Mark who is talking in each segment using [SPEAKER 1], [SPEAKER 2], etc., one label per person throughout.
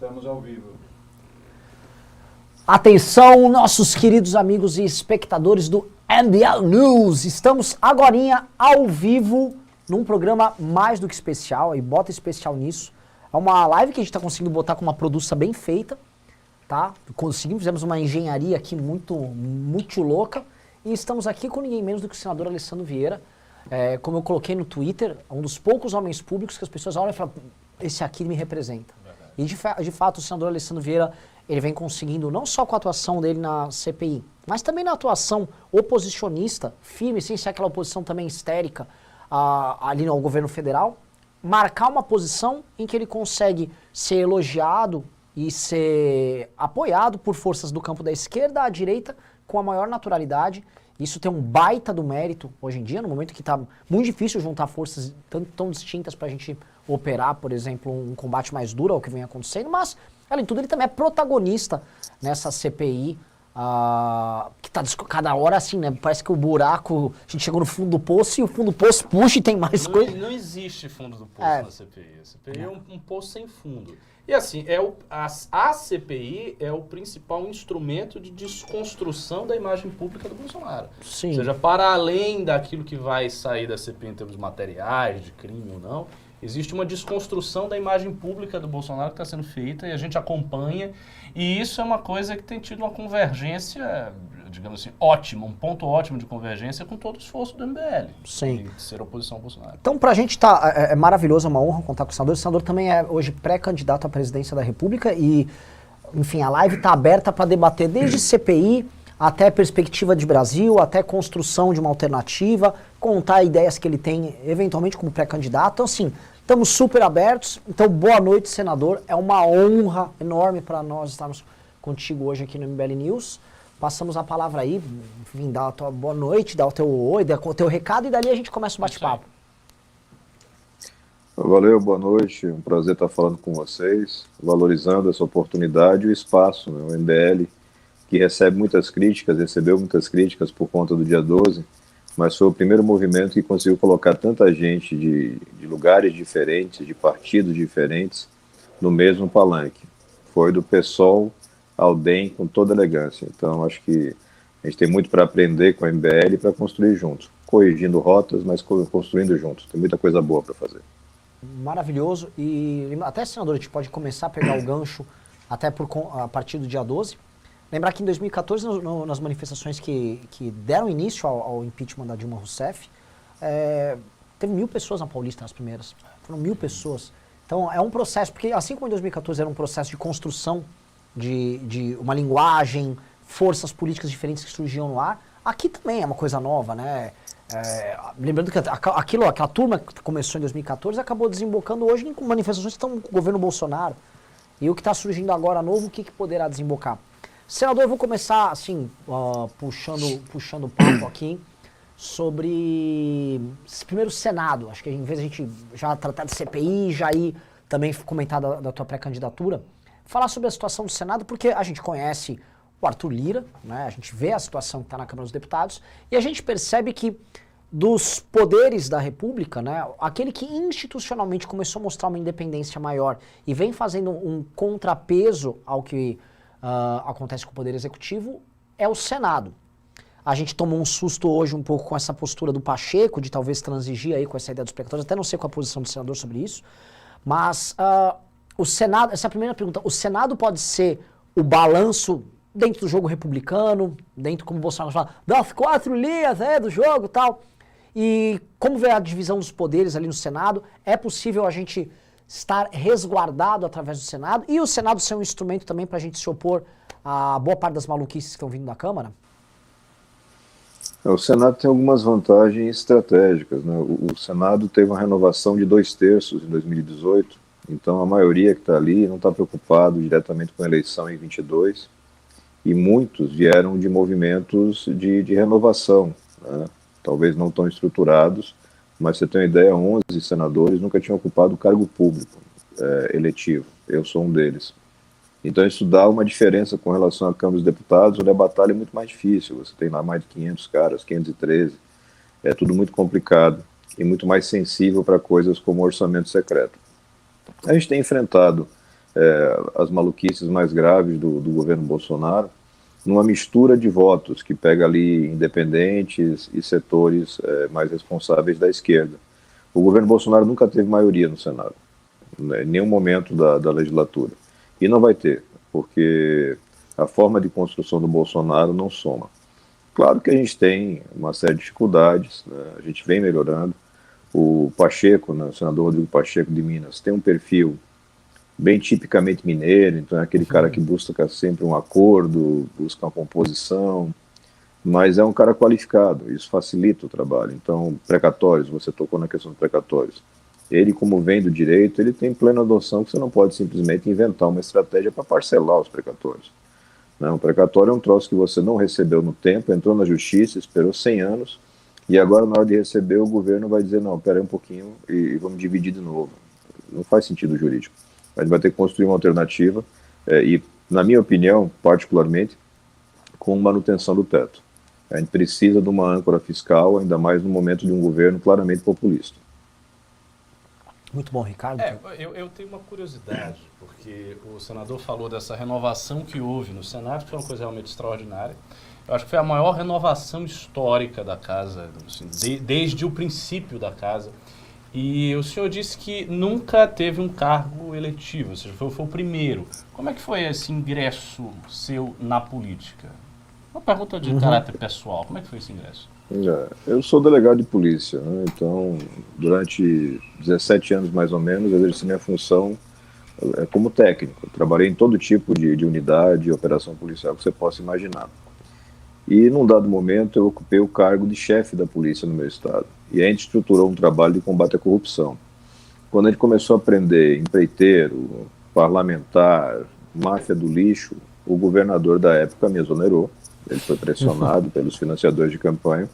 [SPEAKER 1] Estamos ao vivo.
[SPEAKER 2] Atenção, nossos queridos amigos e espectadores do MBL News. Estamos agorinha ao vivo num programa mais do que especial, e bota especial nisso. É uma live que a gente está conseguindo botar com uma produção bem feita, tá? Fizemos uma engenharia aqui muito louca, e estamos aqui com ninguém menos do que o senador Alessandro Vieira. Como eu coloquei no Twitter, um dos poucos homens públicos que as pessoas olham e falam, esse aqui me representa. E de fato o senador Alessandro Vieira, ele vem conseguindo, não só com a atuação dele na CPI, mas também na atuação oposicionista, firme, sem ser aquela oposição também histérica ali no governo federal, marcar uma posição em que ele consegue ser elogiado e ser apoiado por forças do campo da esquerda à direita com a maior naturalidade. Isso tem um baita do mérito hoje em dia, no momento que está muito difícil juntar forças tão distintas para a gente operar, por exemplo, um combate mais duro ao que vem acontecendo, mas, além de tudo, ele também é protagonista nessa CPI, que tá cada hora assim, né? Parece que o buraco, a gente chegou no fundo do poço e o fundo do poço puxa e tem mais coisa.
[SPEAKER 3] Não existe fundo do poço na CPI. A CPI é um poço sem fundo. E assim, a CPI é o principal instrumento de desconstrução da imagem pública do Bolsonaro.
[SPEAKER 2] Sim.
[SPEAKER 3] Ou seja, para além daquilo que vai sair da CPI em termos materiais, de crime ou não, existe uma desconstrução da imagem pública do Bolsonaro que está sendo feita e a gente acompanha. E isso é uma coisa que tem tido uma convergência, digamos assim, ótima, um ponto ótimo de convergência com todo o esforço do MBL.
[SPEAKER 2] Sim.
[SPEAKER 3] De ser oposição ao Bolsonaro.
[SPEAKER 2] Então, pra gente é maravilhoso, é uma honra contar com o senador. O senador também é hoje pré-candidato à presidência da República e, enfim, a live está aberta para debater desde CPI até perspectiva de Brasil, até construção de uma alternativa, contar ideias que ele tem, eventualmente, como pré-candidato. Então, assim, estamos super abertos. Então, boa noite, senador. É uma honra enorme para nós estarmos contigo hoje aqui no MBL News. Passamos a palavra aí, enfim, dá a tua boa noite, dá o teu oi, dá o teu recado e dali a gente começa o bate-papo.
[SPEAKER 4] Valeu, boa noite. Um prazer estar falando com vocês, valorizando essa oportunidade e o espaço, né? O MBL, que recebeu muitas críticas por conta do dia 12, mas foi o primeiro movimento que conseguiu colocar tanta gente de lugares diferentes, de partidos diferentes, no mesmo palanque. Foi do PSOL ao DEM com toda elegância. Então, acho que a gente tem muito para aprender com a MBL e para construir juntos, corrigindo rotas, mas construindo juntos. Tem muita coisa boa para fazer.
[SPEAKER 2] Maravilhoso. E até, senador, a gente pode começar a pegar o gancho até a partir do dia 12. Lembrar que em 2014, nas manifestações que deram início ao impeachment da Dilma Rousseff, teve 1.000 pessoas na Paulista, nas primeiras. Foram 1.000 pessoas. Então, é um processo, porque assim como em 2014 era um processo de construção de uma linguagem, forças políticas diferentes que surgiam no ar, aqui também é uma coisa nova, né? Lembrando que aquela turma que começou em 2014 acabou desembocando hoje em manifestações que estão com o governo Bolsonaro. E o que está surgindo agora novo, o que poderá desembocar? Senador, eu vou começar assim, puxando o papo aqui sobre primeiro o Senado. Acho que em vez de a gente já tratar de CPI, já ir também comentar da tua pré-candidatura, falar sobre a situação do Senado, porque a gente conhece o Arthur Lira, né? A gente vê a situação que está na Câmara dos Deputados, e a gente percebe que dos poderes da República, né, aquele que institucionalmente começou a mostrar uma independência maior e vem fazendo um contrapeso ao que acontece com o Poder Executivo, é o Senado. A gente tomou um susto hoje um pouco com essa postura do Pacheco, de talvez transigir aí com essa ideia dos precatórios, até não sei qual a posição do senador sobre isso, mas o Senado, essa é a primeira pergunta, o Senado pode ser o balanço dentro do jogo republicano, dentro, como o Bolsonaro fala, das 4 linhas do jogo e tal, e como vê a divisão dos poderes ali no Senado, é possível a gente estar resguardado através do Senado, e o Senado ser um instrumento também para a gente se opor a boa parte das maluquices que estão vindo da Câmara?
[SPEAKER 4] O Senado tem algumas vantagens estratégicas, né? O Senado teve uma renovação de 2/3 em 2018, então a maioria que está ali não está preocupado diretamente com a eleição em 22, e muitos vieram de movimentos de renovação, né? Talvez não tão estruturados, mas você tem uma ideia, 11 senadores nunca tinham ocupado cargo público eletivo, eu sou um deles. Então isso dá uma diferença com relação à Câmara dos Deputados, onde a batalha é muito mais difícil, você tem lá mais de 500 caras, 513, é tudo muito complicado e muito mais sensível para coisas como orçamento secreto. A gente tem enfrentado as maluquices mais graves do governo Bolsonaro, numa mistura de votos que pega ali independentes e setores mais responsáveis da esquerda. O governo Bolsonaro nunca teve maioria no Senado, né, em nenhum momento da legislatura. E não vai ter, porque a forma de construção do Bolsonaro não soma. Claro que a gente tem uma série de dificuldades, né, a gente vem melhorando. O Pacheco, né, o senador Rodrigo Pacheco de Minas, tem um perfil bem tipicamente mineiro, então é aquele cara que busca sempre um acordo, busca uma composição, mas é um cara qualificado, isso facilita o trabalho. Então, precatórios, você tocou na questão dos precatórios. Ele, como vem do direito, ele tem plena noção que você não pode simplesmente inventar uma estratégia para parcelar os precatórios. Não, o precatório é um troço que você não recebeu no tempo, entrou na justiça, esperou 100 anos, e agora, na hora de receber, o governo vai dizer, não, pera aí um pouquinho e vamos dividir de novo. Não faz sentido jurídico. A gente vai ter que construir uma alternativa e, na minha opinião, particularmente, com manutenção do teto. A gente precisa de uma âncora fiscal, ainda mais no momento de um governo claramente populista.
[SPEAKER 2] Muito bom, Ricardo.
[SPEAKER 3] Eu tenho uma curiosidade, porque o senador falou dessa renovação que houve no Senado, que foi uma coisa realmente extraordinária. Eu acho que foi a maior renovação histórica da casa, assim, desde o princípio da casa. E o senhor disse que nunca teve um cargo eletivo, ou seja, foi o primeiro. Como é que foi esse ingresso seu na política? Uma pergunta de caráter pessoal, como é que foi esse ingresso?
[SPEAKER 4] Eu sou delegado de polícia, né? Então, durante 17 anos mais ou menos, eu exerci minha função como técnico. Eu trabalhei em todo tipo de unidade e operação policial que você possa imaginar. E, num dado momento, eu ocupei o cargo de chefe da polícia no meu estado. E a gente estruturou um trabalho de combate à corrupção. Quando a gente começou a prender empreiteiro, parlamentar, máfia do lixo, o governador da época me exonerou. Ele foi pressionado pelos financiadores de campanha.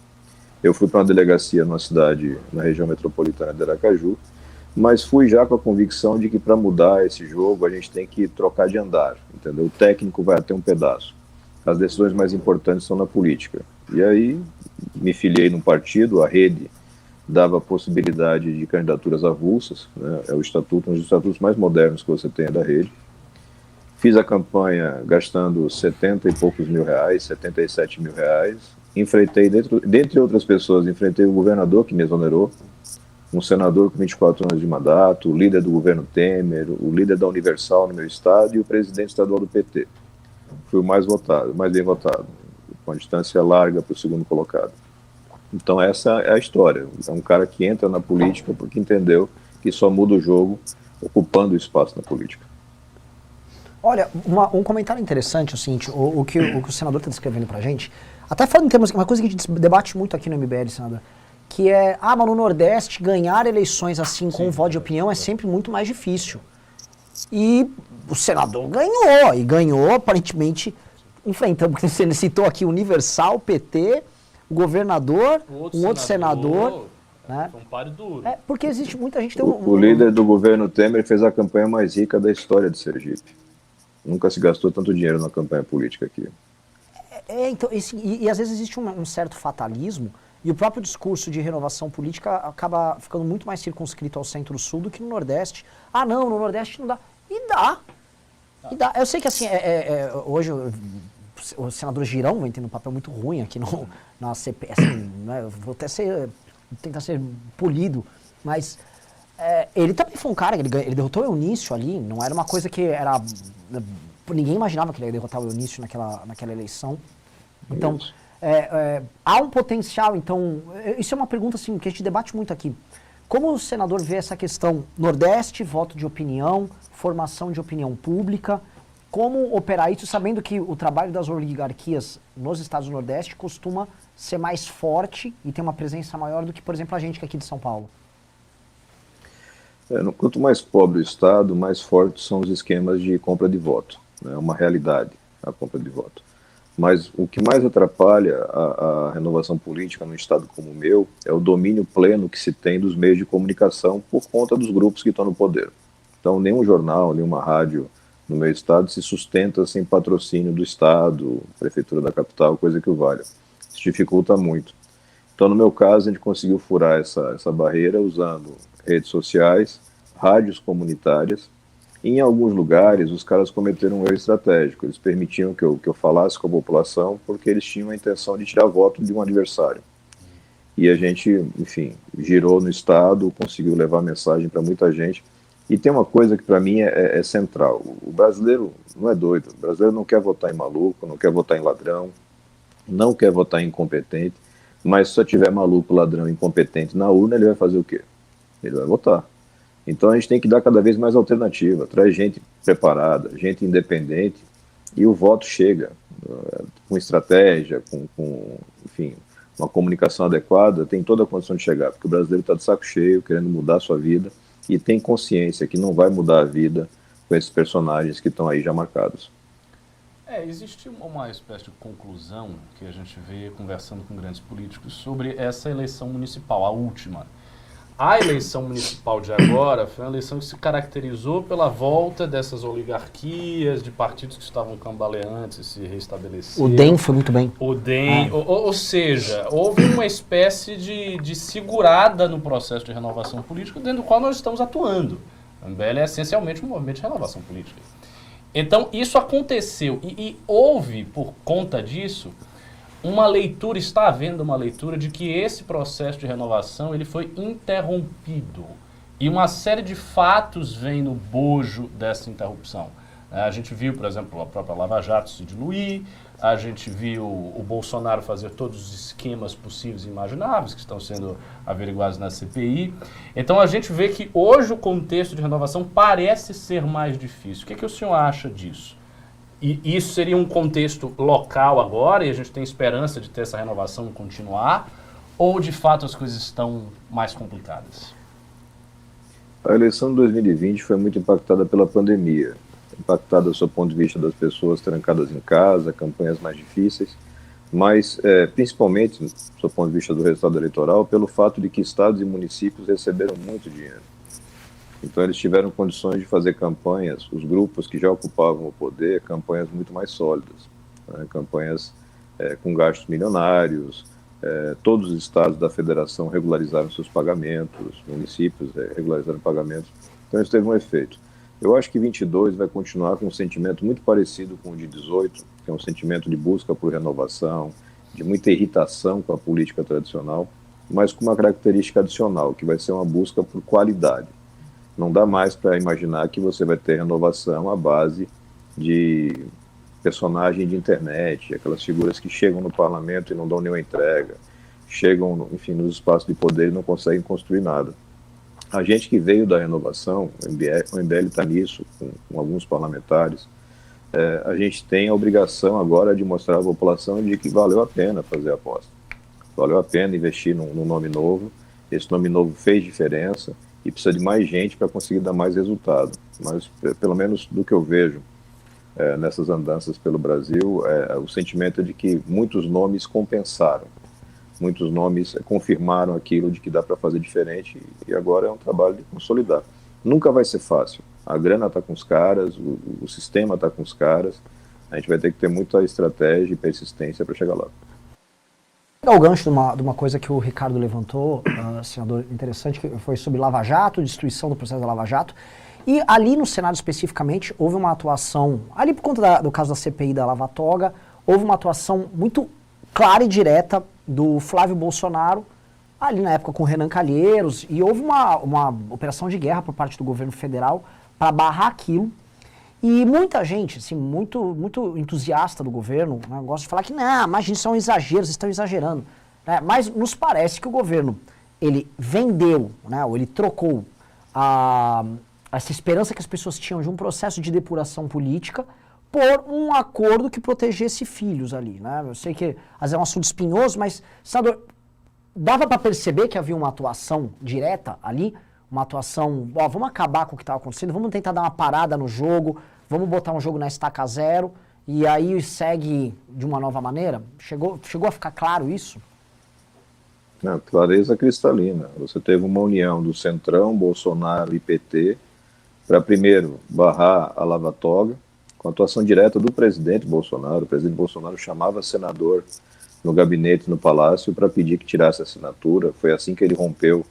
[SPEAKER 4] Eu fui para uma delegacia numa cidade, na região metropolitana de Aracaju, mas fui já com a convicção de que para mudar esse jogo a gente tem que trocar de andar, entendeu? O técnico vai até um pedaço. As decisões mais importantes são na política. E aí me filiei num partido, a Rede dava possibilidade de candidaturas avulsas, né? É o estatuto, um dos estatutos mais modernos que você tem da Rede. Fiz a campanha gastando 70 e poucos mil reais, 77 mil reais. Enfrentei, dentre outras pessoas, enfrentei o governador que me exonerou, um senador com 24 anos de mandato, o líder do governo Temer, o líder da Universal no meu estado e o presidente estadual do PT. Fui o mais votado, mais bem votado, com a distância larga para o segundo colocado. Então essa é a história. É um cara que entra na política porque entendeu que só muda o jogo ocupando o espaço na política.
[SPEAKER 2] Olha, um comentário interessante é o seguinte, o que o senador está descrevendo pra gente, até falando em termos, uma coisa que a gente debate muito aqui no MBL, senador, que é, mas no Nordeste ganhar eleições assim com voto de opinião é sempre muito mais difícil. E o senador ganhou, e ganhou aparentemente enfrentando, porque você citou aqui Universal, PT, o governador, um outro senador, né?
[SPEAKER 3] Foi um páreo duro.
[SPEAKER 2] Porque existe muita gente...
[SPEAKER 4] O líder do governo Temer fez a campanha mais rica da história de Sergipe. Nunca se gastou tanto dinheiro na campanha política aqui.
[SPEAKER 2] Então, e às vezes existe um certo fatalismo, e o próprio discurso de renovação política acaba ficando muito mais circunscrito ao centro-sul do que no Nordeste. Ah, não, no Nordeste não dá. E dá. E dá. Eu sei que assim, hoje o senador Girão vem tendo um papel muito ruim aqui na CP, assim, né, vou até tentar ser polido, mas ele também foi um cara, ele derrotou o Eunício ali, não era uma coisa que era... Ninguém imaginava que ele ia derrotar o Eunício naquela eleição. Então, há um potencial, então, isso é uma pergunta assim, que a gente debate muito aqui. Como o senador vê essa questão Nordeste, voto de opinião, formação de opinião pública, como operar isso, sabendo que o trabalho das oligarquias nos estados do Nordeste costuma ser mais forte e ter uma presença maior do que, por exemplo, a gente que é aqui de São Paulo?
[SPEAKER 4] Quanto mais pobre o estado, mais fortes são os esquemas de compra de voto. É uma realidade a compra de voto. Mas o que mais atrapalha a renovação política num estado como o meu é o domínio pleno que se tem dos meios de comunicação por conta dos grupos que estão no poder. Então, nenhum jornal, nenhuma rádio no meu estado se sustenta sem patrocínio do estado, prefeitura da capital, coisa que o valha. Isso dificulta muito. Então, no meu caso, a gente conseguiu furar essa barreira usando redes sociais, rádios comunitárias, Em alguns lugares, os caras cometeram um erro estratégico. Eles permitiam que eu falasse com a população porque eles tinham a intenção de tirar voto de um adversário. E a gente, enfim, girou no Estado, conseguiu levar mensagem para muita gente. E tem uma coisa que para mim é central. O brasileiro não é doido. O brasileiro não quer votar em maluco, não quer votar em ladrão, não quer votar em incompetente. Mas se só tiver maluco, ladrão, incompetente na urna, ele vai fazer o quê? Ele vai votar. Então a gente tem que dar cada vez mais alternativa, traz gente preparada, gente independente, e o voto chega com estratégia, enfim, uma comunicação adequada, tem toda a condição de chegar, porque o brasileiro está de saco cheio, querendo mudar a sua vida, e tem consciência que não vai mudar a vida com esses personagens que estão aí já marcados.
[SPEAKER 3] Existe uma espécie de conclusão que a gente vê conversando com grandes políticos sobre essa eleição municipal, a última. A eleição municipal de agora foi uma eleição que se caracterizou pela volta dessas oligarquias, de partidos que estavam cambaleantes e se restabeleceram.
[SPEAKER 2] O DEM foi muito bem.
[SPEAKER 3] O DEM, ou seja, houve uma espécie de segurada no processo de renovação política dentro do qual nós estamos atuando. O MBL é essencialmente um movimento de renovação política. Então, isso aconteceu e houve, por conta disso, uma leitura, está havendo uma leitura de que esse processo de renovação ele foi interrompido. E uma série de fatos vem no bojo dessa interrupção. A gente viu, por exemplo, a própria Lava Jato se diluir, a gente viu o Bolsonaro fazer todos os esquemas possíveis e imagináveis que estão sendo averiguados na CPI. Então a gente vê que hoje o contexto de renovação parece ser mais difícil. O que o senhor acha disso? E isso seria um contexto local agora, e a gente tem esperança de ter essa renovação continuar, ou de fato as coisas estão mais complicadas?
[SPEAKER 4] A eleição de 2020 foi muito impactada pela pandemia, impactada do seu ponto de vista das pessoas trancadas em casa, campanhas mais difíceis, mas principalmente, do seu ponto de vista do resultado eleitoral, pelo fato de que estados e municípios receberam muito dinheiro. Então eles tiveram condições de fazer campanhas, os grupos que já ocupavam o poder, campanhas muito mais sólidas, né? Campanhas com gastos milionários, todos os estados da federação regularizaram seus pagamentos, municípios regularizaram pagamentos, então isso teve um efeito. Eu acho que 22 vai continuar com um sentimento muito parecido com o de 18, que é um sentimento de busca por renovação, de muita irritação com a política tradicional, mas com uma característica adicional, que vai ser uma busca por qualidade. Não dá mais para imaginar que você vai ter renovação à base de personagem de internet, aquelas figuras que chegam no parlamento e não dão nenhuma entrega, chegam, enfim, nos espaços de poder e não conseguem construir nada. A gente que veio da renovação, o MBL está nisso, com alguns parlamentares, a gente tem a obrigação agora de mostrar à população de que valeu a pena fazer a aposta. Valeu a pena investir num nome novo, esse nome novo fez diferença, e precisa de mais gente para conseguir dar mais resultado. Mas, pelo menos do que eu vejo nessas andanças pelo Brasil, o sentimento é de que muitos nomes compensaram, muitos nomes confirmaram aquilo de que dá para fazer diferente, e agora é um trabalho de consolidar. Nunca vai ser fácil. A grana está com os caras, o sistema está com os caras, a gente vai ter que ter muita estratégia e persistência para chegar lá.
[SPEAKER 2] O gancho de uma coisa que o Ricardo levantou, senador, interessante, que foi sobre Lava Jato, destruição do processo da Lava Jato. E ali no Senado especificamente, houve uma atuação, ali por conta do caso da CPI da Lava Toga, houve uma atuação muito clara e direta do Flávio Bolsonaro, ali na época com o Renan Calheiros, e houve uma operação de guerra por parte do governo federal para barrar aquilo. E muita gente, assim, muito entusiasta do governo, né, gosta de falar que, não, mas isso são exageros, estão exagerando. Né? Mas nos parece que o governo, ele vendeu, né, ou ele trocou essa esperança que as pessoas tinham de um processo de depuração política por um acordo que protegesse filhos ali. Né? Eu sei que às vezes é um assunto espinhoso, mas, senador, dava para perceber que havia uma atuação direta ali, uma atuação, vamos acabar com o que estava acontecendo, vamos tentar dar uma parada no jogo, vamos botar um jogo na estaca zero, e aí segue de uma nova maneira? Chegou a ficar claro isso?
[SPEAKER 4] Não, clareza cristalina. Você teve uma união do Centrão, Bolsonaro e PT, para primeiro barrar a Lava Toga, com a atuação direta do presidente Bolsonaro. O presidente Bolsonaro chamava senador no gabinete, no Palácio, para pedir que tirasse a assinatura. Foi assim que ele rompeu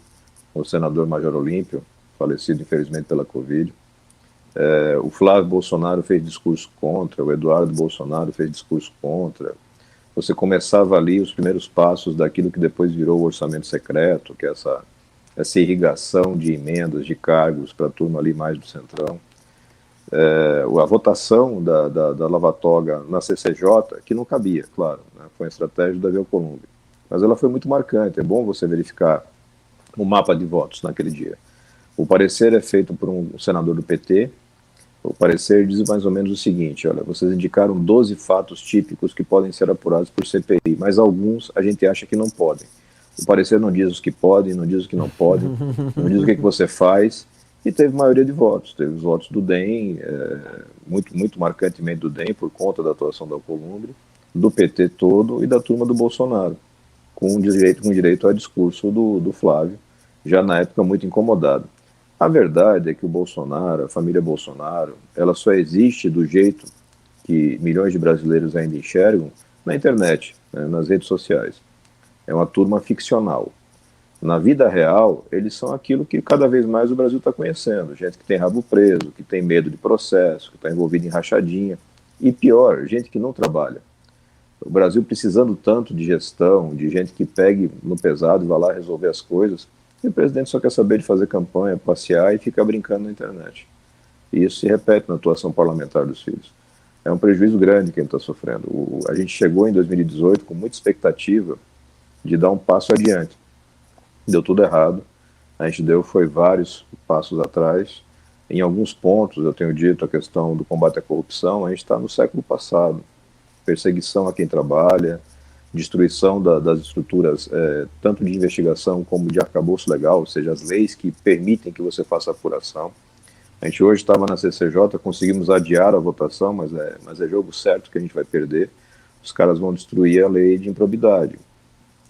[SPEAKER 4] o senador Major Olímpio, falecido infelizmente pela Covid. O Flávio Bolsonaro fez discurso contra, o Eduardo Bolsonaro fez discurso contra. Você começava ali os primeiros passos daquilo que depois virou o orçamento secreto, que é essa irrigação de emendas, de cargos para a turma ali mais do Centrão. A votação da Lava Toga na CCJ, que não cabia, claro, né, foi uma estratégia do Davi Alcolumbre, mas ela foi muito marcante. É bom você verificar o mapa de votos naquele dia. O parecer é feito por um senador do PT. O parecer diz mais ou menos o seguinte: olha, vocês indicaram 12 fatos típicos que podem ser apurados por CPI, mas alguns a gente acha que não podem. O parecer não diz os que podem, não diz os que não podem, não diz o que você faz, e teve maioria de votos. Teve os votos do DEM, muito marcantemente do DEM, por conta da atuação do Alcolumbre, do PT todo e da turma do Bolsonaro, com direito ao discurso do Flávio, já na época muito incomodado. A verdade é que o Bolsonaro, a família Bolsonaro, ela só existe do jeito que milhões de brasileiros ainda enxergam na internet, né, nas redes sociais. É uma turma ficcional. Na vida real, eles são aquilo que cada vez mais o Brasil está conhecendo. Gente que tem rabo preso, que tem medo de processo, que está envolvido em rachadinha. E pior, gente que não trabalha. O Brasil precisando tanto de gestão, de gente que pegue no pesado e vá lá resolver as coisas. E o presidente só quer saber de fazer campanha, passear e ficar brincando na internet. E isso se repete na atuação parlamentar dos filhos. É um prejuízo grande que ele está sofrendo. A gente chegou em 2018 com muita expectativa de dar um passo adiante. Deu tudo errado. A gente foi vários passos atrás. Em alguns pontos, eu tenho dito, a questão do combate à corrupção, a gente está no século passado. Perseguição a quem trabalha, destruição das estruturas, tanto de investigação como de arcabouço legal, ou seja, as leis que permitem que você faça apuração. A gente hoje estava na CCJ, conseguimos adiar a votação, mas é jogo certo que a gente vai perder. Os caras vão destruir a lei de improbidade,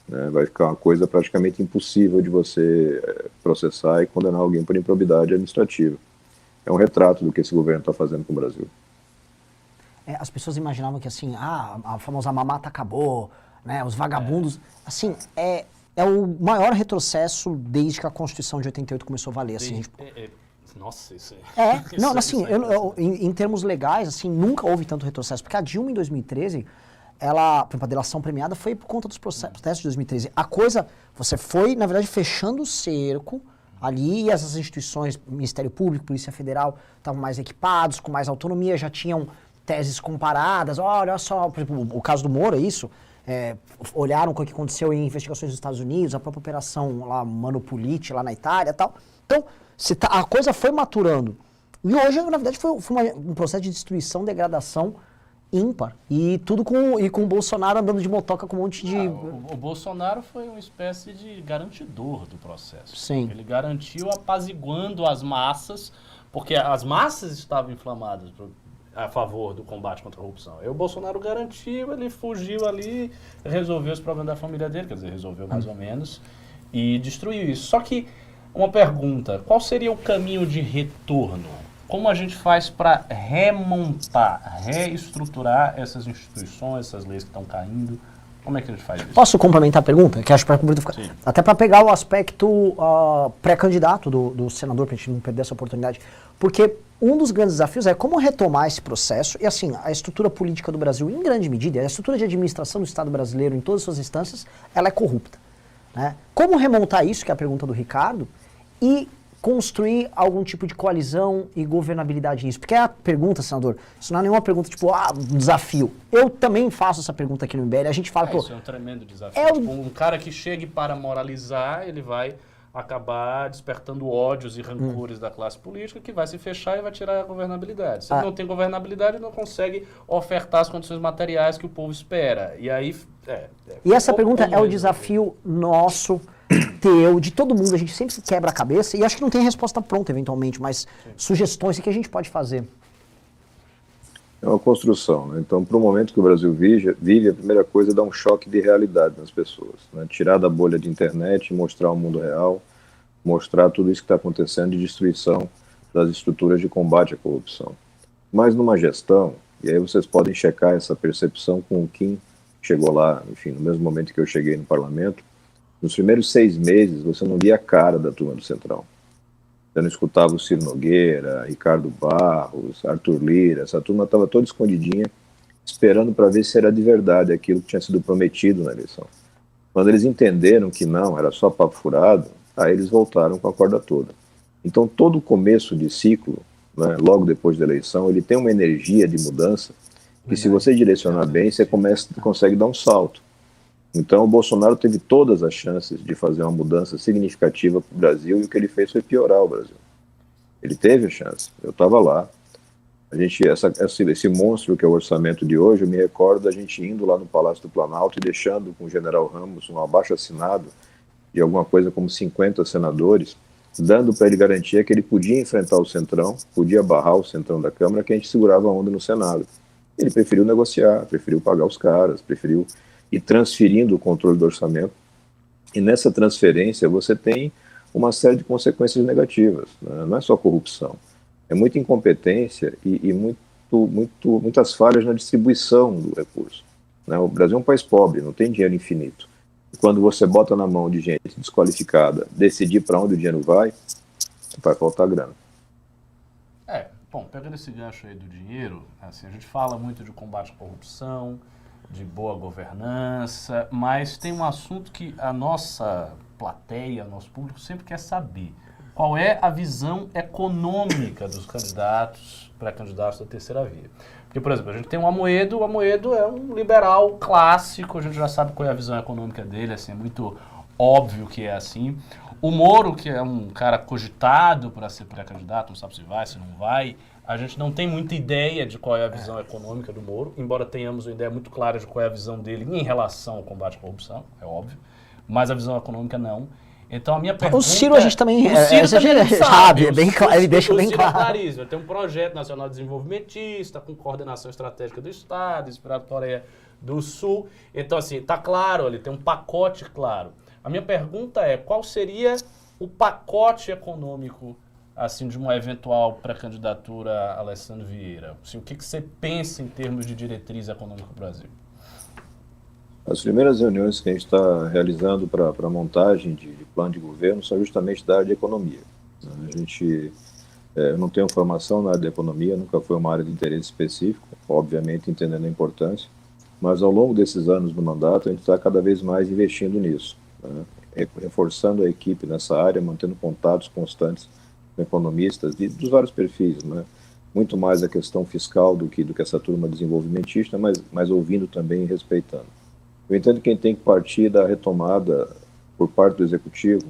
[SPEAKER 4] né? Vai ficar uma coisa praticamente impossível de você processar e condenar alguém por improbidade administrativa. É um retrato do que esse governo está fazendo com o Brasil.
[SPEAKER 2] As pessoas imaginavam que assim, a famosa mamata acabou, né, os vagabundos, assim, é o maior retrocesso desde que a Constituição de 88 começou a valer, assim.
[SPEAKER 3] Nossa, isso
[SPEAKER 2] não, assim, em termos legais, assim, nunca houve tanto retrocesso, porque a Dilma, em 2013, ela, por exemplo, a delação premiada foi por conta dos protestos de 2013. A coisa, você foi, na verdade, fechando o cerco ali, e essas instituições, Ministério Público, Polícia Federal, estavam mais equipados, com mais autonomia, já tinham teses comparadas. Olha só, por exemplo, o caso do Moro, é isso? Olharam o que aconteceu em investigações dos Estados Unidos, a própria operação lá, Manopolite, lá na Itália e tal. Então, a coisa foi maturando. E hoje, na verdade, foi um processo de destruição, degradação ímpar. E tudo com o Bolsonaro andando de motoca com um monte de...
[SPEAKER 3] O Bolsonaro foi uma espécie de garantidor do processo.
[SPEAKER 2] Sim.
[SPEAKER 3] Ele garantiu apaziguando as massas, porque as massas estavam inflamadas a favor do combate contra a corrupção. E o Bolsonaro garantiu, ele fugiu ali, resolveu os problemas da família dele, quer dizer, resolveu mais ou menos, e destruiu isso. Só que, uma pergunta, qual seria o caminho de retorno? Como a gente faz para remontar, reestruturar essas instituições, essas leis que estão caindo? Como é que a gente faz isso?
[SPEAKER 2] Posso complementar a pergunta? Que acho que até para pegar o aspecto pré-candidato do senador, para a gente não perder essa oportunidade. Porque um dos grandes desafios é como retomar esse processo. E assim, a estrutura política do Brasil, em grande medida, a estrutura de administração do Estado brasileiro, em todas as suas instâncias, ela é corrupta, né? Como remontar isso, que é a pergunta do Ricardo, e construir algum tipo de coalizão e governabilidade nisso? Porque é a pergunta, senador, isso não é nenhuma pergunta tipo, um desafio. Eu também faço essa pergunta aqui no MBL, a gente fala...
[SPEAKER 3] Isso é um tremendo desafio. Tipo, um cara que chegue para moralizar, ele vai acabar despertando ódios e rancores da classe política, que vai se fechar e vai tirar a governabilidade. Se ele não tem governabilidade, ele não consegue ofertar as condições materiais que o povo espera. E aí...
[SPEAKER 2] E essa pergunta é o desafio nosso, teu, de todo mundo. A gente sempre quebra a cabeça e acho que não tem resposta pronta, eventualmente, mas sugestões, o que a gente pode fazer?
[SPEAKER 4] É uma construção, né? Então, para o momento que o Brasil vive, a primeira coisa é dar um choque de realidade nas pessoas, né? Tirar da bolha de internet, mostrar o mundo real, mostrar tudo isso que está acontecendo de destruição das estruturas de combate à corrupção. Mas numa gestão, e aí vocês podem checar essa percepção com o Kim, que chegou lá, enfim, no mesmo momento que eu cheguei no parlamento, nos primeiros 6 meses você não via a cara da turma do Centrão. Eu não escutava o Ciro Nogueira, Ricardo Barros, Arthur Lira, essa turma estava toda escondidinha, esperando para ver se era de verdade aquilo que tinha sido prometido na eleição. Quando eles entenderam que não, era só papo furado, aí eles voltaram com a corda toda. Então, todo começo de ciclo, né, logo depois da eleição, ele tem uma energia de mudança que, se você direcionar bem, você consegue dar um salto. Então, o Bolsonaro teve todas as chances de fazer uma mudança significativa para o Brasil, e o que ele fez foi piorar o Brasil. Ele teve a chance, eu estava lá. Esse monstro que é o orçamento de hoje, eu me recordo da gente indo lá no Palácio do Planalto e deixando com o general Ramos um abaixo-assinado de alguma coisa como 50 senadores, dando para ele garantia que ele podia enfrentar o Centrão, podia barrar o Centrão da Câmara, que a gente segurava a onda no Senado. Ele preferiu negociar, preferiu pagar os caras, preferiu ir transferindo o controle do orçamento. E nessa transferência você tem uma série de consequências negativas, né? Não é só corrupção, é muita incompetência e muitas falhas na distribuição do recurso, né? O Brasil é um país pobre, não tem dinheiro infinito. E quando você bota na mão de gente desqualificada decidir para onde o dinheiro vai faltar grana.
[SPEAKER 3] Bom, pegando esse gancho aí do dinheiro, assim, a gente fala muito de combate à corrupção, de boa governança, mas tem um assunto que a nossa plateia, nosso público sempre quer saber. Qual é a visão econômica dos candidatos, pré-candidatos da terceira via? Porque, por exemplo, a gente tem o Amoedo é um liberal clássico, a gente já sabe qual é a visão econômica dele, assim, é muito óbvio que é assim. O Moro, que é um cara cogitado para ser pré-candidato, não sabe se vai, se não vai, a gente não tem muita ideia de qual é a visão econômica do Moro, embora tenhamos uma ideia muito clara de qual é a visão dele em relação ao combate à corrupção, é óbvio, mas a visão econômica não. Então a minha pergunta...
[SPEAKER 2] O Ciro a gente também...
[SPEAKER 3] O Ciro também não
[SPEAKER 2] sabe, é bem claro, ele deixa bem claro.
[SPEAKER 3] Ele tem um projeto nacional desenvolvimentista, com coordenação estratégica do Estado, inspirado por Coreia do Sul. Então, assim, tá claro, ele tem um pacote claro. A minha pergunta é, qual seria o pacote econômico, assim, de uma eventual pré-candidatura a Alessandro Vieira? Assim, o que você pensa em termos de diretriz econômica do Brasil?
[SPEAKER 4] As primeiras reuniões que a gente está realizando para a montagem de plano de governo são justamente da área de economia. Eu não tenho formação na área de economia, nunca foi uma área de interesse específico, obviamente entendendo a importância, mas ao longo desses anos do mandato a gente está cada vez mais investindo nisso, né? Reforçando a equipe nessa área, mantendo contatos constantes com economistas dos vários perfis, né? Muito mais a questão fiscal do que essa turma desenvolvimentista, mas ouvindo também e respeitando. Eu entendo que quem tem que partir da retomada por parte do Executivo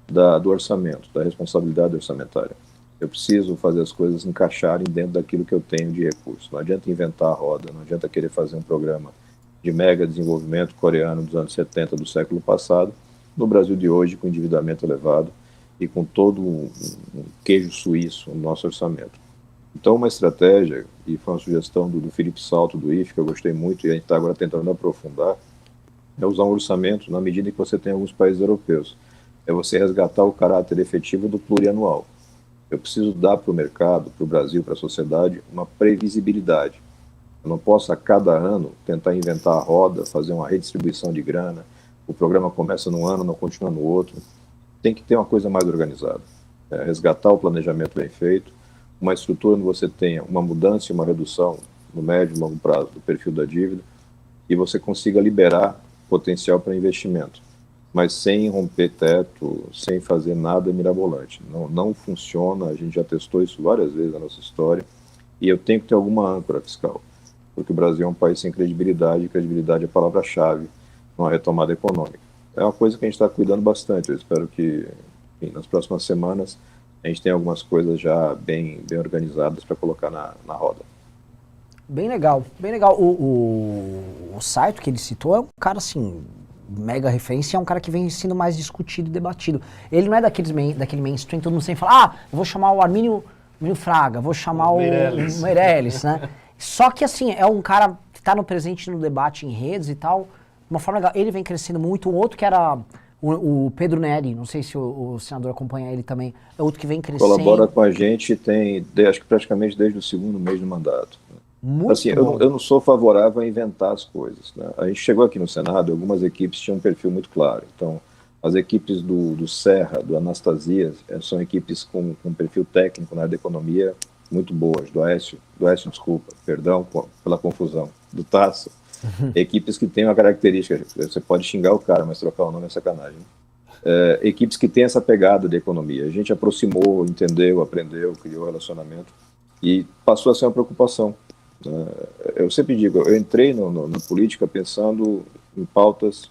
[SPEAKER 4] do orçamento, da responsabilidade orçamentária. Eu preciso fazer as coisas encaixarem dentro daquilo que eu tenho de recurso. Não adianta inventar a roda, não adianta querer fazer um programa de mega desenvolvimento coreano dos anos 70 do século passado, no Brasil de hoje, com endividamento elevado e com todo um queijo suíço no nosso orçamento. Então, uma estratégia, e foi uma sugestão do Felipe Salto, do IFE, que eu gostei muito, e a gente está agora tentando aprofundar, é usar um orçamento na medida que você tem em alguns países europeus. É você resgatar o caráter efetivo do plurianual. Eu preciso dar para o mercado, para o Brasil, para a sociedade, uma previsibilidade. Eu não posso, a cada ano, tentar inventar a roda, fazer uma redistribuição de grana. O programa começa num ano, não continua no outro. Tem que ter uma coisa mais organizada. Resgatar o planejamento bem feito, uma estrutura onde você tenha uma mudança e uma redução no médio e longo prazo do perfil da dívida e você consiga liberar potencial para investimento, mas sem romper teto, sem fazer nada mirabolante. Não funciona, a gente já testou isso várias vezes na nossa história, e eu tenho que ter alguma âncora fiscal, porque o Brasil é um país sem credibilidade, e credibilidade é a palavra-chave numa retomada econômica. É uma coisa que a gente está cuidando bastante, eu espero que, enfim, nas próximas semanas a gente tenha algumas coisas já bem organizadas para colocar na roda.
[SPEAKER 2] Bem legal, bem legal. O Saito que ele citou é um cara assim, mega referência, é um cara que vem sendo mais discutido e debatido. Ele não é daquele mainstream, todo mundo sempre fala, eu vou chamar o Armínio Fraga, vou chamar o Meirelles, né? Só que assim, é um cara que está no presente no debate em redes e tal, de uma forma legal. Ele vem crescendo muito, um outro que era o Pedro Neri, não sei se o senador acompanha ele também, é outro que vem crescendo.
[SPEAKER 4] Colabora com a gente, acho que praticamente desde o segundo mês do mandato.
[SPEAKER 2] Muito
[SPEAKER 4] assim, eu não sou favorável a inventar as coisas, né? A gente chegou aqui no Senado, algumas equipes tinham um perfil muito claro. Então, As equipes do Serra, do Anastasias, são equipes com perfil técnico na área da economia muito boas. Do Aécio, desculpa, perdão pela confusão. Do Tasso. Equipes que têm uma característica, você pode xingar o cara, mas trocar o nome é sacanagem. Equipes que têm essa pegada de economia. A gente aproximou, entendeu, aprendeu, criou relacionamento e passou a ser uma preocupação. Eu sempre digo, eu entrei na política pensando em pautas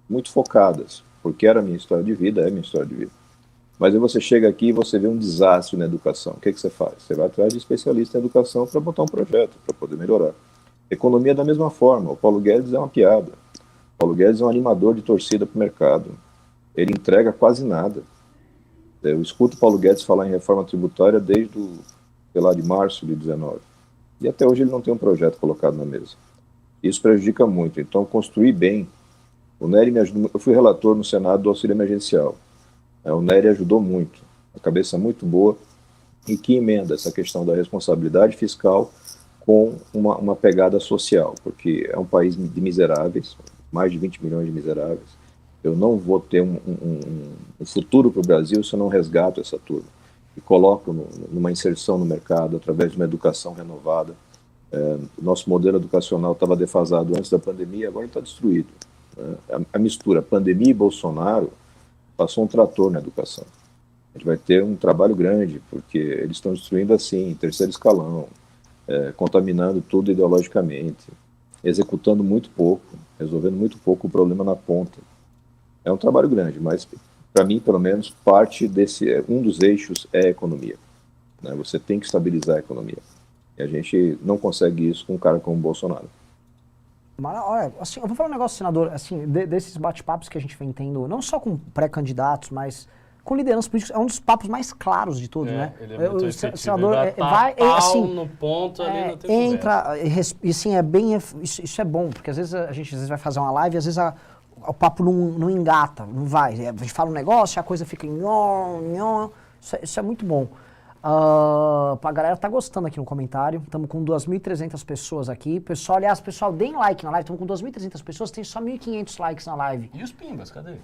[SPEAKER 4] muito focadas, porque era a minha história de vida, é a minha história de vida. Mas aí você chega aqui e você vê um desastre na educação. O que você faz? Você vai atrás de especialista em educação para botar um projeto, para poder melhorar. Economia da mesma forma. O Paulo Guedes é uma piada. O Paulo Guedes é um animador de torcida para o mercado. Ele entrega quase nada. Eu escuto o Paulo Guedes falar em reforma tributária desde, sei lá, de março de 2019. E até hoje ele não tem um projeto colocado na mesa. Isso prejudica muito. Então, construir bem. O Nery me ajudou. Eu fui relator no Senado do auxílio emergencial. O Nery ajudou muito. Uma cabeça muito boa e que emenda essa questão da responsabilidade fiscal com uma pegada social, porque é um país de miseráveis, mais de 20 milhões de miseráveis. Eu não vou ter um futuro para o Brasil se eu não resgato essa turma e coloco numa inserção no mercado através de uma educação renovada. Nosso modelo educacional estava defasado antes da pandemia, agora está destruído. A mistura pandemia e Bolsonaro passou um trator na educação. A gente vai ter um trabalho grande, porque eles estão destruindo assim, em terceiro escalão, contaminando tudo ideologicamente, executando muito pouco, resolvendo muito pouco o problema na ponta. É um trabalho grande, mas para mim, pelo menos, parte desse, um dos eixos é a economia. Você tem que estabilizar a economia. E a gente não consegue isso com um cara como o Bolsonaro.
[SPEAKER 2] Mas, olha, assim, eu vou falar um negócio, senador, assim, desses bate-papos que a gente vem tendo, não só com pré-candidatos, mas com lideranças políticas, é um dos papos mais claros de todos, né?
[SPEAKER 3] Ele é muito efetivo.
[SPEAKER 2] Senador
[SPEAKER 3] vai
[SPEAKER 2] assim,
[SPEAKER 3] no ponto ali, não tem
[SPEAKER 2] entra, e assim, isso é bom, porque às vezes a gente vai fazer uma live e às vezes o papo não engata, não vai. A gente fala um negócio e a coisa fica isso é muito bom. A galera tá gostando aqui no comentário. Estamos com 2.300 pessoas aqui. Pessoal, aliás, pessoal, deem like na live. Estamos com 2.300 pessoas, tem só 1.500 likes na live.
[SPEAKER 3] E os pimbas, cadê?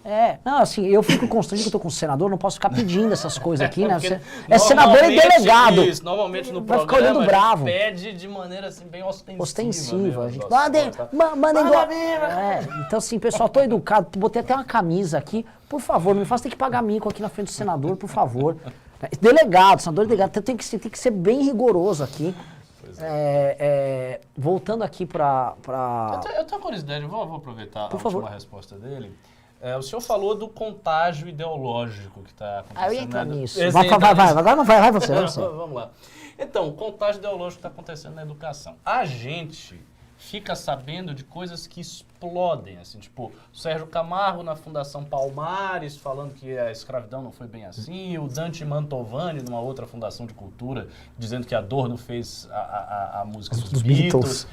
[SPEAKER 2] Não, assim, eu fico constrangido que eu tô com o senador, não posso ficar pedindo essas coisas aqui, né?
[SPEAKER 3] É
[SPEAKER 2] senador e delegado.
[SPEAKER 3] Isso, normalmente no
[SPEAKER 2] vai
[SPEAKER 3] programa
[SPEAKER 2] ficar olhando bravo.
[SPEAKER 3] Pede de maneira assim, bem ostensiva.
[SPEAKER 2] A gente mandem então assim, pessoal, tô educado, botei até uma camisa aqui. Por favor, não me faça ter que pagar mico aqui na frente do senador, por favor. Delegado, senador delegado, tem que ser bem rigoroso aqui. Voltando aqui para...
[SPEAKER 3] Eu tenho curiosidade, vou aproveitar
[SPEAKER 2] por
[SPEAKER 3] a
[SPEAKER 2] favor.
[SPEAKER 3] última resposta dele. O senhor falou do contágio ideológico que está acontecendo.
[SPEAKER 2] Eu ia entrar nisso. Vai, agora não vai você.
[SPEAKER 3] Vamos lá. Então, o contágio ideológico que está acontecendo na educação. A gente fica sabendo de coisas que explodem, assim, tipo, o Sérgio Camargo na Fundação Palmares falando que a escravidão não foi bem assim, o Dante Mantovani numa outra fundação de cultura dizendo que a Adorno fez a música dos Beatles.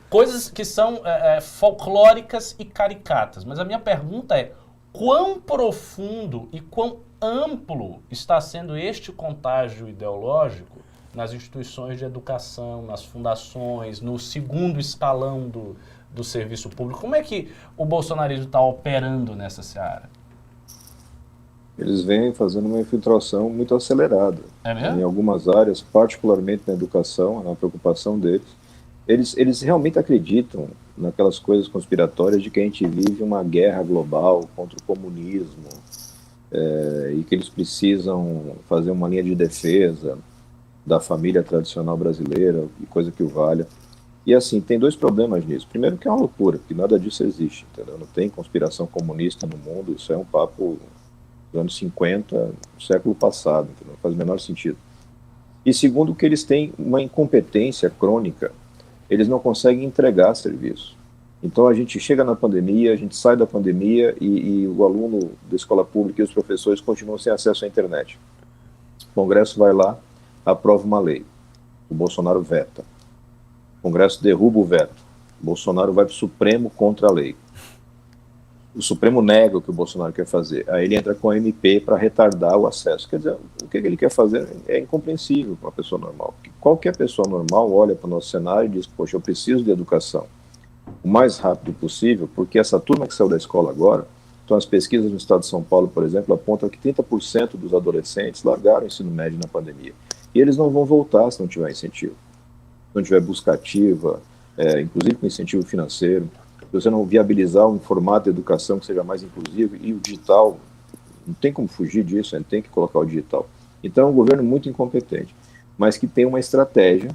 [SPEAKER 3] Coisas que são folclóricas e caricatas. Mas a minha pergunta é, quão profundo e quão amplo está sendo este contágio ideológico nas instituições de educação, nas fundações, no segundo escalão do serviço público? Como é que o bolsonarismo está operando nessa seara?
[SPEAKER 4] Eles vêm fazendo uma infiltração muito acelerada.
[SPEAKER 3] É mesmo?
[SPEAKER 4] Em algumas áreas, particularmente na educação, na preocupação deles. Eles realmente acreditam naquelas coisas conspiratórias de que a gente vive uma guerra global contra o comunismo e que eles precisam fazer uma linha de defesa da família tradicional brasileira, coisa que o valha. E assim, tem dois problemas nisso. Primeiro que é uma loucura, que nada disso existe, entendeu? Não tem conspiração comunista no mundo, isso é um papo dos anos 50, do século passado, entendeu? Não faz o menor sentido. E segundo que eles têm uma incompetência crônica, eles não conseguem entregar serviço. Então a gente chega na pandemia, a gente sai da pandemia e o aluno da escola pública e os professores continuam sem acesso à internet. O Congresso vai lá, aprova uma lei. O Bolsonaro veta. O Congresso derruba o veto. O Bolsonaro vai para o Supremo contra a lei. O Supremo nega o que o Bolsonaro quer fazer. Aí ele entra com a MP para retardar o acesso. Quer dizer, o que ele quer fazer é incompreensível para uma pessoa normal. Qualquer pessoa normal olha para o nosso cenário e diz, poxa, eu preciso de educação o mais rápido possível, porque essa turma que saiu da escola agora Então, as pesquisas no estado de São Paulo, por exemplo, apontam que 30% dos adolescentes largaram o ensino médio na pandemia. E eles não vão voltar se não tiver incentivo. Se não tiver busca ativa, inclusive com incentivo financeiro, se você não viabilizar um formato de educação que seja mais inclusivo, e o digital, não tem como fugir disso, a gente tem que colocar o digital. Então, é um governo muito incompetente, mas que tem uma estratégia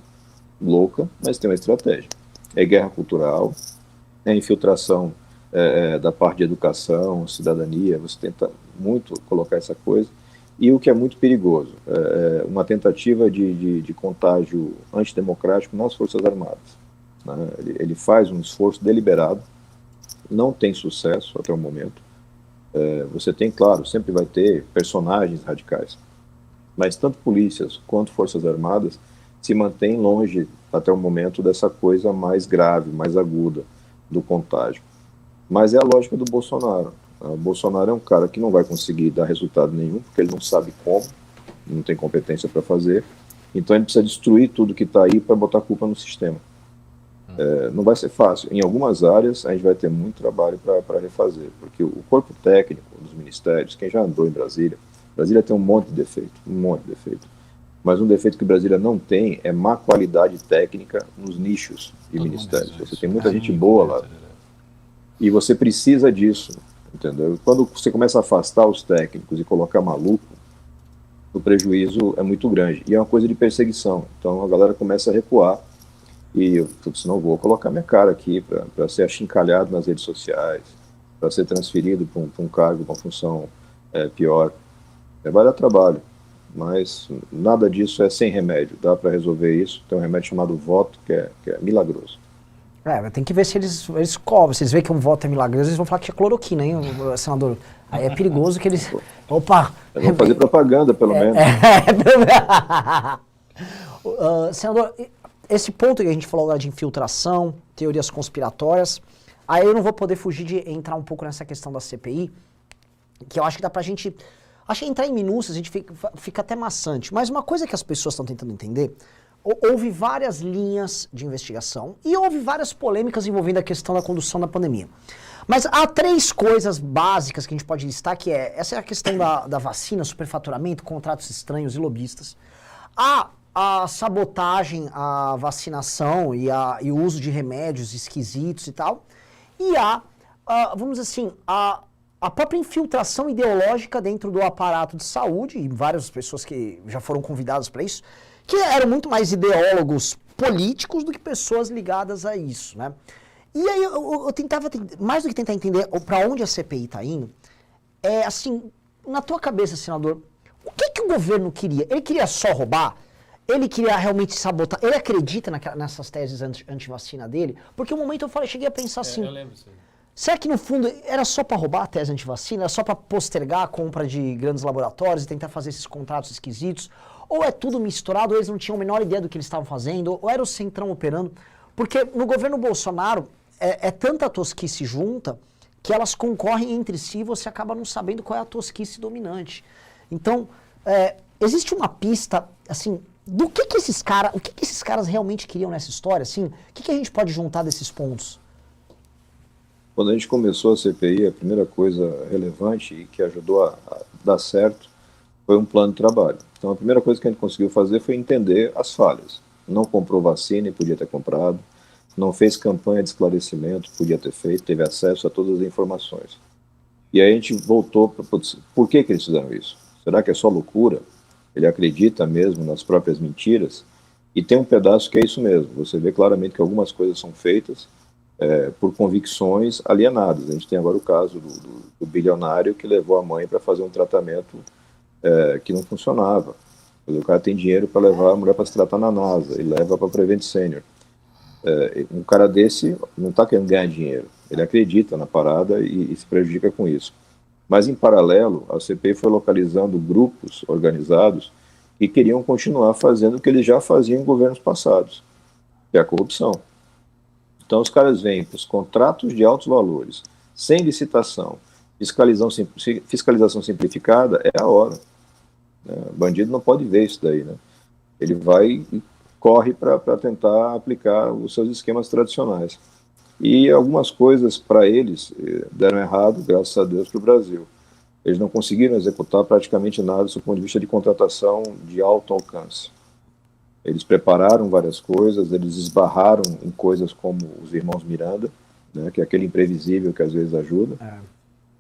[SPEAKER 4] louca, mas tem uma estratégia. É guerra cultural, é infiltração da parte de educação, cidadania, você tenta muito colocar essa coisa, e o que é muito perigoso, uma tentativa de contágio antidemocrático nas Forças Armadas. Né? Ele faz um esforço deliberado, não tem sucesso até o momento. Você tem, claro, sempre vai ter personagens radicais, mas tanto polícias quanto Forças Armadas se mantêm longe, até o momento, dessa coisa mais grave, mais aguda do contágio. Mas é a lógica do Bolsonaro. O Bolsonaro é um cara que não vai conseguir dar resultado nenhum, porque ele não sabe como, não tem competência para fazer, então ele precisa destruir tudo que está aí para botar a culpa no sistema. Não vai ser fácil. Em algumas áreas a gente vai ter muito trabalho para refazer, porque o corpo técnico dos ministérios, quem já andou em Brasília tem um monte de defeito, mas um defeito que Brasília não tem é má qualidade técnica nos nichos de ministérios. Você tem muita gente boa lá, e você precisa disso, entendeu? Quando você começa a afastar os técnicos e colocar maluco, o prejuízo é muito grande, e é uma coisa de perseguição. Então a galera começa a recuar, e eu senão vou colocar minha cara aqui para ser achincalhado nas redes sociais, para ser transferido para um cargo, uma função pior. Vai dar trabalho, mas nada disso é sem remédio, dá para resolver isso. Tem um remédio chamado voto, que é milagroso.
[SPEAKER 2] Tem que ver se eles cobram, se eles veem que um voto é milagroso, eles vão falar que é cloroquina, hein, senador? Aí é perigoso que eles... Opa!
[SPEAKER 4] Vão fazer propaganda, pelo menos.
[SPEAKER 2] Senador, esse ponto que a gente falou agora de infiltração, teorias conspiratórias, aí eu não vou poder fugir de entrar um pouco nessa questão da CPI, que eu acho que dá pra gente... Acho que entrar em minúcias a gente fica até maçante, mas uma coisa que as pessoas estão tentando entender, houve várias linhas de investigação e houve várias polêmicas envolvendo a questão da condução da pandemia. Mas há 3 coisas básicas que a gente pode listar, que essa é a questão da vacina, superfaturamento, contratos estranhos e lobistas. Há a sabotagem, a vacinação e o uso de remédios esquisitos e tal. E há, vamos dizer assim, a própria infiltração ideológica dentro do aparato de saúde, e várias pessoas que já foram convidadas para isso, que eram muito mais ideólogos políticos do que pessoas ligadas a isso, né? E aí eu tentava, mais do que tentar entender para onde a CPI está indo, assim, na tua cabeça, senador, o que o governo queria? Ele queria só roubar? Ele queria realmente sabotar? Ele acredita nessas teses anti-vacina dele? Porque um momento eu cheguei a pensar assim...
[SPEAKER 3] Eu lembro disso.
[SPEAKER 2] Será que no fundo era só para roubar a tese anti-vacina? Era só para postergar a compra de grandes laboratórios e tentar fazer esses contratos esquisitos? Ou é tudo misturado, ou eles não tinham a menor ideia do que eles estavam fazendo? Ou era o Centrão operando? Porque no governo Bolsonaro é tanta tosquice junta que elas concorrem entre si e você acaba não sabendo qual é a tosquice dominante. Então, existe uma pista, assim, do que esses caras realmente queriam nessa história? Assim, o que a gente pode juntar desses pontos?
[SPEAKER 4] Quando a gente começou a CPI, a primeira coisa relevante e que ajudou a dar certo foi um plano de trabalho. Então, a primeira coisa que a gente conseguiu fazer foi entender as falhas. Não comprou vacina e podia ter comprado, não fez campanha de esclarecimento, podia ter feito, teve acesso a todas as informações. E aí a gente voltou para... Por que eles fizeram isso? Será que é só loucura? Ele acredita mesmo nas próprias mentiras? E tem um pedaço que é isso mesmo. Você vê claramente que algumas coisas são feitas por convicções alienadas. A gente tem agora o caso do bilionário que levou a mãe para fazer um tratamento que não funcionava. O cara tem dinheiro para levar a mulher para se tratar na NASA, e leva para Prevent Senior. Um cara desse não está querendo ganhar dinheiro, ele acredita na parada e se prejudica com isso. Mas, em paralelo, a CPI foi localizando grupos organizados que queriam continuar fazendo o que eles já faziam em governos passados, que é a corrupção. Então, os caras vêm para os contratos de altos valores, sem licitação, fiscalização simplificada, é a hora. O bandido não pode ver isso daí, né? Ele vai e corre para tentar aplicar os seus esquemas tradicionais. E algumas coisas para eles deram errado, graças a Deus, para o Brasil. Eles não conseguiram executar praticamente nada do ponto de vista de contratação de alto alcance. Eles prepararam várias coisas, eles esbarraram em coisas como os irmãos Miranda, né, que é aquele imprevisível que às vezes ajuda.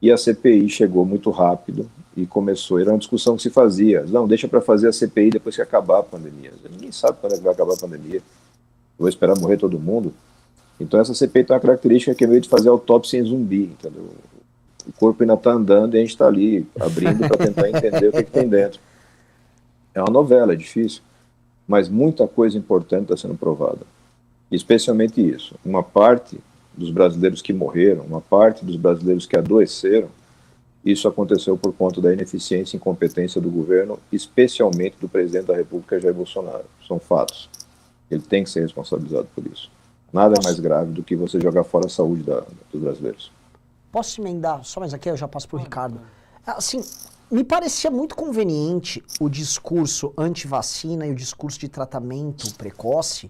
[SPEAKER 4] E a CPI chegou muito rápido e começou. Era uma discussão que se fazia. Não, deixa para fazer a CPI depois que acabar a pandemia. Ninguém sabe quando é que vai acabar a pandemia. Vou esperar morrer todo mundo. Então essa CPI tem uma característica que é meio de fazer autópsia em zumbi, entendeu? O corpo ainda está andando e a gente está ali abrindo para tentar entender o que tem dentro. É uma novela, é difícil, mas muita coisa importante está sendo provada. Especialmente isso. Uma parte dos brasileiros que morreram, uma parte dos brasileiros que adoeceram, isso aconteceu por conta da ineficiência e incompetência do governo, especialmente do presidente da República, Jair Bolsonaro. São fatos. Ele tem que ser responsabilizado por isso. Nada é mais grave do que você jogar fora a saúde dos brasileiros.
[SPEAKER 2] Posso emendar? Só mais aqui, eu já passo para o Ricardo. Assim, me parecia muito conveniente o discurso anti-vacina e o discurso de tratamento precoce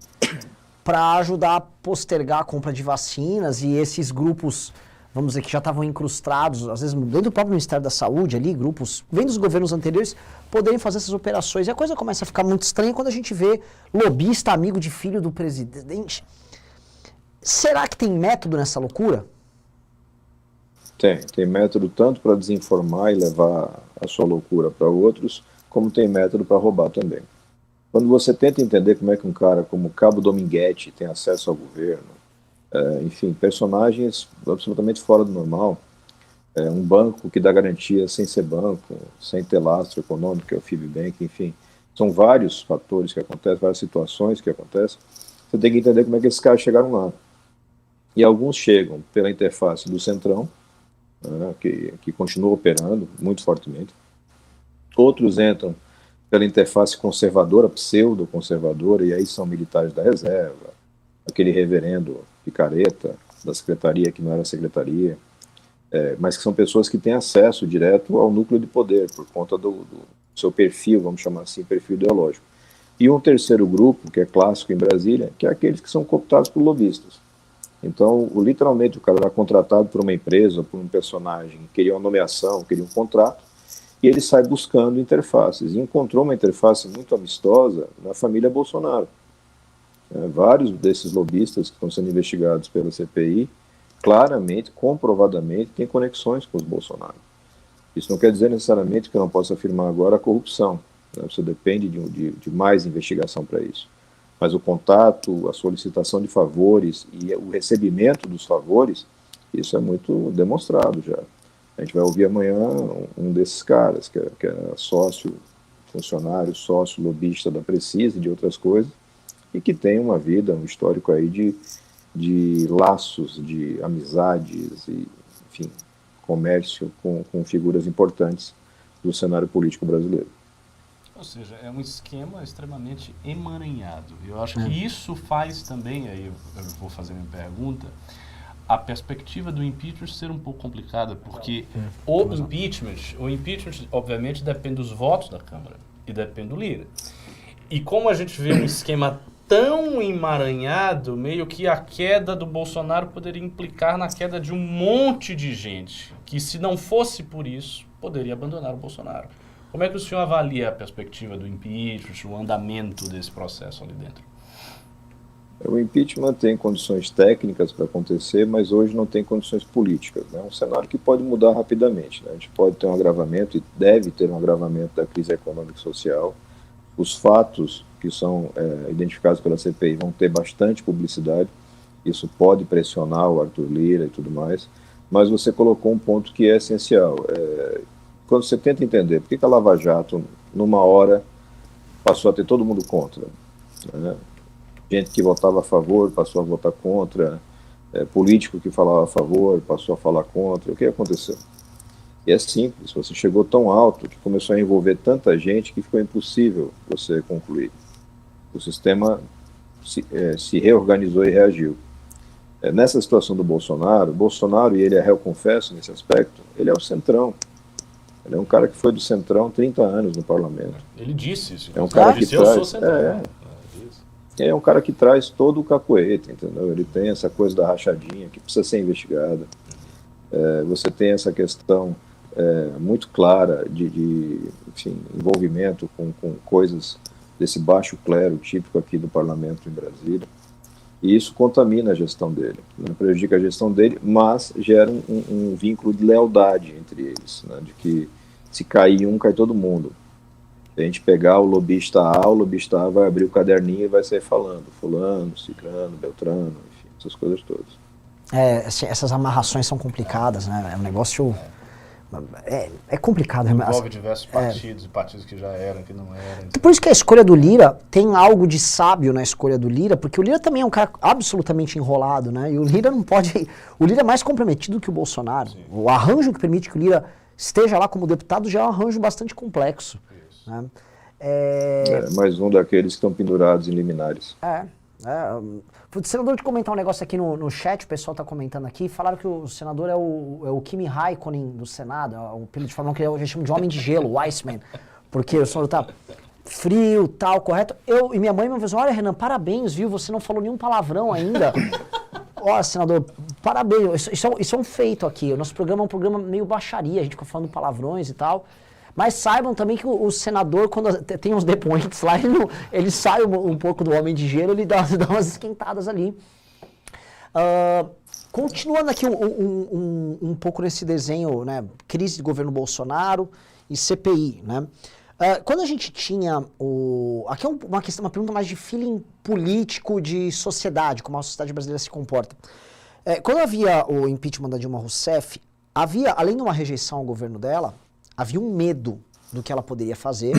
[SPEAKER 2] para ajudar a postergar a compra de vacinas e esses grupos, vamos dizer, que já estavam incrustados, às vezes dentro do próprio Ministério da Saúde ali, grupos, vem dos governos anteriores, poderem fazer essas operações. E a coisa começa a ficar muito estranha quando a gente vê lobista, amigo de filho do presidente. Será que tem método nessa loucura?
[SPEAKER 4] Tem método tanto para desinformar e levar a sua loucura para outros, como tem método para roubar também. Quando você tenta entender como é que um cara como Cabo Dominguete tem acesso ao governo, enfim, personagens absolutamente fora do normal, um banco que dá garantia sem ser banco, sem ter lastro econômico, que é o Fibbank, enfim, são vários fatores que acontecem, várias situações que acontecem, você tem que entender como é que esses caras chegaram lá. E alguns chegam pela interface do Centrão, que continua operando muito fortemente. Outros entram pela interface conservadora, pseudo-conservadora, e aí são militares da reserva, aquele reverendo picareta da secretaria que não era secretaria, mas que são pessoas que têm acesso direto ao núcleo de poder, por conta do seu perfil, vamos chamar assim, perfil ideológico. E um terceiro grupo, que é clássico em Brasília, que é aqueles que são cooptados por lobistas. Então, literalmente, o cara era contratado por uma empresa, por um personagem, queria uma nomeação, queria um contrato, e ele sai buscando interfaces. E encontrou uma interface muito amistosa na família Bolsonaro. Vários desses lobistas que estão sendo investigados pela CPI, claramente, comprovadamente, têm conexões com os Bolsonaro. Isso não quer dizer necessariamente que eu não possa afirmar agora a corrupção. Você depende de mais investigação para isso. Mas o contato, a solicitação de favores e o recebimento dos favores, isso é muito demonstrado já. A gente vai ouvir amanhã um desses caras, que é sócio, funcionário, sócio, lobista da Precisa e de outras coisas, e que tem uma vida, um histórico aí de laços, de amizades e, enfim, comércio com figuras importantes do cenário político brasileiro.
[SPEAKER 3] Ou seja, é um esquema extremamente emaranhado. Eu acho que isso faz também, aí eu vou fazer minha pergunta, a perspectiva do impeachment ser um pouco complicada, porque o impeachment, obviamente, depende dos votos da Câmara e depende do líder. E como a gente vê um esquema tão emaranhado, meio que a queda do Bolsonaro poderia implicar na queda de um monte de gente, que se não fosse por isso, poderia abandonar o Bolsonaro. Como é que o senhor avalia a perspectiva do impeachment, o andamento desse processo ali dentro?
[SPEAKER 4] O impeachment tem condições técnicas para acontecer, mas hoje não tem condições políticas. É um cenário que pode mudar rapidamente. A gente pode ter um agravamento e deve ter um agravamento da crise econômica e social. Os fatos que são identificados pela CPI vão ter bastante publicidade. Isso pode pressionar o Arthur Lira e tudo mais. Mas você colocou um ponto que é essencial. Quando você tenta entender por que a Lava Jato, numa hora, passou a ter todo mundo contra, né? Gente que votava a favor passou a votar contra, político que falava a favor passou a falar contra. O que aconteceu? E é simples, você chegou tão alto que começou a envolver tanta gente que ficou impossível você concluir. O sistema se reorganizou e reagiu. Nessa situação do Bolsonaro, e ele é réu confesso nesse aspecto, ele é o centrão. Ele é um cara que foi do Centrão 30 anos no parlamento.
[SPEAKER 3] Ele disse isso.
[SPEAKER 4] É um cara que
[SPEAKER 3] disse, eu sou Centrão.
[SPEAKER 4] é um cara que traz todo o capoeira, entendeu? Ele tem essa coisa da rachadinha que precisa ser investigada. Você tem essa questão muito clara de enfim, envolvimento com coisas desse baixo clero típico aqui do parlamento em Brasília. E isso contamina a gestão dele, né? Prejudica a gestão dele, mas gera um vínculo de lealdade entre eles, né? De que se cair um, cai todo mundo. Se a gente pegar o lobista A vai abrir o caderninho e vai sair falando fulano, ciclano, beltrano, enfim, essas coisas todas.
[SPEAKER 2] Assim, essas amarrações são complicadas, né? É um negócio... É complicado.
[SPEAKER 3] Envolve diversos partidos, e partidos que já eram, que não eram.
[SPEAKER 2] E por isso que a escolha do Lira tem algo de sábio na escolha do Lira, porque o Lira também é um cara absolutamente enrolado, né? E o Lira não pode... O Lira é mais comprometido que o Bolsonaro. Sim. O arranjo que permite que o Lira esteja lá como deputado já é um arranjo bastante complexo. Né?
[SPEAKER 4] Mais um daqueles que estão pendurados em liminares.
[SPEAKER 2] O senador de comentar um negócio aqui no chat, o pessoal está comentando aqui, falaram que o senador é o Kimi Raikkonen do Senado, o piloto de Fórmula 1 que a gente chama de homem de gelo, o Iceman, porque o senador tá frio, tal, correto. Eu e minha mãe me falaram, olha Renan, parabéns, viu, você não falou nenhum palavrão ainda. Ó, senador, parabéns, isso é um feito aqui, o nosso programa é um programa meio baixaria, a gente fica falando palavrões e tal. Mas saibam também que o senador, quando tem uns depoentes lá, ele sai um pouco do homem de gelo, ele dá umas esquentadas ali. Continuando aqui um pouco nesse desenho, né, crise de governo Bolsonaro e CPI, né? Quando a gente tinha aqui é uma pergunta mais de feeling político de sociedade, como a sociedade brasileira se comporta. Quando havia o impeachment da Dilma Rousseff, havia, além de uma rejeição ao governo dela, havia um medo do que ela poderia fazer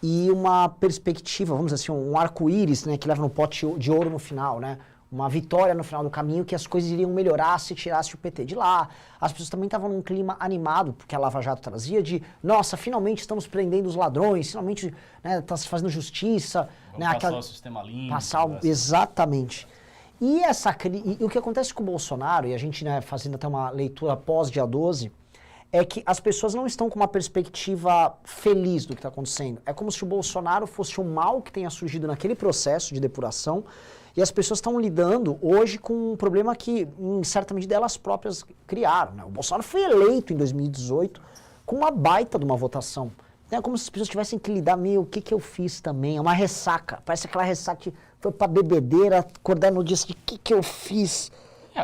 [SPEAKER 2] e uma perspectiva, vamos dizer assim, um arco-íris, né, que leva no pote de ouro no final, né? Uma vitória no final do caminho, que as coisas iriam melhorar se tirasse o PT de lá. As pessoas também estavam num clima animado, porque a Lava Jato trazia de, nossa, finalmente estamos prendendo os ladrões, finalmente está se fazendo justiça.
[SPEAKER 3] Vamos passar o sistema limpo.
[SPEAKER 2] Exatamente. E o que acontece com o Bolsonaro, e a gente, né, fazendo até uma leitura pós-dia 12, é que as pessoas não estão com uma perspectiva feliz do que está acontecendo. É como se o Bolsonaro fosse um mal que tenha surgido naquele processo de depuração e as pessoas estão lidando hoje com um problema que, em certa medida, elas próprias criaram, né? O Bolsonaro foi eleito em 2018 com uma baita de uma votação. É como se as pessoas tivessem que lidar, o que eu fiz também? É uma ressaca. Parece aquela ressaca que foi pra bebedeira, acordar no dia assim, o que eu fiz?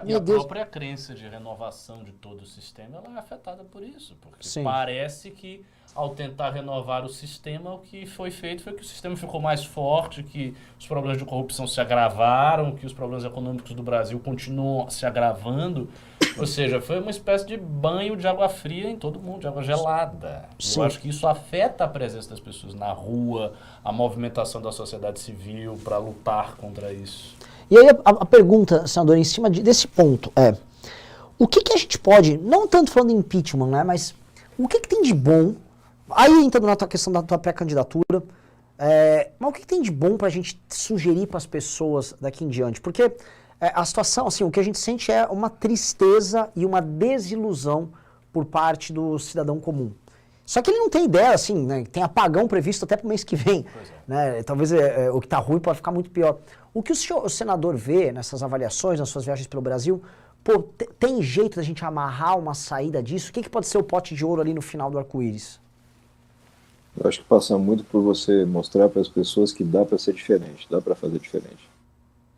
[SPEAKER 3] E a própria crença de renovação de todo o sistema, ela é afetada por isso, porque Sim. Parece que ao tentar renovar o sistema, o que foi feito foi que o sistema ficou mais forte, que os problemas de corrupção se agravaram, que os problemas econômicos do Brasil continuam se agravando, ou seja, foi uma espécie de banho de água fria em todo mundo, de água gelada. Sim. Eu acho que isso afeta a presença das pessoas na rua, a movimentação da sociedade civil para lutar contra isso.
[SPEAKER 2] E aí a pergunta, senador, em cima desse ponto é, o que a gente pode, não tanto falando em impeachment, né, mas o que tem de bom, aí entrando na tua questão da tua pré-candidatura, mas o que tem de bom para a gente sugerir para as pessoas daqui em diante? Porque a situação, assim, o que a gente sente é uma tristeza e uma desilusão por parte do cidadão comum. Só que ele não tem ideia, assim, né, tem apagão previsto até para o mês que vem. Né, talvez o que está ruim pode ficar muito pior. O que o senador vê nessas avaliações, nas suas viagens pelo Brasil, tem jeito da gente amarrar uma saída disso? O que pode ser o pote de ouro ali no final do arco-íris?
[SPEAKER 4] Eu acho que passa muito por você mostrar para as pessoas que dá para ser diferente, dá para fazer diferente.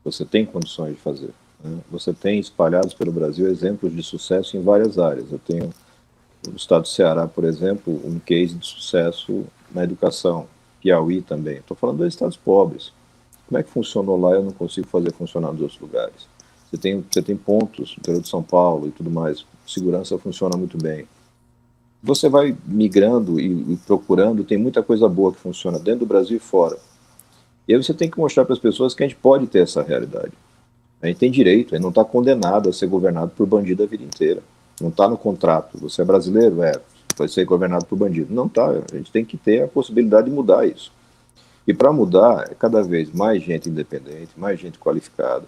[SPEAKER 4] Você tem condições de fazer. Né? Você tem espalhados pelo Brasil exemplos de sucesso em várias áreas. Eu tenho no estado do Ceará, por exemplo, um case de sucesso na educação, Piauí também. Estou falando dos estados pobres. Como é que funcionou lá, eu não consigo fazer funcionar nos outros lugares. Você tem pontos, interior de São Paulo e tudo mais, segurança funciona muito bem. Você vai migrando e procurando, tem muita coisa boa que funciona dentro do Brasil e fora. E aí você tem que mostrar para as pessoas que a gente pode ter essa realidade. A gente tem direito, a gente não está condenado a ser governado por bandido a vida inteira. Não está no contrato. Você é brasileiro? Vai ser governado por bandido. Não está. A gente tem que ter a possibilidade de mudar isso. E para mudar, é cada vez mais gente independente, mais gente qualificada.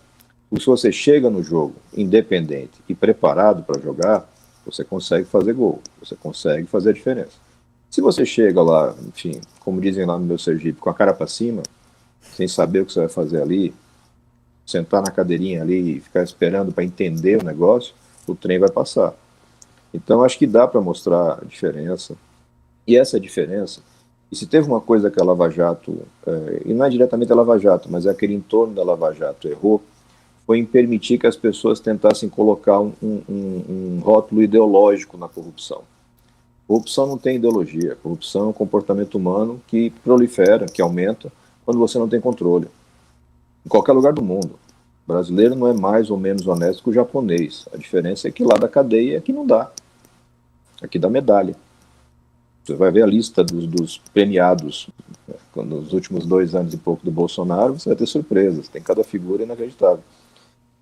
[SPEAKER 4] Porque se você chega no jogo independente e preparado para jogar, você consegue fazer gol, você consegue fazer a diferença. Se você chega lá, enfim, como dizem lá no meu Sergipe, com a cara para cima, sem saber o que você vai fazer ali, sentar na cadeirinha ali e ficar esperando para entender o negócio, o trem vai passar. Então, acho que dá para mostrar a diferença. E essa diferença, e se teve uma coisa que a Lava Jato, e não é diretamente a Lava Jato, mas é aquele entorno da Lava Jato errou, foi em permitir que as pessoas tentassem colocar um rótulo ideológico na corrupção. Corrupção não tem ideologia, corrupção é um comportamento humano que prolifera, que aumenta, quando você não tem controle. Em qualquer lugar do mundo. O brasileiro não é mais ou menos honesto que o japonês. A diferença é que lá da cadeia aqui não dá. Aqui dá medalha. Você vai ver a lista dos premiados nos últimos 2 anos e pouco do Bolsonaro, você vai ter surpresas. Tem cada figura inacreditável.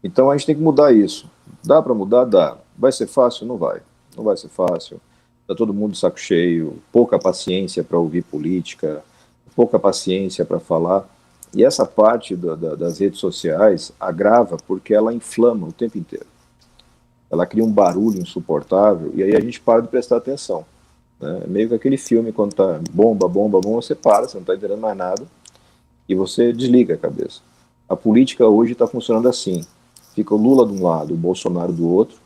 [SPEAKER 4] Então a gente tem que mudar isso. Dá para mudar? Dá. Vai ser fácil? Não vai. Não vai ser fácil. Está todo mundo de saco cheio, pouca paciência para ouvir política, pouca paciência para falar. E essa parte das redes sociais agrava porque ela inflama o tempo inteiro. Ela cria um barulho insuportável e aí a gente para de prestar atenção. Né? É meio que aquele filme quando está bomba, bomba, bomba, você para, você não está entendendo mais nada e você desliga a cabeça. A política hoje está funcionando assim. Fica o Lula de um lado, o Bolsonaro do outro,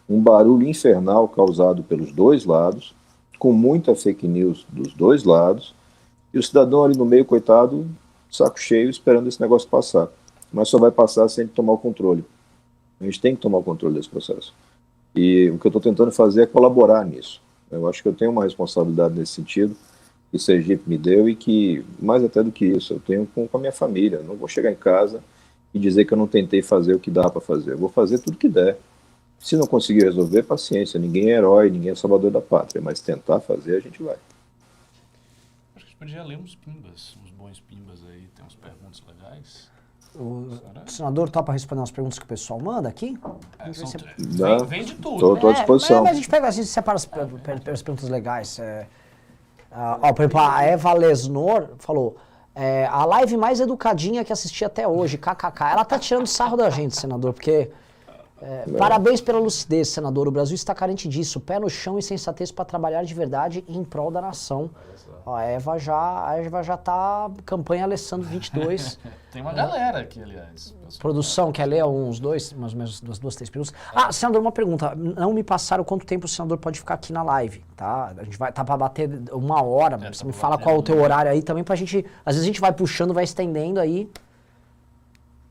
[SPEAKER 4] um barulho infernal causado pelos dois lados, com muita fake news dos dois lados, e o cidadão ali no meio, coitado, saco cheio, esperando esse negócio passar. Mas só vai passar se a gente tomar o controle. A gente tem que tomar o controle desse processo. E o que eu estou tentando fazer é colaborar nisso. Eu acho que eu tenho uma responsabilidade nesse sentido, que Sergipe me deu, e que, mais até do que isso, eu tenho com a minha família. Eu não vou chegar em casa e dizer que eu não tentei fazer o que dá para fazer. Eu vou fazer tudo que der. Se não conseguir resolver, paciência. Ninguém é herói, ninguém é salvador da pátria, mas tentar fazer, a gente vai.
[SPEAKER 3] Acho que a gente podia ler uns pimbas, uns bons pimbas aí, tem umas perguntas legais.
[SPEAKER 2] O senador topa responder umas perguntas que o pessoal manda aqui?
[SPEAKER 3] Vem de tudo.
[SPEAKER 4] Estou à disposição.
[SPEAKER 2] Mas a gente pega, a gente separa as perguntas legais. Por exemplo, a Eva Lesnor falou, a live mais educadinha que assisti até hoje, kkk. Ela tá tirando sarro da gente, senador, porque... parabéns pela lucidez, senador. O Brasil está carente disso. Pé no chão e sensatez para trabalhar de verdade em prol da nação. A Eva já tá campanha Alessandro 22.
[SPEAKER 3] Tem uma galera aqui, aliás.
[SPEAKER 2] Produção, quer ler uns dois, mais ou menos duas, 3 perguntas? Senador, uma pergunta. Não me passaram quanto tempo o senador pode ficar aqui na live, tá? A gente vai para bater 1 hora. Você me fala qual é o teu horário aí também pra gente... Às vezes a gente vai puxando, vai estendendo aí.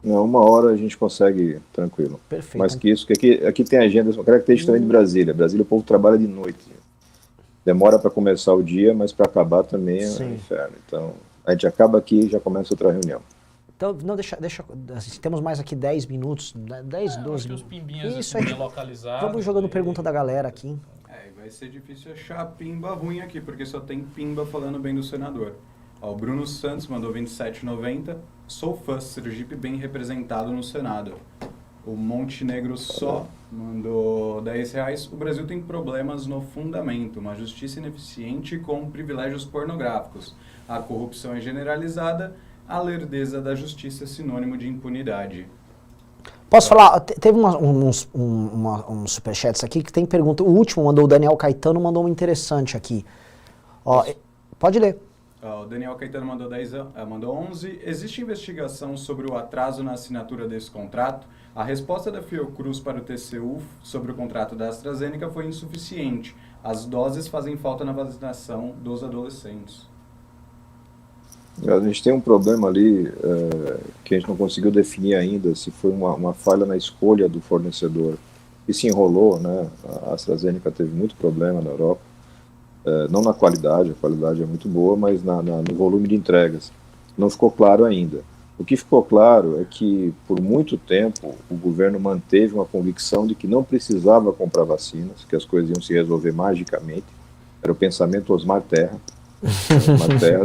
[SPEAKER 4] Não, 1 hora a gente consegue tranquilo.
[SPEAKER 2] Perfeito.
[SPEAKER 4] Mais que isso, porque aqui tem agenda, uma característica também de Brasília. Brasília o povo trabalha de noite. Demora para começar o dia, mas para acabar também é um inferno. Então, a gente acaba aqui e já começa outra reunião.
[SPEAKER 2] Então, não, deixa assim, temos mais aqui 10 minutos, 10, 12
[SPEAKER 3] minutos. Os pimbinhas
[SPEAKER 2] isso aí.
[SPEAKER 3] Localizados.
[SPEAKER 2] Vamos jogando pergunta da galera aqui.
[SPEAKER 1] Vai ser difícil achar pimba ruim aqui, porque só tem pimba falando bem do senador. O Bruno Santos mandou 27,90. Sou fã, Sergipe bem representado no Senado. O Montenegro só mandou R$10. O Brasil tem problemas no fundamento, uma justiça ineficiente com privilégios pornográficos. A corrupção é generalizada, a lerdeza da justiça é sinônimo de impunidade.
[SPEAKER 2] Posso falar? Teve uns superchats aqui que tem pergunta. O último mandou, o Daniel Caetano mandou um interessante aqui. Pode ler.
[SPEAKER 1] O Daniel Caetano mandou 11. Existe investigação sobre o atraso na assinatura desse contrato? A resposta da Fiocruz para o TCU sobre o contrato da AstraZeneca foi insuficiente. As doses fazem falta na vacinação dos adolescentes.
[SPEAKER 4] A gente tem um problema ali que a gente não conseguiu definir ainda, se foi uma falha na escolha do fornecedor. E se enrolou, né? A AstraZeneca teve muito problema na Europa. Não na qualidade, a qualidade é muito boa, mas no volume de entregas. Não ficou claro ainda. O que ficou claro é que, por muito tempo, o governo manteve uma convicção de que não precisava comprar vacinas, que as coisas iam se resolver magicamente. Era o pensamento Osmar Terra. Osmar Terra,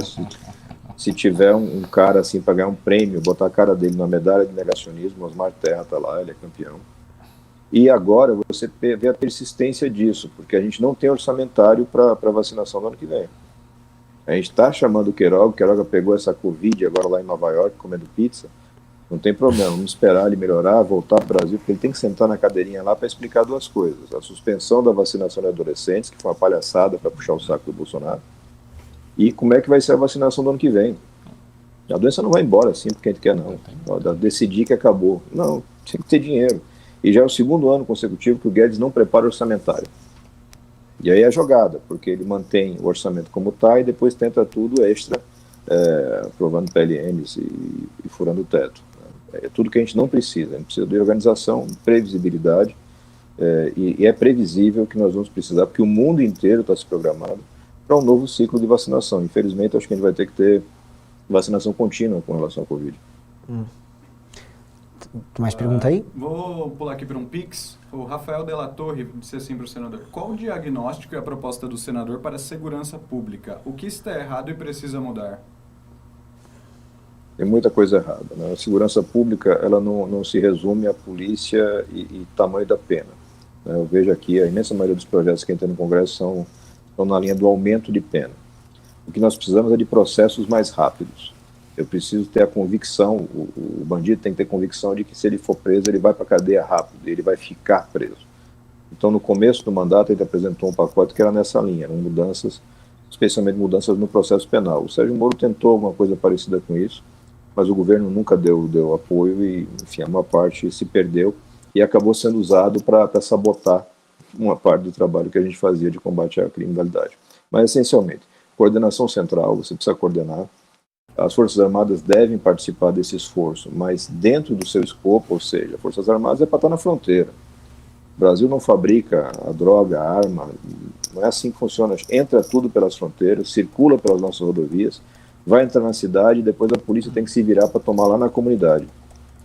[SPEAKER 4] se tiver um cara assim para ganhar um prêmio, botar a cara dele na medalha de negacionismo, Osmar Terra está lá, ele é campeão. E agora você vê a persistência disso, porque a gente não tem orçamentário para vacinação no ano que vem. A gente está chamando o Queiroga pegou essa Covid agora lá em Nova York, comendo pizza. Não tem problema, vamos esperar ele melhorar, voltar para o Brasil, porque ele tem que sentar na cadeirinha lá para explicar 2 coisas. A suspensão da vacinação de adolescentes, que foi uma palhaçada para puxar o saco do Bolsonaro, e como é que vai ser a vacinação do ano que vem. A doença não vai embora assim porque a gente quer, não. Decidir que acabou. Não, tem que ter dinheiro. E já é o segundo ano consecutivo que o Guedes não prepara orçamentário. E aí é jogada, porque ele mantém o orçamento como está e depois tenta tudo extra, aprovando PLNs e furando o teto. É tudo que a gente não precisa. A gente precisa de organização, previsibilidade, e é previsível que nós vamos precisar, porque o mundo inteiro está se programado para um novo ciclo de vacinação. Infelizmente, acho que a gente vai ter que ter vacinação contínua com relação ao Covid.
[SPEAKER 2] Tem mais pergunta aí?
[SPEAKER 1] Vou pular aqui para um Pix. O Rafael Della Torre disse assim para o senador: qual o diagnóstico e a proposta do senador para a segurança pública? O que está errado e precisa mudar?
[SPEAKER 4] Tem muita coisa errada, né? A segurança pública, ela não se resume à polícia e tamanho da pena, né? Eu vejo aqui, a imensa maioria dos projetos que a gente tem no Congresso estão na linha do aumento de pena. O que nós precisamos é de processos mais rápidos. Eu preciso ter a convicção, o bandido tem que ter convicção de que se ele for preso, ele vai para a cadeia rápido, ele vai ficar preso. Então, no começo do mandato, a gente apresentou um pacote que era nessa linha, eram mudanças, especialmente mudanças no processo penal. O Sérgio Moro tentou alguma coisa parecida com isso, mas o governo nunca deu apoio e, enfim, uma parte se perdeu e acabou sendo usado para sabotar uma parte do trabalho que a gente fazia de combate à criminalidade. Mas, essencialmente, coordenação central, você precisa coordenar. As Forças Armadas devem participar desse esforço, mas dentro do seu escopo, ou seja, as Forças Armadas é para estar na fronteira. O Brasil não fabrica a droga, a arma, não é assim que funciona. Entra tudo pelas fronteiras, circula pelas nossas rodovias, vai entrar na cidade e depois a polícia tem que se virar para tomar lá na comunidade,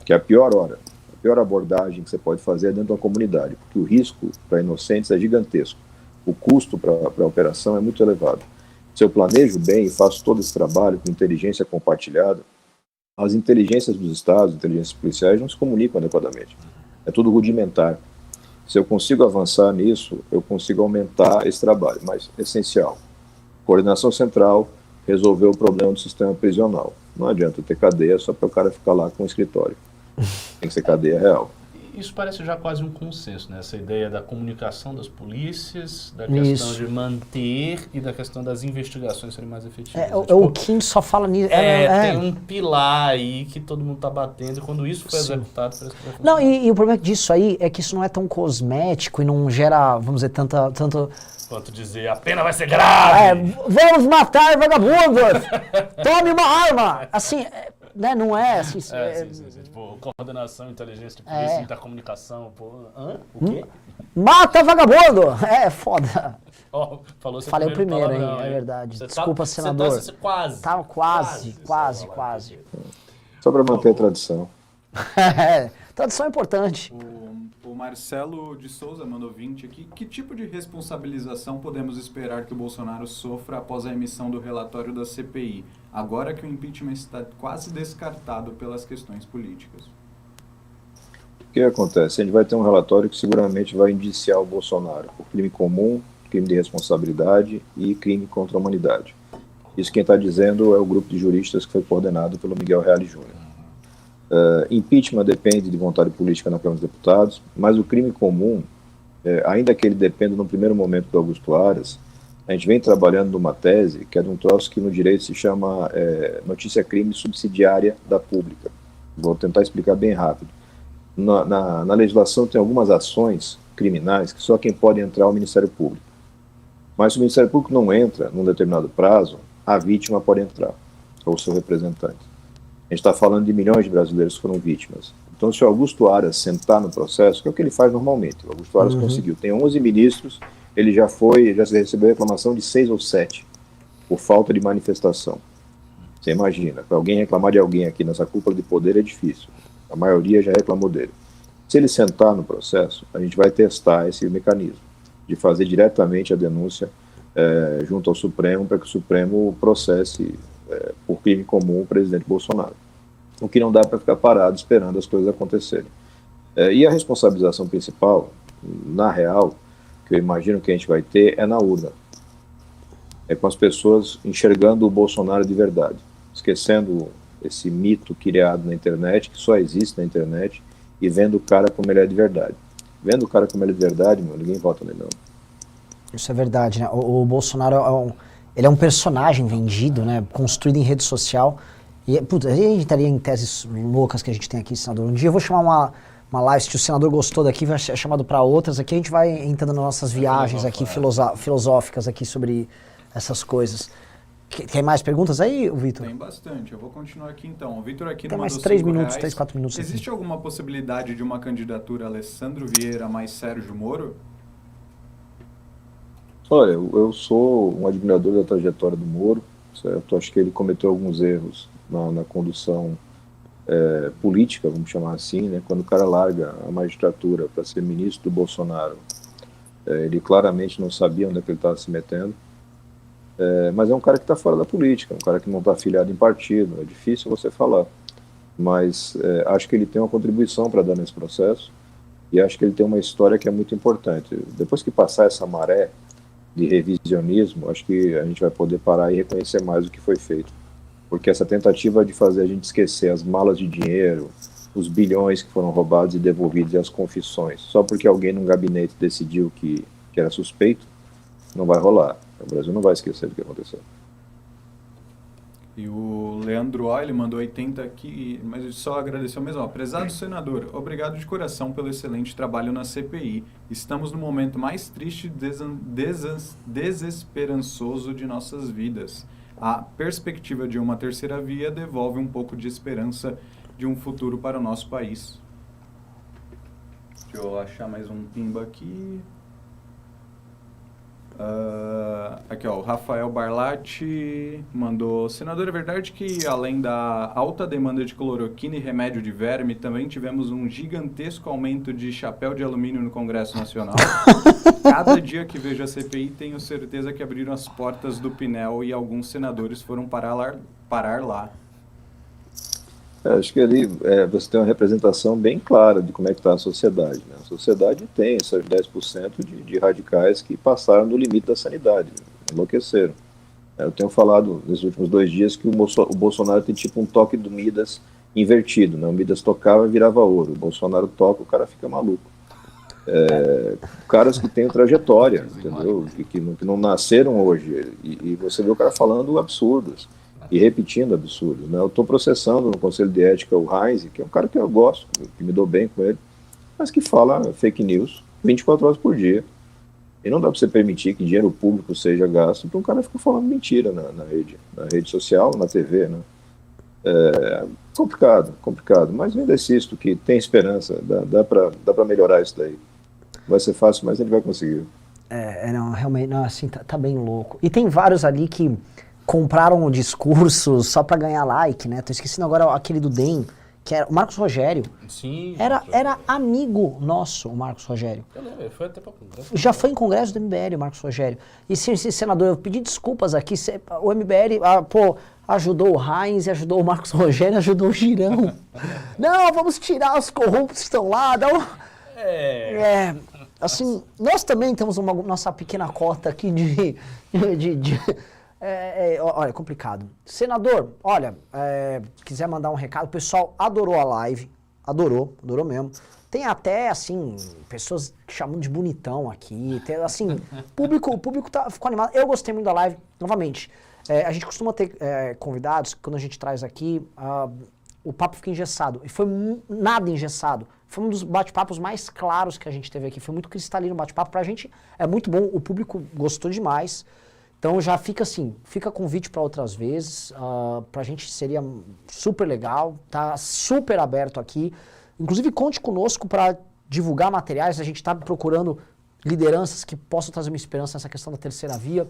[SPEAKER 4] que é a pior hora. A pior abordagem que você pode fazer é dentro da comunidade, porque o risco para inocentes é gigantesco. O custo para a operação é muito elevado. Se eu planejo bem e faço todo esse trabalho com inteligência compartilhada, as inteligências dos estados, inteligências policiais, não se comunicam adequadamente. É tudo rudimentar. Se eu consigo avançar nisso, eu consigo aumentar esse trabalho. Mas, essencial, coordenação central, resolver o problema do sistema prisional. Não adianta ter cadeia só para o cara ficar lá com o escritório. Tem que ser cadeia real.
[SPEAKER 3] Isso parece já quase um consenso, né? Essa ideia da comunicação das polícias, da questão de manter e da questão das investigações serem mais efetivas.
[SPEAKER 2] O Kim só fala nisso.
[SPEAKER 3] Tem um pilar aí que todo mundo tá batendo e quando isso for executado, parece que vai funcionar.
[SPEAKER 2] Não, e o problema disso aí é que isso não é tão cosmético e não gera, vamos dizer, tanto...
[SPEAKER 3] Quanto dizer, a pena vai ser grave!
[SPEAKER 2] Vamos matar vagabundos! Tome uma arma! Assim... Né, não é assim...
[SPEAKER 3] Sim. Tipo, coordenação, inteligência de polícia, intercomunicação, O quê?
[SPEAKER 2] Mata vagabundo! É foda.
[SPEAKER 3] Falou
[SPEAKER 2] Falei o primeiro, hein?
[SPEAKER 3] Palavrão,
[SPEAKER 2] É verdade.
[SPEAKER 3] Você
[SPEAKER 2] Desculpa, senador.
[SPEAKER 3] Quase.
[SPEAKER 2] Tá quase.
[SPEAKER 4] Só para manter a tradição.
[SPEAKER 2] Tradição é importante.
[SPEAKER 1] O Marcelo de Souza mandou 20 aqui. Que tipo de responsabilização podemos esperar que o Bolsonaro sofra após a emissão do relatório da CPI, agora que o impeachment está quase descartado pelas questões políticas?
[SPEAKER 4] O que acontece? A gente vai ter um relatório que seguramente vai indiciar o Bolsonaro por crime comum, crime de responsabilidade e crime contra a humanidade. Isso quem está dizendo é o grupo de juristas que foi coordenado pelo Miguel Reale Júnior. Impeachment depende de vontade política na Câmara dos Deputados, mas o crime comum, ainda que ele dependa no primeiro momento do Augusto Aras, a gente vem trabalhando numa tese que é de um troço que no direito se chama notícia-crime subsidiária da pública. Vou tentar explicar bem rápido. Na legislação tem algumas ações criminais que só quem pode entrar é o Ministério Público. Mas se o Ministério Público não entra num determinado prazo, a vítima pode entrar, ou seu representante. A gente está falando de milhões de brasileiros que foram vítimas. Então, se o Augusto Aras sentar no processo, que é o que ele faz normalmente, o Augusto Aras conseguiu, tem 11 ministros, ele já recebeu reclamação de 6 ou 7, por falta de manifestação. Você imagina, para alguém reclamar de alguém aqui nessa cúpula de poder é difícil. A maioria já reclamou dele. Se ele sentar no processo, a gente vai testar esse mecanismo, de fazer diretamente a denúncia junto ao Supremo, para que o Supremo processe por crime comum o presidente Bolsonaro. O que não dá para ficar parado esperando as coisas acontecerem. E a responsabilização principal, na real, que eu imagino que a gente vai ter, é na urna. É com as pessoas enxergando o Bolsonaro de verdade, esquecendo esse mito criado na internet, que só existe na internet, e vendo o cara como ele é de verdade. Vendo o cara como ele é de verdade, ninguém vota nele não.
[SPEAKER 2] Isso é verdade, né? O Bolsonaro ele é um personagem vendido, né? Construído em rede social. E, putz, a gente estaria em teses loucas que a gente tem aqui, senador. Um dia eu vou chamar uma live, se o senador gostou daqui, vai ser chamado para outras. Aqui a gente vai entrando nas nossas viagens aqui, filosóficas aqui sobre essas coisas. Tem mais perguntas aí, Vitor?
[SPEAKER 1] Tem bastante. Eu vou continuar aqui então. O Vitor aqui
[SPEAKER 2] Tem
[SPEAKER 1] mandou
[SPEAKER 2] mais 3 minutos,
[SPEAKER 1] R$5.
[SPEAKER 2] 3, 4 minutos.
[SPEAKER 1] Existe
[SPEAKER 2] aqui.
[SPEAKER 1] alguma possibilidade de uma candidatura Alessandro Vieira mais Sérgio Moro?
[SPEAKER 4] Olha, eu sou um admirador da trajetória do Moro, certo? Acho que ele cometeu alguns erros na condução política, vamos chamar assim, né? Quando o cara larga a magistratura para ser ministro do Bolsonaro, ele claramente não sabia onde é que ele estava se metendo. Mas é um cara que está fora da política, um cara que não está afiliado em partido, é difícil você falar. Mas acho que ele tem uma contribuição para dar nesse processo e acho que ele tem uma história que é muito importante. Depois que passar essa maré de revisionismo, acho que a gente vai poder parar e reconhecer mais o que foi feito. Porque essa tentativa de fazer a gente esquecer as malas de dinheiro, os bilhões que foram roubados e devolvidos e as confissões, só porque alguém num gabinete decidiu que era suspeito, não vai rolar. O Brasil não vai esquecer do que aconteceu.
[SPEAKER 1] E o Leandro O, ele mandou 80 aqui, mas ele só agradeceu mesmo. Ó, prezado senador, obrigado de coração pelo excelente trabalho na CPI. Estamos no momento mais triste e desesperançoso de nossas vidas. A perspectiva de uma terceira via devolve um pouco de esperança de um futuro para o nosso país. Deixa eu achar mais um pimba aqui. Aqui, ó, o Rafael Barlatti mandou: senador, é verdade que além da alta demanda de cloroquina e remédio de verme, também tivemos um gigantesco aumento de chapéu de alumínio no Congresso Nacional? Cada dia que vejo a CPI, tenho certeza que abriram as portas do Pinel e alguns senadores foram parar lá.
[SPEAKER 4] Acho que ali você tem uma representação bem clara de como é que está a sociedade, né? A sociedade tem esses 10% de radicais que passaram do limite da sanidade, enlouqueceram. Eu tenho falado nesses últimos 2 dias que o Bolsonaro tem tipo um toque do Midas invertido, né? O Midas tocava e virava ouro, o Bolsonaro toca, o cara fica maluco. Caras que têm trajetória, entendeu? Que não nasceram hoje, e você vê o cara falando absurdos e repetindo absurdos, né? Eu estou processando no Conselho de Ética o Heinz, que é um cara que eu gosto, que me dou bem com ele, mas que fala fake news 24 horas por dia. E não dá para você permitir que dinheiro público seja gasto para um cara ficar falando mentira na rede social, na TV, né? Complicado, mas eu ainda insisto que tem esperança, dá para melhorar isso daí. Vai ser fácil, mas ele vai conseguir.
[SPEAKER 2] Não, realmente, não, assim, tá bem louco. E tem vários ali que compraram o discurso só pra ganhar like, né? Tô esquecendo agora aquele do DEM, que era o Marcos Rogério.
[SPEAKER 3] Sim.
[SPEAKER 2] Era amigo nosso, o Marcos Rogério.
[SPEAKER 3] Eu lembro, ele foi até pra Congresso.
[SPEAKER 2] Já foi em congresso do MBL, o Marcos Rogério. E sim, senador, eu pedi desculpas aqui. O MBL, ajudou o Heinz, ajudou o Marcos Rogério, ajudou o Girão. Não, vamos tirar os corruptos que estão lá. Assim, nós também temos uma nossa pequena cota aqui olha, complicado. Senador, olha, quiser mandar um recado, o pessoal adorou a live, adorou mesmo. Tem até, assim, pessoas chamando de bonitão aqui, assim, o público ficou animado. Eu gostei muito da live, novamente. A gente costuma ter convidados, quando a gente traz aqui, o papo fica engessado, e foi nada engessado. Foi um dos bate-papos mais claros que a gente teve aqui, foi muito cristalino o bate-papo, pra gente é muito bom, o público gostou demais. Então já fica assim, fica convite para outras vezes, pra gente seria super legal, tá super aberto aqui. Inclusive conte conosco para divulgar materiais, a gente está procurando lideranças que possam trazer uma esperança nessa questão da terceira via.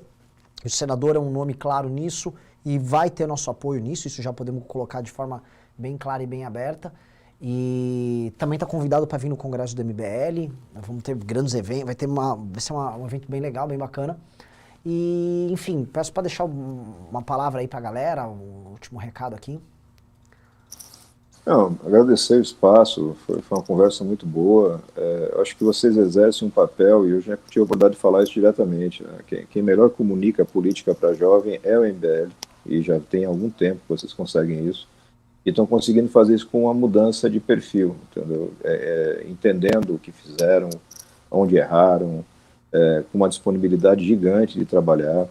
[SPEAKER 2] O senador é um nome claro nisso e vai ter nosso apoio nisso, isso já podemos colocar de forma bem clara e bem aberta. E também está convidado para vir no Congresso do MBL, vamos ter grandes eventos, vai ser um evento bem legal, bem bacana. E, enfim, peço para deixar uma palavra aí para a galera, o último recado aqui.
[SPEAKER 4] Não, agradecer o espaço, foi uma conversa muito boa. Acho que vocês exercem um papel, e eu já tive a oportunidade de falar isso diretamente, né? Quem melhor comunica a política para jovem é o MBL, e já tem algum tempo que vocês conseguem isso, e estão conseguindo fazer isso com uma mudança de perfil, entendeu? Entendendo o que fizeram, onde erraram, com uma disponibilidade gigante de trabalhar.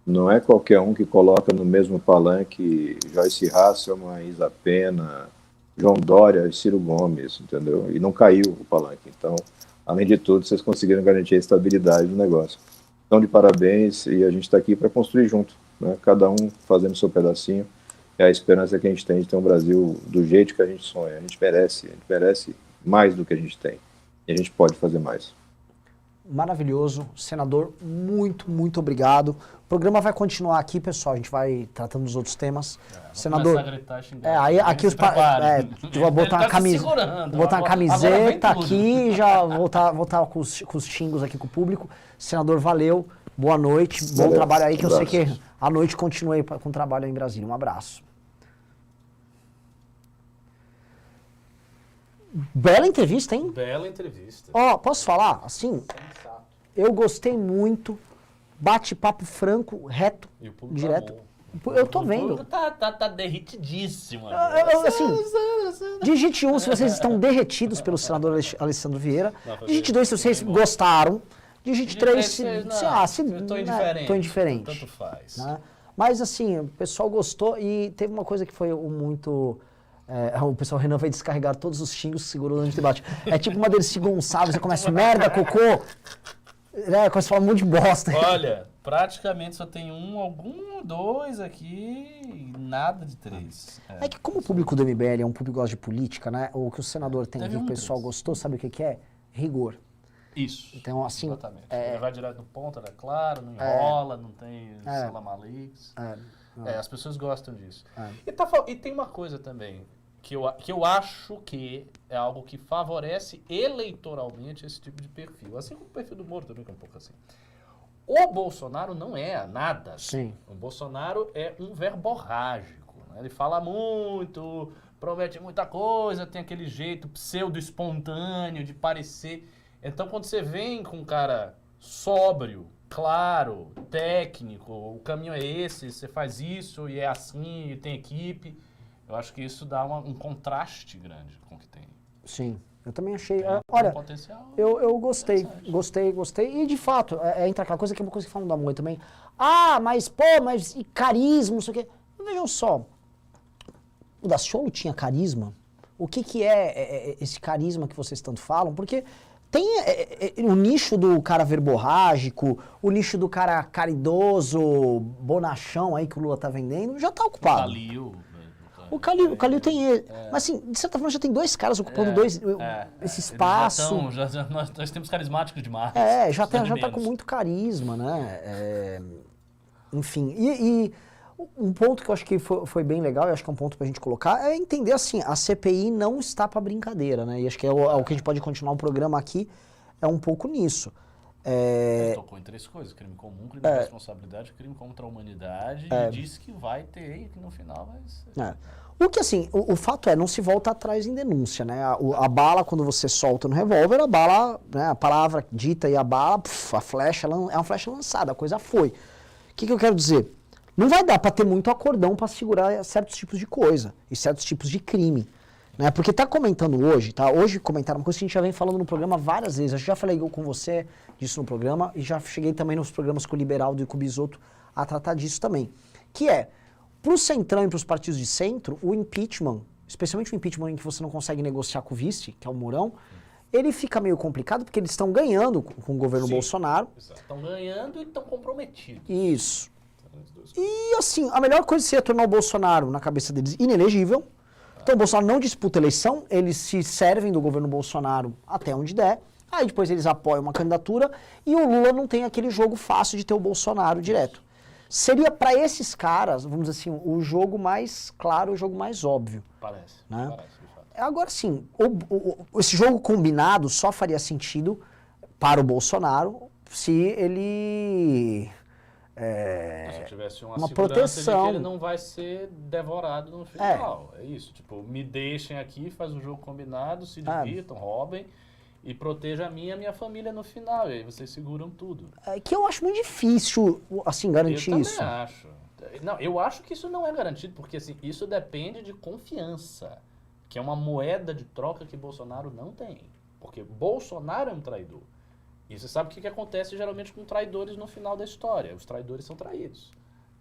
[SPEAKER 4] Não é qualquer um que coloca no mesmo palanque Joyce Hasselmann, Isa Pena, João Dória e Ciro Gomes, entendeu? E não caiu o palanque. Então, além de tudo, vocês conseguiram garantir a estabilidade do negócio. Então, de parabéns, e a gente está aqui para construir junto, né? Cada um fazendo o seu pedacinho. É a esperança que a gente tem de ter um Brasil do jeito que a gente sonha. A gente merece mais do que a gente tem. E a gente pode fazer mais.
[SPEAKER 2] Maravilhoso. Senador, muito obrigado. O programa vai continuar aqui, pessoal. A gente vai tratando dos outros temas. Senador.
[SPEAKER 3] A gritar, xingar,
[SPEAKER 2] aí aqui os vou botar uma camisa, botar uma camiseta aqui e já voltar com os xingos aqui com o público. Senador, valeu. Boa noite. Bom trabalho aí, que eu sei que à noite continue aí com o trabalho aí em Brasília. Um abraço. Bela entrevista, hein?
[SPEAKER 3] Bela entrevista.
[SPEAKER 2] Ó, posso falar? Assim, eu gostei muito. Bate-papo franco, reto,
[SPEAKER 3] E o público
[SPEAKER 2] direto.
[SPEAKER 3] amou.
[SPEAKER 2] Eu tô vendo.
[SPEAKER 3] O público tá derretidíssimo.
[SPEAKER 2] Assim, digite 1 se vocês estão derretidos pelo senador Alessandro Vieira. Digite 2 se vocês gostaram. Digite 3 se...
[SPEAKER 3] eu tô indiferente.
[SPEAKER 2] Tô indiferente.
[SPEAKER 3] Tanto faz.
[SPEAKER 2] Né? Mas assim, o pessoal gostou e teve uma coisa que foi muito... o pessoal Renan vai descarregar todos os xingos que segurou durante o debate. É tipo uma Dercy Gonçalves, você começa merda, cocô, né? Começa a falar um monte de bosta.
[SPEAKER 3] Olha, praticamente só tem algum, dois aqui, nada de 3.
[SPEAKER 2] É que como o público do MBL é um público que gosta de política, né? O que o senador tem aqui, o pessoal gostou, sabe o que é? Rigor.
[SPEAKER 3] Isso.
[SPEAKER 2] Então, assim...
[SPEAKER 3] Exatamente. Ele vai direto no ponto, é claro, não enrola, não tem salamalix. As pessoas gostam disso. E tem uma coisa também, que eu acho que é algo que favorece eleitoralmente esse tipo de perfil. Assim como o perfil do Moro também, que é um pouco assim. O Bolsonaro não é nada assim.
[SPEAKER 2] Sim.
[SPEAKER 3] O Bolsonaro é um verborrágico. Né? Ele fala muito, promete muita coisa, tem aquele jeito pseudo-espontâneo de parecer. Então, quando você vem com um cara sóbrio, claro, técnico, o caminho é esse, você faz isso e é assim, e tem equipe, eu acho que isso dá um contraste grande com o que tem.
[SPEAKER 2] Sim, eu também achei...
[SPEAKER 3] Tem
[SPEAKER 2] olha,
[SPEAKER 3] um potencial
[SPEAKER 2] eu gostei, gostei. E, de fato, entra aquela coisa que é uma coisa que falam da Moe também. Ah, mas, e carisma, não sei o quê. Vejam só, o Daciolo tinha carisma? O que é esse carisma que vocês tanto falam? Porque... Tem o nicho do cara verborrágico, o nicho do cara caridoso, bonachão aí que o Lula tá vendendo, já tá ocupado. O Calil tem ele. Mas assim, de certa forma já tem 2 caras ocupando esse espaço.
[SPEAKER 3] Nós temos carismáticos demais.
[SPEAKER 2] Já tá com muito carisma, né? Enfim, e um ponto que eu acho que foi bem legal, e acho que é um ponto pra gente colocar, é entender assim, a CPI não está pra brincadeira, né? E acho que é o que a gente pode continuar o programa aqui, é um pouco nisso.
[SPEAKER 3] Ele tocou em 3 coisas, crime comum, crime de responsabilidade, crime contra a humanidade, e disse que vai ter, e que no final vai ser...
[SPEAKER 2] O que assim, o fato é, não se volta atrás em denúncia, né? A bala, quando você solta no revólver, a bala, né, a palavra dita e a bala, a flecha, é uma flecha lançada, a coisa foi. O que eu quero dizer? Não vai dar para ter muito acordão para segurar certos tipos de coisa e certos tipos de crime. Né? Porque tá comentando hoje, tá? Hoje comentaram uma coisa que a gente já vem falando no programa várias vezes. Eu já falei com você disso no programa e já cheguei também nos programas com o Liberaldo e com o Bisotto a tratar disso também. Que é, pro Centrão e pros partidos de centro, o impeachment, especialmente o impeachment em que você não consegue negociar com o vice, que é o Mourão, ele fica meio complicado porque eles estão ganhando com o governo Bolsonaro.
[SPEAKER 3] Estão ganhando e estão comprometidos.
[SPEAKER 2] Isso. E assim, a melhor coisa seria tornar o Bolsonaro, na cabeça deles, inelegível. Então o Bolsonaro não disputa eleição, eles se servem do governo Bolsonaro até onde der. Aí depois eles apoiam uma candidatura e o Lula não tem aquele jogo fácil de ter o Bolsonaro direto. Seria para esses caras, vamos dizer assim, o jogo mais claro, o jogo mais óbvio.
[SPEAKER 3] Parece,
[SPEAKER 2] né?
[SPEAKER 3] de fato.
[SPEAKER 2] Agora sim, esse jogo combinado só faria sentido para o Bolsonaro se ele...
[SPEAKER 3] Se tivesse uma segurança
[SPEAKER 2] proteção.
[SPEAKER 3] de que ele não vai ser devorado no final. É isso, tipo, me deixem aqui, faz o jogo combinado, se divirtam, roubem e proteja a mim e a minha família no final. E aí vocês seguram tudo.
[SPEAKER 2] Que eu acho muito difícil, assim, garantir isso.
[SPEAKER 3] Eu também acho. Não, eu acho que isso não é garantido, porque assim, isso depende de confiança, que é uma moeda de troca que Bolsonaro não tem. Porque Bolsonaro é um traidor. E você sabe o que acontece geralmente com traidores no final da história. Os traidores são traídos.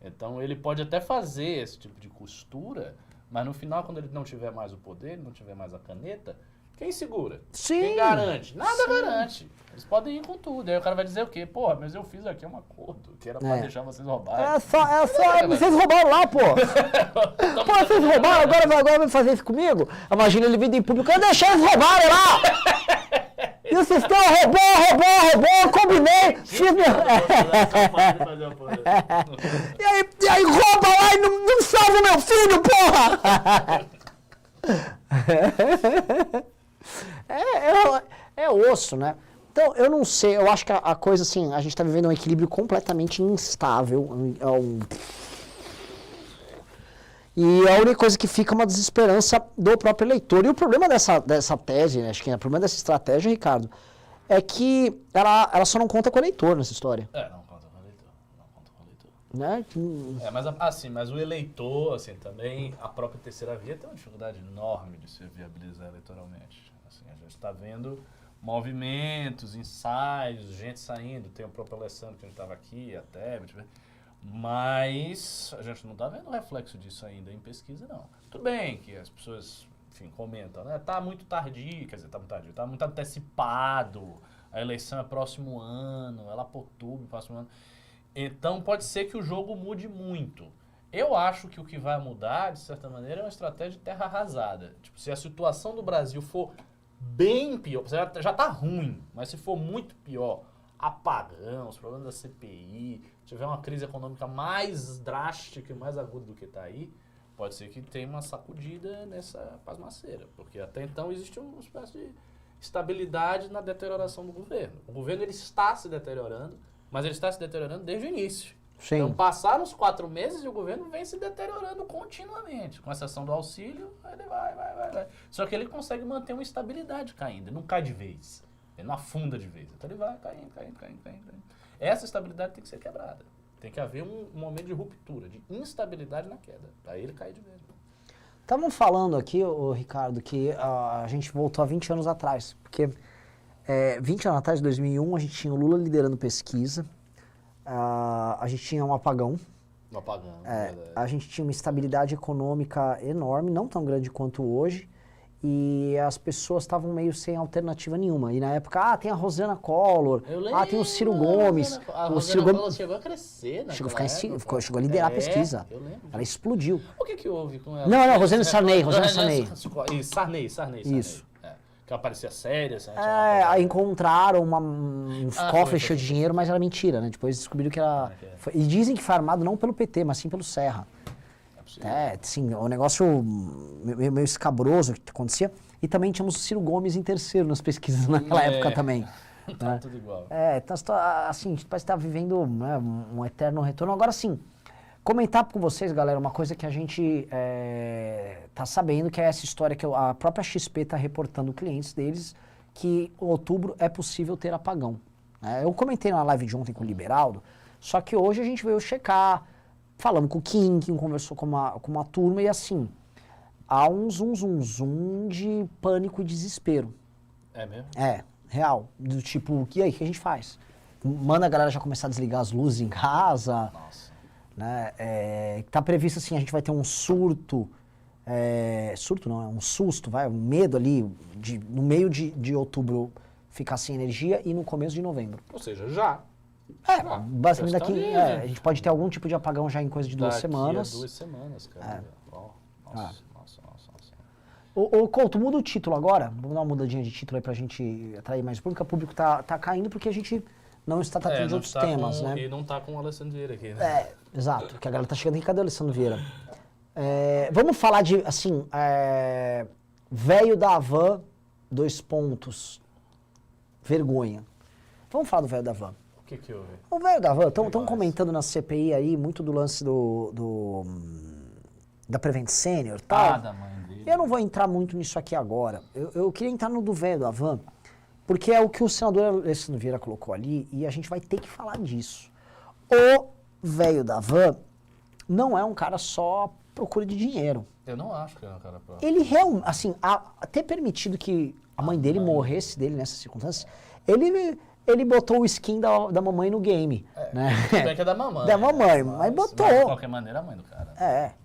[SPEAKER 3] Então ele pode até fazer esse tipo de costura, mas no final, quando ele não tiver mais o poder, não tiver mais a caneta, quem segura?
[SPEAKER 2] Sim.
[SPEAKER 3] Quem garante? Nada garante. Eles podem ir com tudo. Aí o cara vai dizer o quê? Porra, mas eu fiz aqui um acordo, que era pra deixar vocês roubarem.
[SPEAKER 2] Vocês roubaram lá, pô. Pô, vocês roubaram, agora vai fazer isso comigo? Imagina ele vindo em público, eu deixei eles roubarem lá. E o sistema roubou, combinei, fiz meu... E aí rouba lá e não salva o meu filho, porra! É osso, né? Então, eu não sei, eu acho que a coisa assim, a gente tá vivendo um equilíbrio completamente instável. E a única coisa que fica é uma desesperança do próprio eleitor. E o problema dessa tese, né, acho que o problema dessa estratégia, Ricardo, é que ela só não conta com o eleitor nessa história.
[SPEAKER 3] Não conta com o eleitor. Não conta com o eleitor.
[SPEAKER 2] Né?
[SPEAKER 3] Mas o eleitor, assim, também, a própria terceira via tem uma dificuldade enorme de se viabilizar eleitoralmente. Assim, a gente está vendo movimentos, ensaios, gente saindo, tem o próprio Alessandro que a gente estava aqui, até, mas a gente não está vendo o reflexo disso ainda em pesquisa, não. Tudo bem que as pessoas, enfim, comentam, né? Tá muito tardio, quer dizer, tá muito tardio, tá muito antecipado, a eleição é próximo ano, é lá para outubro, próximo ano. Então pode ser que o jogo mude muito. Eu acho que o que vai mudar, de certa maneira, é uma estratégia de terra arrasada. Tipo, se a situação do Brasil for bem pior, já tá ruim, mas se for muito pior, apagão, os problemas da CPI, tiver uma crise econômica mais drástica e mais aguda do que está aí, pode ser que tenha uma sacudida nessa pasmaceira, porque até então existe uma espécie de estabilidade na deterioração do governo. O governo ele está se deteriorando, mas ele está se deteriorando desde o início.
[SPEAKER 2] Sim.
[SPEAKER 3] Então passaram os 4 meses e o governo vem se deteriorando continuamente. Com exceção do auxílio, ele vai. Só que ele consegue manter uma estabilidade caindo, ele não cai de vez. Ele não afunda de vez. Então ele vai caindo. Essa estabilidade tem que ser quebrada. Tem que haver um momento de ruptura, de instabilidade na queda. Aí ele cai de vez.
[SPEAKER 2] Estavam falando aqui, Ricardo, que a gente voltou a 20 anos atrás. Porque 20 anos atrás, em 2001, a gente tinha o Lula liderando pesquisa. A gente tinha um apagão. A gente tinha uma estabilidade econômica enorme, não tão grande quanto hoje. E as pessoas estavam meio sem alternativa nenhuma. E na época, tem a Rosana Collor, tem o Ciro Gomes.
[SPEAKER 3] O Ciro Gomes chegou a crescer, né?
[SPEAKER 2] Chegou a liderar a pesquisa.
[SPEAKER 3] Eu lembro.
[SPEAKER 2] Ela explodiu.
[SPEAKER 3] O que houve com ela?
[SPEAKER 2] Não, Rosana Sarney.
[SPEAKER 3] Sarney.
[SPEAKER 2] Isso.
[SPEAKER 3] Que ela parecia séria.
[SPEAKER 2] Aí encontraram uns cofres cheios de dinheiro, mas era mentira, né? Depois descobriram que era... E dizem que foi armado não pelo PT, mas sim pelo Serra. Sim, o negócio meio escabroso que acontecia. E também tínhamos o Ciro Gomes em terceiro nas pesquisas naquela época também.
[SPEAKER 3] Tá tudo igual.
[SPEAKER 2] Então, assim, parece que tá vivendo, né, um eterno retorno. Agora, sim, comentar com vocês, galera, uma coisa que a gente tá sabendo, que é essa história que a própria XP tá reportando clientes deles, que em outubro é possível ter apagão. Eu comentei na live de ontem com o Liberaldo, só que hoje a gente veio checar, falamos com o Kim conversou com uma turma, e assim, há um zum de pânico e desespero.
[SPEAKER 3] É mesmo?
[SPEAKER 2] Real. Do tipo, e aí, o que a gente faz? Manda a galera já começar a desligar as luzes em casa.
[SPEAKER 3] Nossa.
[SPEAKER 2] Né? Tá previsto assim, a gente vai ter um surto. Surto não, é um susto, um medo ali, no meio de outubro ficar sem energia e no começo de novembro.
[SPEAKER 3] Ou seja, já.
[SPEAKER 2] Basicamente daqui, a gente pode ter algum tipo de apagão já em coisa de 2 semanas.
[SPEAKER 3] Daqui a 2 semanas, cara. Nossa.
[SPEAKER 2] Ô Couto, muda o título agora. Vamos dar uma mudadinha de título aí pra gente atrair mais público. O público tá caindo porque a gente não está tratando de outros temas, né?
[SPEAKER 3] E não tá com o Alessandro Vieira aqui, né?
[SPEAKER 2] Exato. Porque a galera tá chegando aqui, cadê o Alessandro Vieira? Vamos falar de, assim, velho da Havan, 2 pontos. Vergonha. Vamos falar do velho da Havan.
[SPEAKER 3] O que houve?
[SPEAKER 2] O velho da Havan, estão comentando na CPI aí muito do lance da Prevent Senior e tal.
[SPEAKER 3] Da mãe dele.
[SPEAKER 2] Eu não vou entrar muito nisso aqui agora. Eu queria entrar no do velho da Havan, porque é o que o senador Alessandro Vieira colocou ali, e a gente vai ter que falar disso. O velho da Havan não é um cara só à procura de dinheiro.
[SPEAKER 3] Eu não acho que é um cara pra...
[SPEAKER 2] Ele realmente, assim, ter permitido que a mãe dele morresse dele nessas circunstâncias, ele ele botou o skin da mamãe no game, né?
[SPEAKER 3] Tudo bem que é da mamãe.
[SPEAKER 2] Da mamãe, mas botou.
[SPEAKER 3] Mas de qualquer maneira, a mãe do cara.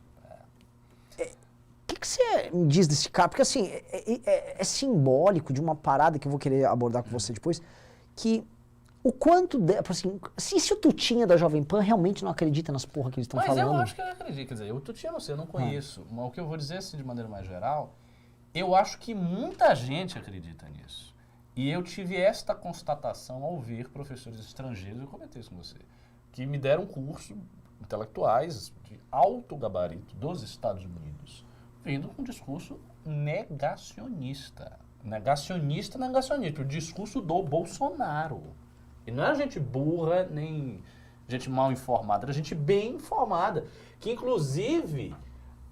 [SPEAKER 2] O que você me diz desse cara? Porque assim, é simbólico de uma parada que eu vou querer abordar com você depois, que o quanto, assim, se o Tutinha da Jovem Pan realmente não acredita nas porra que eles estão falando.
[SPEAKER 3] Mas eu acho que ele acredita, quer dizer, o Tutinha não sei, eu não conheço, mas o que eu vou dizer assim de maneira mais geral, eu acho que muita gente acredita nisso. E eu tive esta constatação ao ver professores estrangeiros, eu comentei isso com você, que me deram curso intelectuais de alto gabarito dos Estados Unidos, vindo com um discurso negacionista. Negacionista, o discurso do Bolsonaro. E não era gente burra, nem gente mal informada, era gente bem informada, que inclusive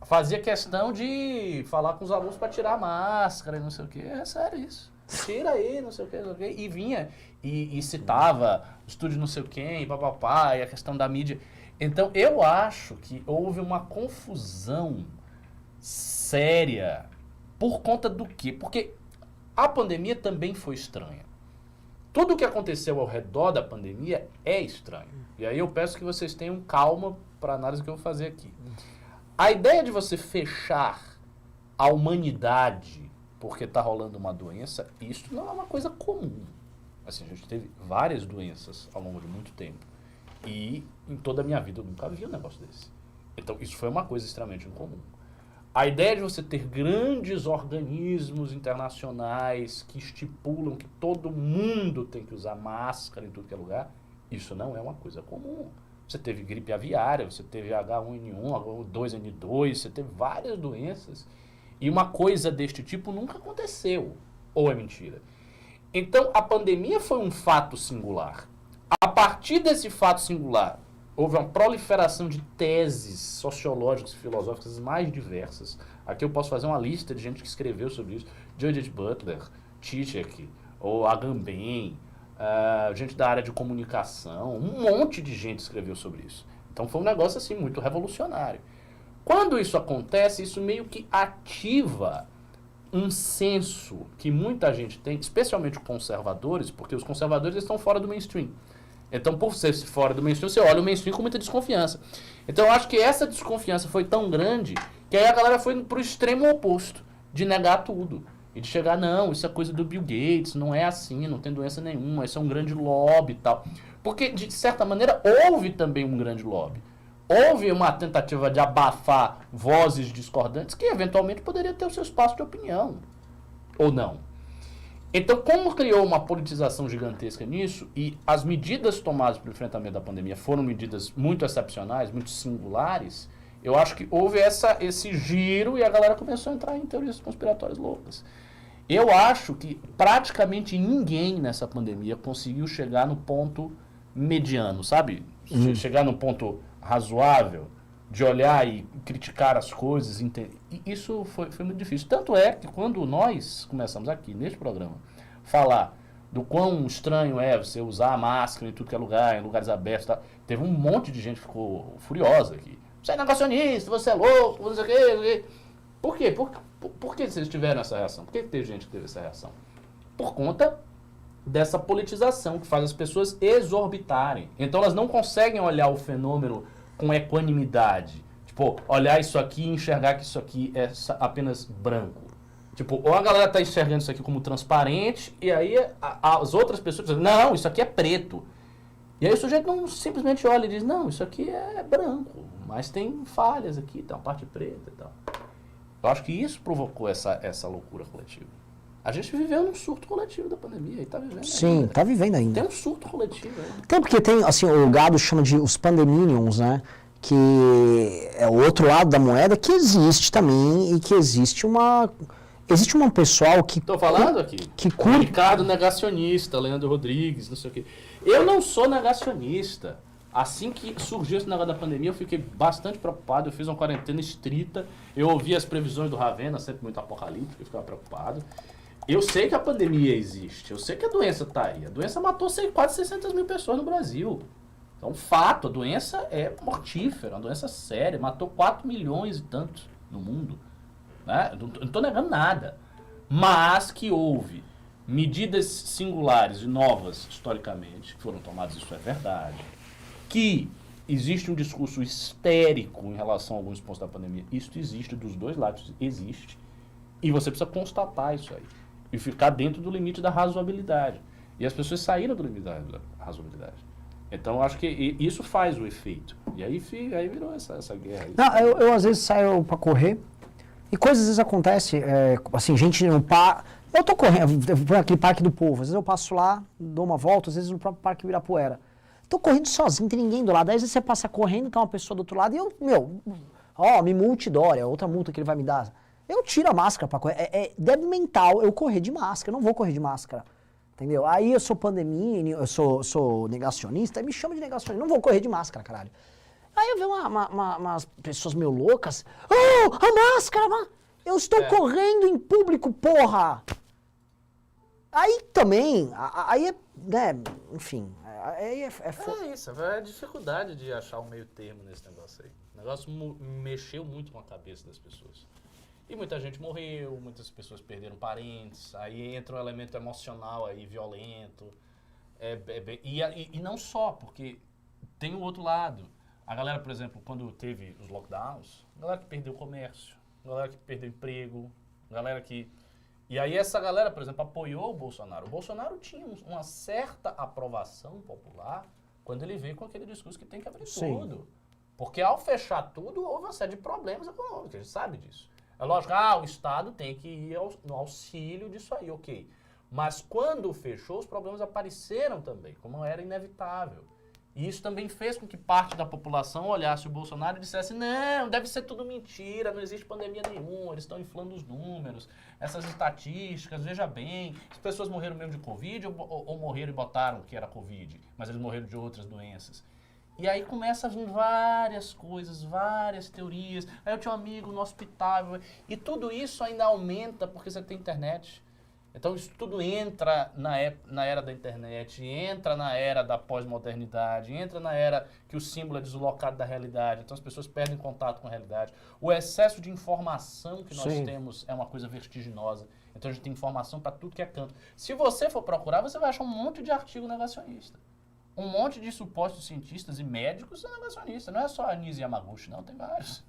[SPEAKER 3] fazia questão de falar com os alunos para tirar a máscara e não sei o quê. É sério isso. Tira aí, não sei o quê, e vinha e citava o estúdio não sei o quê, papapá, e a questão da mídia. Então, eu acho que houve uma confusão séria por conta do quê? Porque a pandemia também foi estranha. Tudo o que aconteceu ao redor da pandemia é estranho. E aí eu peço que vocês tenham calma para a análise que eu vou fazer aqui. A ideia de você fechar a humanidade porque está rolando uma doença, isso não é uma coisa comum. Assim, a gente teve várias doenças ao longo de muito tempo. E em toda a minha vida eu nunca vi um negócio desse. Então isso foi uma coisa extremamente incomum. A ideia de você ter grandes organismos internacionais que estipulam que todo mundo tem que usar máscara em tudo que é lugar, isso não é uma coisa comum. Você teve gripe aviária, você teve H1N1, H2N2, você teve várias doenças. E uma coisa deste tipo nunca aconteceu. Ou é mentira? Então, a pandemia foi um fato singular. A partir desse fato singular, houve uma proliferação de teses sociológicas e filosóficas mais diversas. Aqui eu posso fazer uma lista de gente que escreveu sobre isso. Judith Butler, Zizek, ou Agamben, gente da área de comunicação. Um monte de gente escreveu sobre isso. Então foi um negócio assim muito revolucionário. Quando isso acontece, isso meio que ativa um senso que muita gente tem, especialmente conservadores, porque os conservadores estão fora do mainstream. Então, por ser fora do mainstream, você olha o mainstream com muita desconfiança. Então, eu acho que essa desconfiança foi tão grande que aí a galera foi pro extremo oposto, de negar tudo. E de chegar, não, isso é coisa do Bill Gates, não é assim, não tem doença nenhuma, isso é um grande lobby e tal. Porque, de certa maneira, houve também um grande lobby. Houve uma tentativa de abafar vozes discordantes que, eventualmente, poderia ter o seu espaço de opinião. Ou não. Então, como criou uma politização gigantesca nisso, e as medidas tomadas para o enfrentamento da pandemia foram medidas muito excepcionais, muito singulares, eu acho que houve esse giro e a galera começou a entrar em teorias conspiratórias loucas. Eu acho que praticamente ninguém nessa pandemia conseguiu chegar no ponto mediano, sabe? Chegar no ponto razoável de olhar e criticar as coisas, entender. E isso foi muito difícil. Tanto é que quando nós começamos aqui, neste programa, falar do quão estranho é você usar a máscara em tudo que é lugar, em lugares abertos, tá? Teve um monte de gente que ficou furiosa aqui. Você é negacionista, você é louco, você não sei o quê. Por quê? Por que vocês tiveram essa reação? Por que teve gente que teve essa reação? Por conta dessa politização que faz as pessoas exorbitarem. Então elas não conseguem olhar o fenômeno com equanimidade. Tipo, olhar isso aqui e enxergar que isso aqui é apenas branco. Tipo, ou a galera tá enxergando isso aqui como transparente, e aí as outras pessoas dizem, não, isso aqui é preto. E aí o sujeito não simplesmente olha e diz, não, isso aqui é branco, mas tem falhas aqui, tem uma parte preta e tal. Eu acho que isso provocou essa loucura coletiva. A gente viveu num surto coletivo da pandemia e tá vivendo
[SPEAKER 2] Sim,
[SPEAKER 3] ainda.
[SPEAKER 2] tá vivendo ainda.
[SPEAKER 3] Tem um surto coletivo ainda.
[SPEAKER 2] Tem, porque tem, assim, o gado chama de os pandeminions, né? Que é o outro lado da moeda que existe também e que existe um pessoal que...
[SPEAKER 3] Tô falando aqui.
[SPEAKER 2] Que curte...
[SPEAKER 3] Ricardo negacionista, Leandro Rodrigues, não sei o quê. Eu não sou negacionista. Assim que surgiu esse negócio da pandemia, eu fiquei bastante preocupado. Eu fiz uma quarentena estrita. Eu ouvi as previsões do Ravena, sempre muito apocalíptico, eu ficava preocupado. Eu sei que a pandemia existe, eu sei que a doença está aí. A doença matou quase 600 mil pessoas no Brasil. Então, fato, a doença é mortífera, uma doença séria, matou 4 milhões e tantos no mundo. Né? Eu não estou negando nada. Mas que houve medidas singulares e novas, historicamente, que foram tomadas, isso é verdade, que existe um discurso histérico em relação a alguns pontos da pandemia, isso existe dos dois lados, existe, e você precisa constatar isso aí, e ficar dentro do limite da razoabilidade. E as pessoas saíram do limite da razoabilidade. Então, eu acho que isso faz o efeito. E aí virou essa guerra.
[SPEAKER 2] Não, eu às vezes saio pra correr e coisas às vezes acontecem, assim, gente no parque. Eu tô correndo, eu vou por aquele Parque do Povo, às vezes eu passo lá, dou uma volta, às vezes no próprio Parque Ibirapuera. Tô correndo sozinho, não tem ninguém do lado. Aí às vezes você passa correndo, tá uma pessoa do outro lado e eu, me multidória, outra multa que ele vai me dar. Eu tiro a máscara pra correr. É débil mental eu correr de máscara, eu não vou correr de máscara. Entendeu? Aí eu sou pandemia, eu sou negacionista, aí me chama de negacionista. Não vou correr de máscara, caralho. Aí eu vejo umas pessoas meio loucas. Oh, a máscara! Eu estou correndo em público, porra! Aí também, aí é, né, enfim, aí
[SPEAKER 3] É isso, é a dificuldade de achar o meio termo nesse negócio aí. O negócio mexeu muito com a cabeça das pessoas. E muita gente morreu, muitas pessoas perderam parentes, aí entra um elemento emocional aí, violento. E não só, porque tem o outro lado. A galera, por exemplo, quando teve os lockdowns, a galera que perdeu o comércio, a galera que perdeu emprego, a galera que... E aí essa galera, por exemplo, apoiou o Bolsonaro. O Bolsonaro tinha uma certa aprovação popular quando ele veio com aquele discurso que tem que abrir tudo. Porque ao fechar tudo, houve uma série de problemas econômicos, a gente sabe disso. É lógico, o Estado tem que ir no auxílio disso aí, ok. Mas quando fechou, os problemas apareceram também, como era inevitável. E isso também fez com que parte da população olhasse o Bolsonaro e dissesse: não, deve ser tudo mentira, não existe pandemia nenhuma, eles estão inflando os números, essas estatísticas, veja bem, as pessoas morreram mesmo de Covid ou morreram e botaram que era Covid, mas eles morreram de outras doenças. E aí começam a vir várias coisas, várias teorias. Aí eu tinha um amigo no hospital. E tudo isso ainda aumenta porque você tem internet. Então isso tudo entra na era da internet, entra na era da pós-modernidade, entra na era que o símbolo é deslocado da realidade. Então as pessoas perdem contato com a realidade. O excesso de informação que nós temos é uma coisa vertiginosa. Então a gente tem informação para tudo que é canto. Se você for procurar, você vai achar um monte de artigo negacionista. Um monte de supostos cientistas e médicos são negacionistas. Não é só a Nise Yamaguchi, não, tem vários.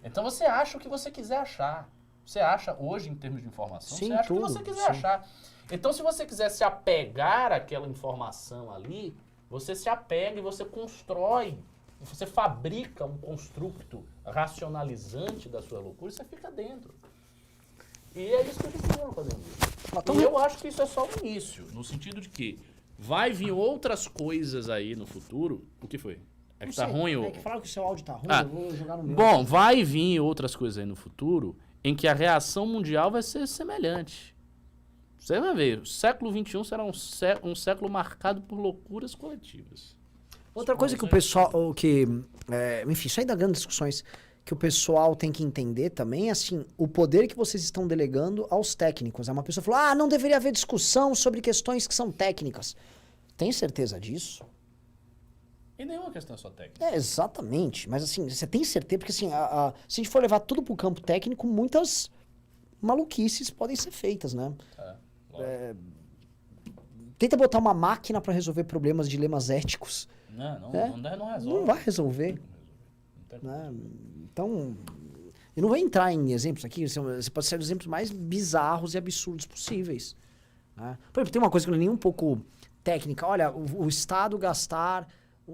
[SPEAKER 3] Então você acha o que você quiser achar. Você acha, hoje, em termos de informação, você acha o que você quiser achar. Então, se você quiser se apegar àquela informação ali, você se apega e você constrói, você fabrica um construto racionalizante da sua loucura e você fica dentro. E é isso que a gente está fazendo. E eu acho que isso é só o início, no sentido de que vai vir outras coisas aí no futuro. O que foi? É que tá ruim ou...
[SPEAKER 2] É que falaram que o seu áudio tá ruim, eu vou jogar no meu.
[SPEAKER 3] Bom, vai vir outras coisas aí no futuro em que a reação mundial vai ser semelhante. Você vai ver, o século XXI será um século marcado por loucuras coletivas.
[SPEAKER 2] Outra coisa que o pessoal, enfim, isso aí dá grandes discussões, que o pessoal tem que entender também, assim, o poder que vocês estão delegando aos técnicos. Uma pessoa falou, não deveria haver discussão sobre questões que são técnicas. Tem certeza disso?
[SPEAKER 3] E nenhuma questão é só técnica.
[SPEAKER 2] Exatamente. Mas assim, você tem certeza? Porque assim, se a gente for levar tudo pro campo técnico, muitas maluquices podem ser feitas, né? Tenta botar uma máquina para resolver problemas, dilemas éticos.
[SPEAKER 3] Não resolve.
[SPEAKER 2] Não vai resolver. Né? Então, eu não vou entrar em exemplos aqui, você pode ser os exemplos mais bizarros e absurdos possíveis. Né? Por exemplo, tem uma coisa que não é nem um pouco técnica. Olha, o Estado gastar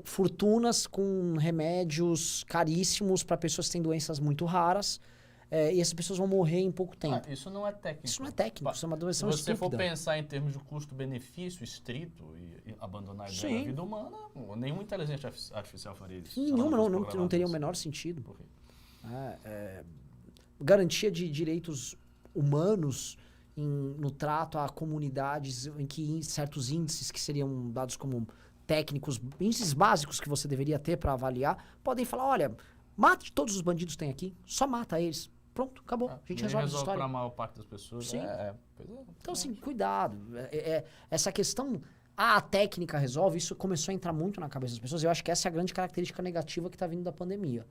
[SPEAKER 2] fortunas com remédios caríssimos para pessoas que têm doenças muito raras, e essas pessoas vão morrer em pouco tempo.
[SPEAKER 3] Isso não é técnico.
[SPEAKER 2] Isso não é técnico, isso é uma doença estúpida.
[SPEAKER 3] Se você for pensar em termos de custo-benefício estrito e abandonar a ideia da vida humana, nenhuma inteligência artificial faria isso.
[SPEAKER 2] Nenhuma, não teria o menor sentido. Garantia de direitos humanos no trato a comunidades em que certos índices que seriam dados como técnicos, índices básicos que você deveria ter para avaliar, podem falar, olha, mate todos os bandidos que tem aqui, só mata eles. Pronto, acabou. A gente resolve essa história.
[SPEAKER 3] Para a maior parte das pessoas.
[SPEAKER 2] Sim. Então, assim, cuidado. Essa questão a técnica resolve, isso começou a entrar muito na cabeça das pessoas. Eu acho que essa é a grande característica negativa que está vindo da pandemia.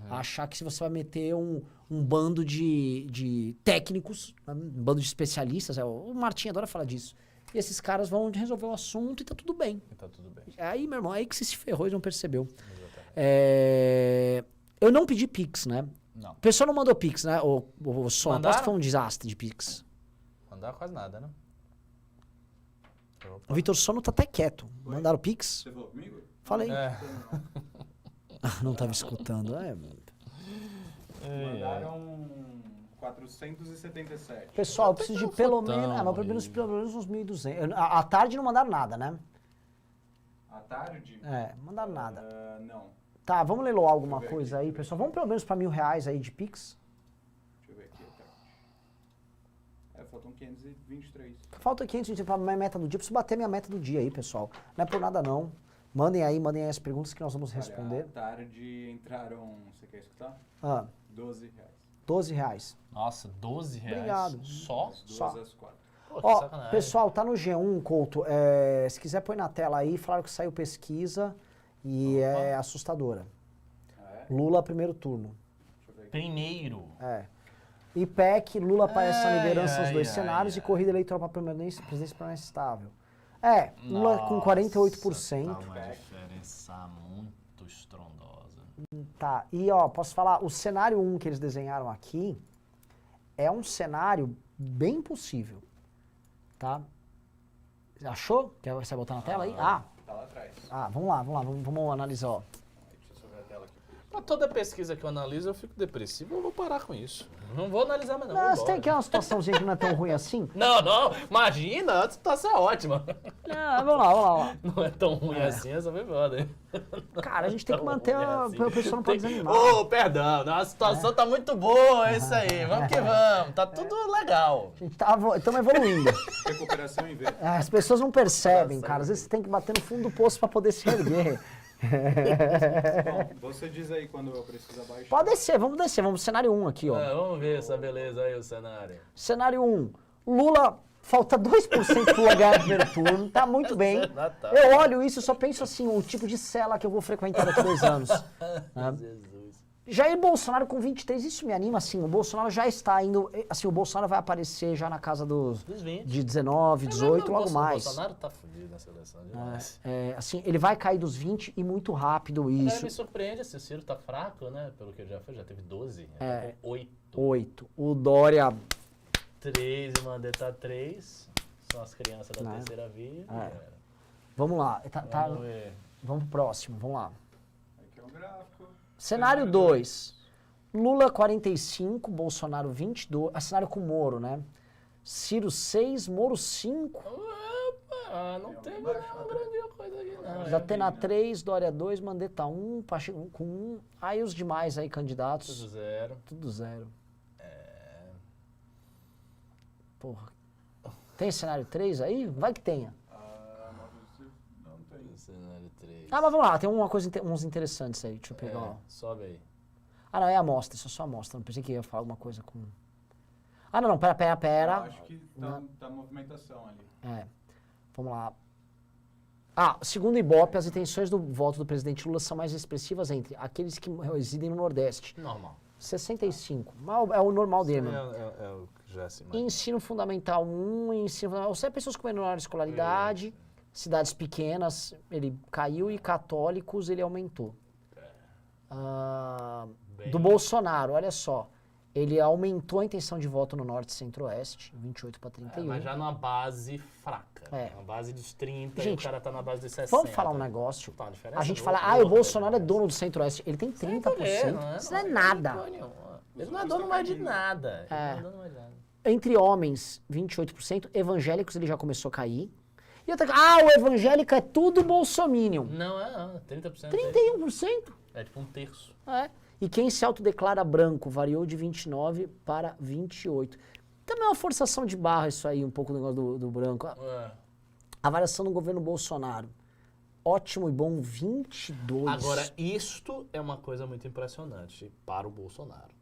[SPEAKER 2] Achar que se você vai meter um bando de técnicos, um bando de especialistas, o Martim adora falar disso, e esses caras vão resolver o assunto e tá tudo bem.
[SPEAKER 3] E tá tudo bem.
[SPEAKER 2] Aí, meu irmão, aí que você se ferrou e não percebeu.
[SPEAKER 3] Exatamente.
[SPEAKER 2] Eu não pedi Pix, né?
[SPEAKER 3] Não.
[SPEAKER 2] O pessoal não mandou Pix, né? O som,
[SPEAKER 3] Mandaram?
[SPEAKER 2] aposto que foi um desastre de Pix.
[SPEAKER 3] Mandar quase nada, né?
[SPEAKER 2] O Vitor Sono tá até quieto.
[SPEAKER 1] Oi?
[SPEAKER 2] Mandaram Pix?
[SPEAKER 1] Você falou comigo?
[SPEAKER 2] Falei.
[SPEAKER 3] É.
[SPEAKER 2] Não tava escutando.
[SPEAKER 1] Mandaram 477.
[SPEAKER 2] Pessoal, eu preciso de pelo
[SPEAKER 3] fotão
[SPEAKER 2] menos, mas
[SPEAKER 3] aí.
[SPEAKER 2] pelo menos uns 1.200. À tarde não mandaram nada, né?
[SPEAKER 1] À tarde?
[SPEAKER 2] Mandaram nada.
[SPEAKER 1] Não.
[SPEAKER 2] Tá, vamos leiloar alguma
[SPEAKER 1] Deixa eu ver
[SPEAKER 2] coisa
[SPEAKER 1] aqui.
[SPEAKER 2] aí, pessoal. Vamos pelo menos pra R$1.000 aí de Pix.
[SPEAKER 1] Deixa eu ver aqui. Faltam 523.
[SPEAKER 2] Falta 500 pra minha meta do dia. Preciso bater minha meta do dia aí, pessoal. Não é por nada, não. Mandem aí as perguntas que nós vamos responder.
[SPEAKER 1] Olha, à tarde entraram, você quer escutar?
[SPEAKER 2] Ah,
[SPEAKER 1] R$12.
[SPEAKER 2] R$12.
[SPEAKER 3] Nossa, R$12?
[SPEAKER 2] Obrigado.
[SPEAKER 3] Só?
[SPEAKER 1] Das 2
[SPEAKER 2] Só.
[SPEAKER 1] às 4.
[SPEAKER 3] Pô, que
[SPEAKER 2] Ó,
[SPEAKER 3] sacanagem.
[SPEAKER 2] pessoal, tá no G1, Couto. Se quiser, põe na tela aí. Falaram que saiu pesquisa e é assustadora.
[SPEAKER 1] Ah, é?
[SPEAKER 2] Lula, primeiro turno.
[SPEAKER 1] Deixa eu ver aqui.
[SPEAKER 3] Primeiro.
[SPEAKER 2] IPEC, Lula aparece na
[SPEAKER 3] Ai,
[SPEAKER 2] liderança nos
[SPEAKER 3] ai,
[SPEAKER 2] dois
[SPEAKER 3] ai,
[SPEAKER 2] cenários
[SPEAKER 3] ai.
[SPEAKER 2] e corrida eleitoral para presidência permanece estável. Lula com 48%.
[SPEAKER 3] Tá uma diferença muito estrondosa.
[SPEAKER 2] Tá, e ó, posso falar, o cenário 1 que eles desenharam aqui é um cenário bem possível, tá? Achou? Quer você botar na tela aí?
[SPEAKER 1] Tá lá atrás.
[SPEAKER 2] Vamos lá, vamos analisar, ó.
[SPEAKER 1] Deixa eu só ver a tela aqui.
[SPEAKER 3] Pra toda pesquisa que eu analiso, eu fico depressivo, eu vou parar com isso. Não vou analisar mais não,
[SPEAKER 2] Não,
[SPEAKER 3] vou
[SPEAKER 2] você tem
[SPEAKER 3] embora.
[SPEAKER 2] que é uma situaçãozinha que não é tão ruim assim?
[SPEAKER 3] Não, imagina, a situação é ótima.
[SPEAKER 2] Não, vamos lá.
[SPEAKER 3] Não é tão ruim assim, essa foi foda, hein?
[SPEAKER 2] Cara, a gente tem que manter
[SPEAKER 3] Tão ruim assim.
[SPEAKER 2] o pessoal não pode desanimar.
[SPEAKER 3] Ô, perdão, a situação tá muito boa, é isso aí, vamos que vamos, tá tudo legal.
[SPEAKER 2] A gente estamos evoluindo.
[SPEAKER 1] Recuperação em V.
[SPEAKER 2] As pessoas não percebem, cara. Às vezes você tem que bater no fundo do poço para poder se erguer.
[SPEAKER 1] Bom, você diz aí quando eu preciso abaixar.
[SPEAKER 2] Pode descer, vamos pro cenário 1 aqui, ó.
[SPEAKER 3] Vamos ver essa beleza aí, o cenário.
[SPEAKER 2] Cenário 1. Lula, falta 2% pro Lula ganhar o primeiro turno, tá muito bem.
[SPEAKER 3] Natal.
[SPEAKER 2] Eu olho isso e só penso assim, o tipo de cela que eu vou frequentar daqui a 2 anos.
[SPEAKER 3] Jesus.
[SPEAKER 2] Jair Bolsonaro com 23, isso me anima, assim, o Bolsonaro já está indo, assim, o Bolsonaro vai aparecer já na casa
[SPEAKER 3] Dos 20.
[SPEAKER 2] de 19, 18, logo mais.
[SPEAKER 3] O Bolsonaro tá fudido na seleção demais.
[SPEAKER 2] Assim, ele vai cair dos 20 e muito rápido isso.
[SPEAKER 3] Me surpreende, se o Ciro tá fraco, né? Pelo que ele já fez, já teve 12, já tá com 8.
[SPEAKER 2] 8. O Dória
[SPEAKER 3] 3 e Mandetta 3. São as crianças da terceira via.
[SPEAKER 2] Vamos lá,
[SPEAKER 3] Vamos ver.
[SPEAKER 2] vamos pro próximo, vamos lá.
[SPEAKER 1] Aqui é um gráfico.
[SPEAKER 2] Cenário 2. Lula 45, Bolsonaro 22. Cenário com Moro, né? Ciro 6, Moro 5.
[SPEAKER 3] Opa, não teve nenhuma grande coisa aqui, não.
[SPEAKER 2] Datena 3, Dória 2, Mandetta 1, Pacheco com 1. Aí os demais aí, candidatos.
[SPEAKER 3] Tudo zero.
[SPEAKER 2] Tudo zero. Porra. Tem cenário 3 aí? Vai que tenha.
[SPEAKER 1] Não tem.
[SPEAKER 3] Cenário 3.
[SPEAKER 2] Mas vamos lá, tem uma coisa, uns interessantes aí. Deixa eu pegar, ó.
[SPEAKER 3] Sobe aí.
[SPEAKER 2] Não, é amostra, isso é só amostra. Não pensei que ia falar alguma coisa com... não, pera.
[SPEAKER 1] Eu acho que tá movimentação ali.
[SPEAKER 2] Vamos lá. Segundo o Ibope, as intenções do voto do presidente Lula são mais expressivas entre aqueles que residem no Nordeste.
[SPEAKER 3] Normal.
[SPEAKER 2] 65. Mas é o normal dele, mano.
[SPEAKER 3] É o que já se imagina.
[SPEAKER 2] Ensino Fundamental 1, ensino fundamental... Você é pessoas com menor escolaridade, cidades pequenas, ele caiu, e católicos, ele aumentou. Do Bolsonaro, olha só. Ele aumentou a intenção de voto no Norte e Centro-Oeste, 28 para 31.
[SPEAKER 3] Mas já numa base fraca.
[SPEAKER 2] É.
[SPEAKER 3] Uma base dos 30 e
[SPEAKER 2] Gente,
[SPEAKER 3] o cara tá na base dos 60.
[SPEAKER 2] Vamos falar um negócio?
[SPEAKER 3] Tá, a diferença
[SPEAKER 2] A gente
[SPEAKER 3] é
[SPEAKER 2] fala,
[SPEAKER 3] louca,
[SPEAKER 2] o Bolsonaro é
[SPEAKER 3] demais.
[SPEAKER 2] dono do Centro-Oeste. Ele tem 30%. Isso não é nada.
[SPEAKER 3] Ele não é dono mais de nada. Ele não é dono mais de nada.
[SPEAKER 2] Entre homens, 28%. Evangélicos, ele já começou a cair. E outra coisa, o evangélico é tudo bolsominion.
[SPEAKER 3] Não, 30%.
[SPEAKER 2] 31%.
[SPEAKER 3] É tipo um terço.
[SPEAKER 2] E quem se autodeclara branco variou de 29 para 28. Também é uma forçação de barra isso aí, um pouco o negócio do branco. A variação do governo Bolsonaro. Ótimo e bom, 22.
[SPEAKER 3] Agora, isto é uma coisa muito impressionante para o Bolsonaro.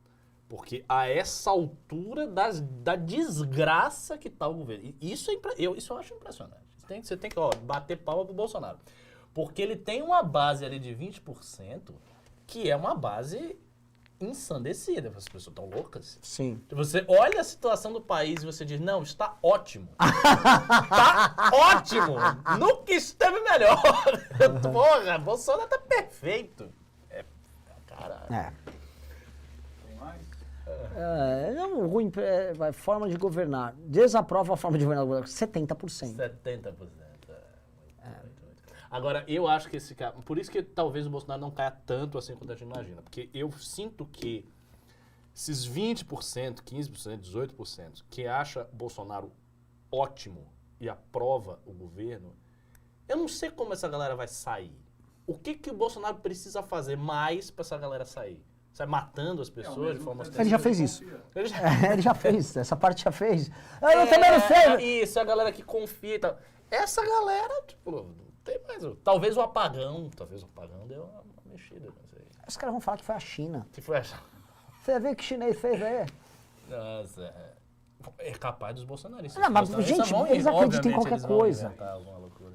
[SPEAKER 3] Porque a essa altura da desgraça que está o governo. Isso eu acho impressionante. Você tem que bater palma pro Bolsonaro. Porque ele tem uma base ali de 20% que é uma base ensandecida. As pessoas estão loucas.
[SPEAKER 2] Sim.
[SPEAKER 3] Você olha a situação do país e você diz, não, está ótimo. Está ótimo. Nunca esteve melhor. Porra, Bolsonaro tá perfeito. Caralho.
[SPEAKER 1] Tem mais?
[SPEAKER 2] Não, ruim, forma de governar. Desaprova a forma de governar 70%.
[SPEAKER 3] 70%. Muito. Agora, eu acho que esse cara... Por isso que talvez o Bolsonaro não caia tanto assim quanto a gente imagina. Porque eu sinto que esses 20%, 15%, 18% que acha Bolsonaro ótimo e aprova o governo, eu não sei como essa galera vai sair. O que o Bolsonaro precisa fazer mais para essa galera sair? Sai matando as pessoas de forma...
[SPEAKER 2] Ele já fez isso.
[SPEAKER 3] Ele já...
[SPEAKER 2] Ele já fez, essa parte já fez. Eu também não sei.
[SPEAKER 3] Isso, a galera que confia e tal. Essa galera, tipo, não tem mais... Talvez o apagão deu uma mexida, não sei.
[SPEAKER 2] Os caras vão falar que foi a China.
[SPEAKER 3] Que foi essa?
[SPEAKER 2] Você viu o que o chinês fez aí?
[SPEAKER 3] Nossa, é capaz dos bolsonaristas.
[SPEAKER 2] Não, mas, gente, eles acreditam em qualquer
[SPEAKER 3] eles
[SPEAKER 2] coisa.
[SPEAKER 3] Vão inventar alguma loucura.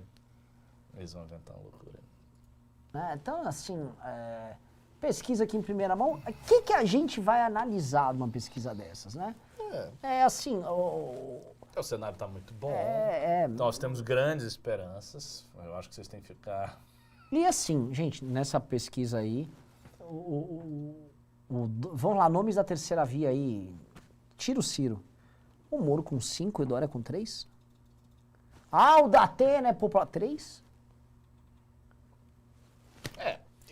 [SPEAKER 3] Eles vão inventar uma loucura.
[SPEAKER 2] Então, assim, pesquisa aqui em primeira mão. O que a gente vai analisar numa pesquisa dessas, né? Assim...
[SPEAKER 3] O cenário está muito bom.
[SPEAKER 2] Nós
[SPEAKER 3] temos grandes esperanças. Eu acho que vocês têm que ficar...
[SPEAKER 2] E assim, gente, nessa pesquisa aí, vamos lá, nomes da terceira via aí. Tira o Ciro. O Moro com 5 e o Dória com 3? O Datena é popular 3?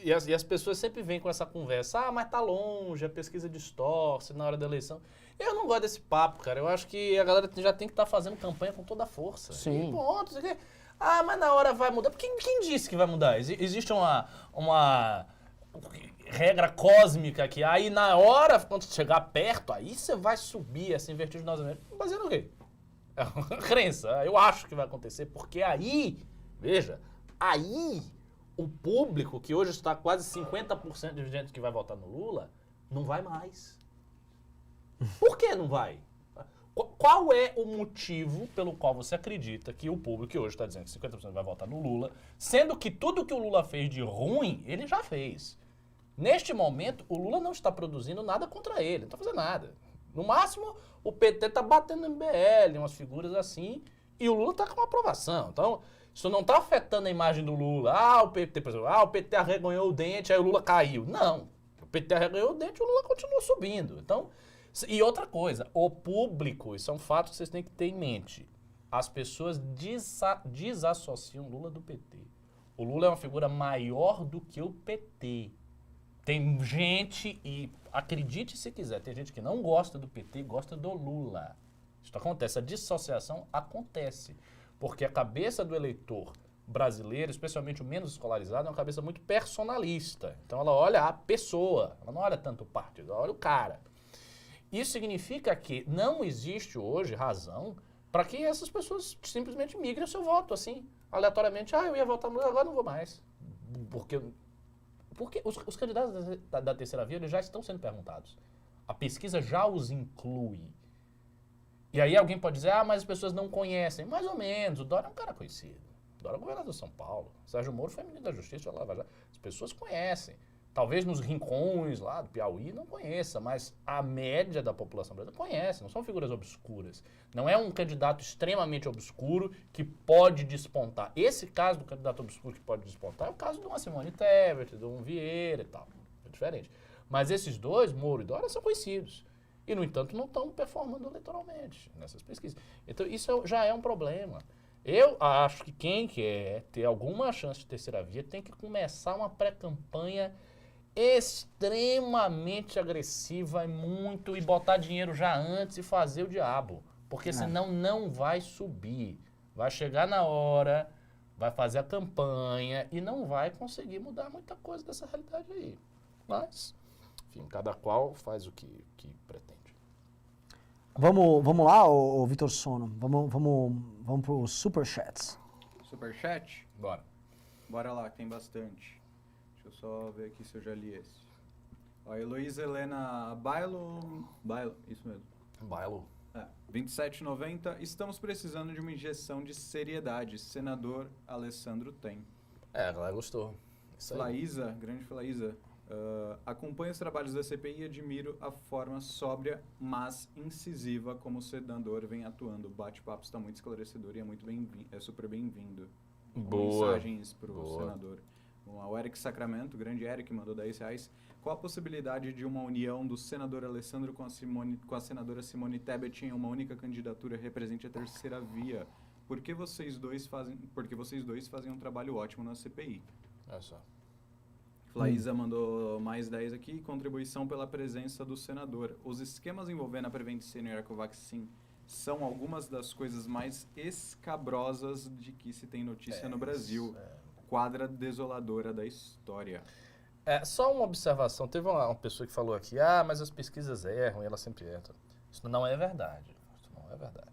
[SPEAKER 3] E as pessoas sempre vêm com essa conversa, mas tá longe, a pesquisa distorce na hora da eleição. Eu não gosto desse papo, cara. Eu acho que a galera já tem que estar fazendo campanha com toda a força.
[SPEAKER 2] Sim.
[SPEAKER 3] E ponto. Mas na hora vai mudar. Quem disse que vai mudar? Existe uma regra cósmica que aí na hora, quando chegar perto, aí você vai subir assim, vertiginosamente. Baseado no quê? É uma crença. Eu acho que vai acontecer, porque aí, veja, o público, que hoje está quase 50% de gente que vai votar no Lula, não vai mais. Por que não vai? Qual é o motivo pelo qual você acredita que o público, que hoje está dizendo que 50% vai votar no Lula, sendo que tudo que o Lula fez de ruim, ele já fez. Neste momento, o Lula não está produzindo nada contra ele, não está fazendo nada. No máximo, o PT está batendo no MBL, umas figuras assim, e o Lula está com aprovação. Então, isso não está afetando a imagem do Lula. O PT, por exemplo, o PT arreganhou o dente, aí o Lula caiu. Não. O PT arreganhou o dente e o Lula continuou subindo. Então, e outra coisa, o público, isso é um fato que vocês têm que ter em mente. As pessoas desassociam o Lula do PT. O Lula é uma figura maior do que o PT. Tem gente, e acredite se quiser, tem gente que não gosta do PT e gosta do Lula. Isso acontece, a dissociação acontece. Porque a cabeça do eleitor brasileiro, especialmente o menos escolarizado, é uma cabeça muito personalista. Então ela olha a pessoa, ela não olha tanto o partido, ela olha o cara. Isso significa que não existe hoje razão para que essas pessoas simplesmente migrem o seu voto, assim, aleatoriamente. Eu ia votar no Lula, agora não vou mais. Porque os candidatos da terceira via eles já estão sendo perguntados. A pesquisa já os inclui. E aí alguém pode dizer, mas as pessoas não conhecem. Mais ou menos, o Dória é um cara conhecido. O Dória é governador de São Paulo. O Sérgio Moro foi ministro da Justiça. As pessoas conhecem. Talvez nos rincões lá do Piauí não conheça, mas a média da população brasileira conhece. Não são figuras obscuras. Não é um candidato extremamente obscuro que pode despontar. Esse caso do candidato obscuro que pode despontar é o caso de uma Simone Tebet, de um Vieira e tal. É diferente. Mas esses dois, Moro e Dória, são conhecidos. E, no entanto, não estão performando eleitoralmente nessas pesquisas. Então, isso já é um problema. Eu acho que quem quer ter alguma chance de terceira via tem que começar uma pré-campanha extremamente agressiva e botar dinheiro já antes e fazer o diabo. Porque senão não vai subir. Vai chegar na hora, vai fazer a campanha e não vai conseguir mudar muita coisa dessa realidade aí. Mas... enfim, cada qual faz o que pretende.
[SPEAKER 2] Vamos lá, ô Vitor Sono. Vamos pro Superchats.
[SPEAKER 1] Superchat?
[SPEAKER 3] Bora.
[SPEAKER 1] Bora lá, que tem bastante. Deixa eu só ver aqui se eu já li esse. Ó, Heloísa Helena Bailo, isso mesmo.
[SPEAKER 3] Bailo.
[SPEAKER 1] 27,90. Estamos precisando de uma injeção de seriedade. Senador Alessandro tem.
[SPEAKER 3] A galera gostou. Isso aí.
[SPEAKER 1] Flaísa, grande Flaísa. Acompanho os trabalhos da CPI e admiro a forma sóbria, mas incisiva como o senador vem atuando. O bate-papo está muito esclarecedor e é super bem-vindo.
[SPEAKER 3] Boa.
[SPEAKER 1] Mensagens para o senador. O Eric Sacramento, o grande Eric, mandou R$10. Qual a possibilidade de uma união do senador Alessandro com a senadora Simone Tebet em uma única candidatura represente a terceira via? Porque vocês dois fazem um trabalho ótimo na CPI.
[SPEAKER 3] Olha só.
[SPEAKER 1] Flaísa mandou mais 10 aqui. Contribuição pela presença do senador. Os esquemas envolvendo a Prevent Senior e a Covaxin são algumas das coisas mais escabrosas de que se tem notícia no Brasil. Quadra desoladora da história.
[SPEAKER 3] Só uma observação. Teve uma pessoa que falou aqui, mas as pesquisas erram e elas sempre erram. Isso não é verdade. Isso não é verdade.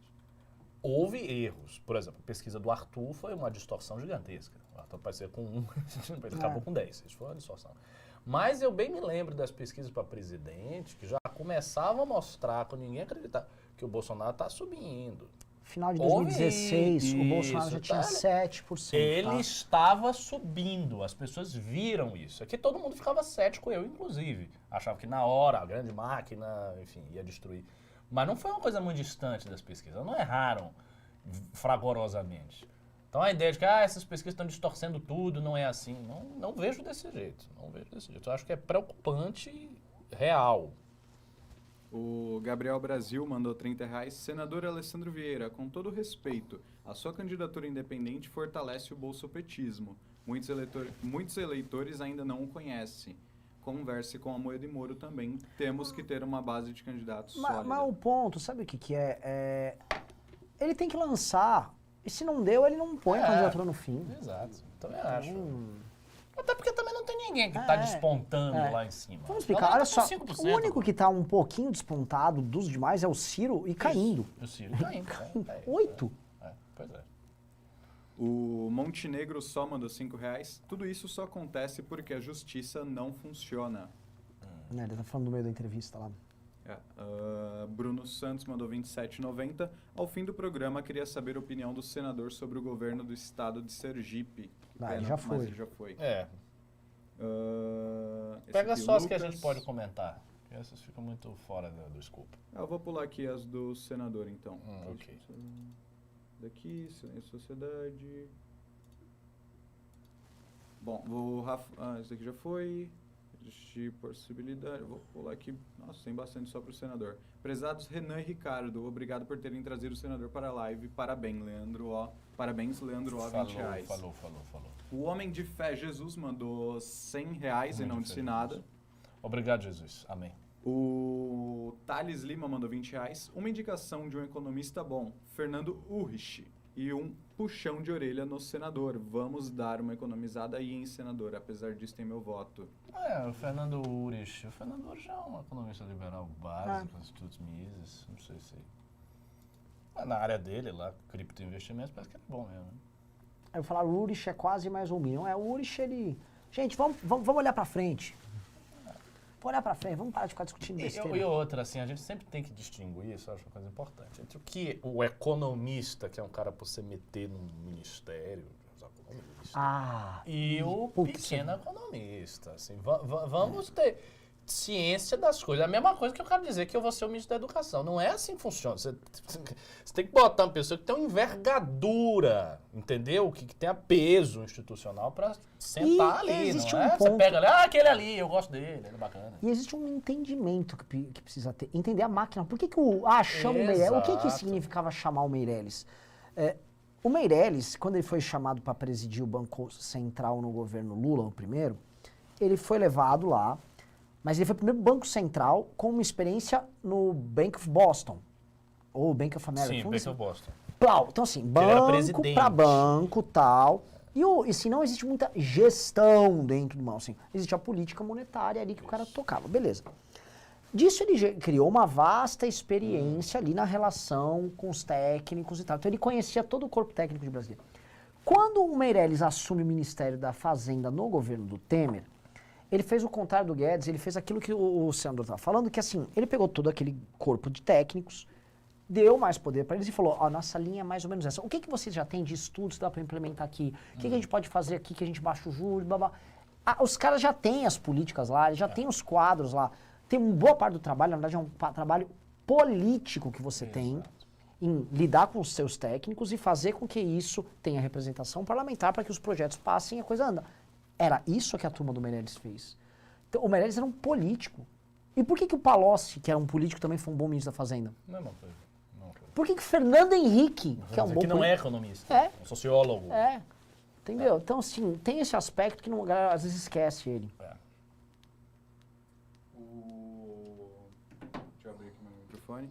[SPEAKER 3] Houve erros. Por exemplo, a pesquisa do Arthur foi uma distorção gigantesca. O Arthur apareceu com 1, ele acabou com 10. Isso foi uma distorção. Mas eu bem me lembro das pesquisas para presidente que já começavam a mostrar, com ninguém acreditar, que o Bolsonaro está subindo.
[SPEAKER 2] Final de 2016, o Bolsonaro já tinha 7%.
[SPEAKER 3] Ele estava subindo, as pessoas viram isso. Aqui todo mundo ficava cético, eu inclusive. Achava que na hora a grande máquina, enfim, ia destruir. Mas não foi uma coisa muito distante das pesquisas, não erraram fragorosamente. Então a ideia de que essas pesquisas estão distorcendo tudo, não é assim, não vejo desse jeito. Não vejo desse jeito. Eu acho que é preocupante e real.
[SPEAKER 1] O Gabriel Brasil mandou R$30. Senador Alessandro Vieira, com todo respeito, a sua candidatura independente fortalece o bolsopetismo. Muitos eleitores ainda não o conhecem. Converse com a Moedo e Moro também. Temos que ter uma base de candidatos sólida.
[SPEAKER 2] Mas o ponto, sabe o que é? Ele tem que lançar. E se não deu, ele não põe a candidatura no fim.
[SPEAKER 3] Exato, também acho. Até porque também não tem ninguém que está despontando lá em cima.
[SPEAKER 2] Vamos explicar, olha só, o único que está um pouquinho despontado dos demais é o Ciro e caindo.
[SPEAKER 3] O Ciro caindo.
[SPEAKER 2] 8.
[SPEAKER 3] Pois é.
[SPEAKER 1] O Montenegro só mandou R$5. Tudo isso só acontece porque a justiça não funciona.
[SPEAKER 2] Ele tá falando no meio da entrevista lá.
[SPEAKER 1] Bruno Santos mandou R$27,90. Ao fim do programa, queria saber a opinião do senador sobre o governo do estado de Sergipe.
[SPEAKER 2] Ele já foi.
[SPEAKER 1] Mas ele já foi.
[SPEAKER 3] Pega
[SPEAKER 1] aqui,
[SPEAKER 3] só as
[SPEAKER 1] Lucas,
[SPEAKER 3] que a gente pode comentar. Essas ficam muito fora do escopo.
[SPEAKER 1] Eu vou pular aqui as do senador, então.
[SPEAKER 3] Ok.
[SPEAKER 1] Daqui, Silêncio Sociedade. Bom, o Rafa... esse aqui já foi. Existir possibilidade. Eu vou pular aqui. Nossa, tem bastante só para o senador. Prezados Renan e Ricardo, obrigado por terem trazido o senador para a live. Parabéns, Leandro O. Parabéns, Leandro O. R$20.
[SPEAKER 3] Falou.
[SPEAKER 1] O homem de fé, Jesus, mandou R$100 e não disse nada.
[SPEAKER 3] Obrigado, Jesus. Amém.
[SPEAKER 1] O Thales Lima mandou R$20. Uma indicação de um economista bom, Fernando Urrich. E um puxão de orelha no senador. Vamos dar uma economizada aí em senador. Apesar disso, tem meu voto.
[SPEAKER 3] O Fernando Urrich. O Fernando Urrich é um economista liberal básico, Institutos Mises, não sei se... Na área dele, lá, criptoinvestimentos, parece que é bom mesmo.
[SPEAKER 2] Aí eu falar, o Urrich é quase mais um milhão. O Urrich, ele... Gente, vamos olhar pra frente. Vamos olhar pra frente, vamos parar de ficar discutindo besteira.
[SPEAKER 3] E outra, assim, a gente sempre tem que distinguir, isso eu acho uma coisa importante, entre o que o economista, que é um cara por se meter num ministério, e o pequeno economista. Assim, vamos ter ciência das coisas. A mesma coisa que eu quero dizer que eu vou ser o ministro da Educação. Não é assim que funciona. Você tem que botar uma pessoa que tem uma envergadura, entendeu? Que tenha peso institucional para sentar ali.
[SPEAKER 2] Existe
[SPEAKER 3] não
[SPEAKER 2] um
[SPEAKER 3] é?
[SPEAKER 2] ponto...
[SPEAKER 3] Você pega ali, aquele ali, eu gosto dele, ele é bacana.
[SPEAKER 2] E existe um entendimento que precisa ter. Entender a máquina. Por que chama o Meirelles? O que significava chamar o Meirelles? O Meirelles, quando ele foi chamado para presidir o Banco Central no governo Lula, o primeiro, ele foi levado lá. Mas ele foi o primeiro banco central com uma experiência no Bank of Boston. Ou Bank of America.
[SPEAKER 3] Sim, Bank of Boston.
[SPEAKER 2] Então assim, banco para banco, tal. E assim, não existe muita gestão dentro do banco. Assim, existe a política monetária ali que o cara tocava. Beleza. Disso ele criou uma vasta experiência ali na relação com os técnicos e tal. Então ele conhecia todo o corpo técnico de Brasília. Quando o Meirelles assume o Ministério da Fazenda no governo do Temer, ele fez o contrário do Guedes, ele fez aquilo que o senador estava falando, que assim, ele pegou todo aquele corpo de técnicos deu mais poder para eles e falou, ó, nossa linha é mais ou menos essa. O que vocês já têm de estudos que dá para implementar aqui? O que a gente pode fazer aqui que a gente baixa o juros, blá, blá. Os caras já têm as políticas lá, eles já têm os quadros lá. Tem uma boa parte do trabalho, na verdade, é um trabalho político que você tem em lidar com os seus técnicos e fazer com que isso tenha representação parlamentar para que os projetos passem e a coisa anda. Era isso que a turma do Meirelles fez. Então, o Meirelles era um político. E por que o Palocci, que era um político, também foi um bom ministro da Fazenda?
[SPEAKER 3] Mesma coisa. Coisa.
[SPEAKER 2] Por que o Fernando Henrique, que é um bom
[SPEAKER 3] que não é economista, é um sociólogo.
[SPEAKER 2] Entendeu? Então, assim, tem esse aspecto que não, a galera às vezes esquece ele.
[SPEAKER 1] Deixa eu abrir aqui meu microfone.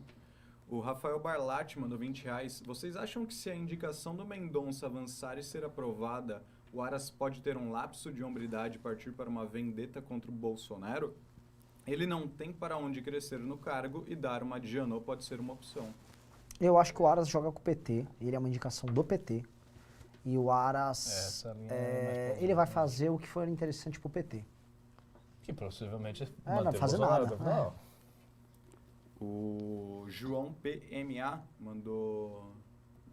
[SPEAKER 1] O Rafael Barlatti mandou R$20. Vocês acham que se a indicação do Mendonça avançar e ser aprovada, o Aras pode ter um lapso de hombridade e partir para uma vendetta contra o Bolsonaro? Ele não tem para onde crescer no cargo e dar uma de Janot pode ser uma opção.
[SPEAKER 2] Eu acho que o Aras joga com o PT. Ele é uma indicação do PT. E o Aras, ele vai fazer o que for interessante pro PT.
[SPEAKER 3] Que possivelmente
[SPEAKER 2] não vai fazer nada.
[SPEAKER 3] Não.
[SPEAKER 1] O João PMA mandou...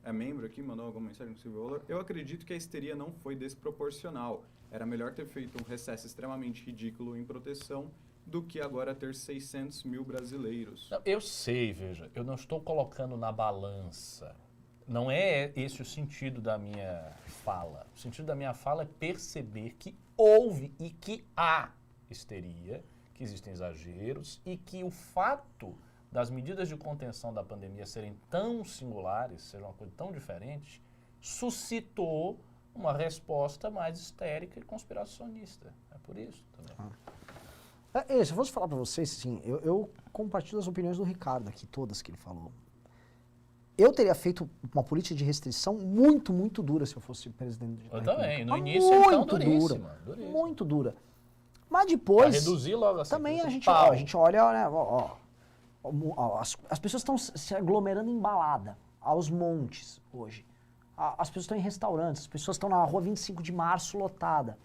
[SPEAKER 1] É membro aqui, mandou alguma mensagem no Silvio Oller. Eu acredito que a histeria não foi desproporcional. Era melhor ter feito um recesso extremamente ridículo em proteção do que agora ter 600 mil brasileiros.
[SPEAKER 3] Não, eu sei, veja, eu não estou colocando na balança. Não é esse o sentido da minha fala. O sentido da minha fala é perceber que houve e que há histeria, que existem exageros e que o fato das medidas de contenção da pandemia serem tão singulares, ser uma coisa tão diferente, suscitou uma resposta mais histérica e conspiracionista. É por isso também.
[SPEAKER 2] Se eu fosse falar para vocês, sim, eu compartilho as opiniões do Ricardo aqui, todas que ele falou. Eu teria feito uma política de restrição muito, muito dura se eu fosse presidente da República.
[SPEAKER 3] Também, no início então duríssima.
[SPEAKER 2] Muito dura. Mas depois...
[SPEAKER 3] Pra reduzir logo assim.
[SPEAKER 2] Também a gente olha, né, as pessoas estão se aglomerando em balada, aos montes hoje. As pessoas estão em restaurantes, as pessoas estão na rua 25 de março lotada.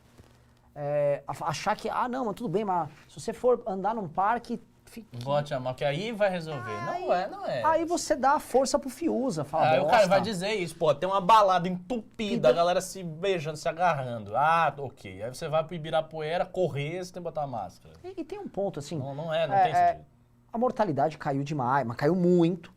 [SPEAKER 2] Achar que, não, mas tudo bem, mas se você for andar num parque...
[SPEAKER 3] Vote a mão, que aí vai resolver. Não é.
[SPEAKER 2] Aí você dá a força pro Fiuza. Fala,
[SPEAKER 3] aí o cara vai dizer isso, pô, tem uma balada entupida, a galera se beijando, se agarrando. Ok. Aí você vai pro Ibirapuera, correr, você tem que botar a máscara.
[SPEAKER 2] E tem um ponto, assim...
[SPEAKER 3] Não tem sentido.
[SPEAKER 2] A mortalidade caiu demais, mas caiu muito,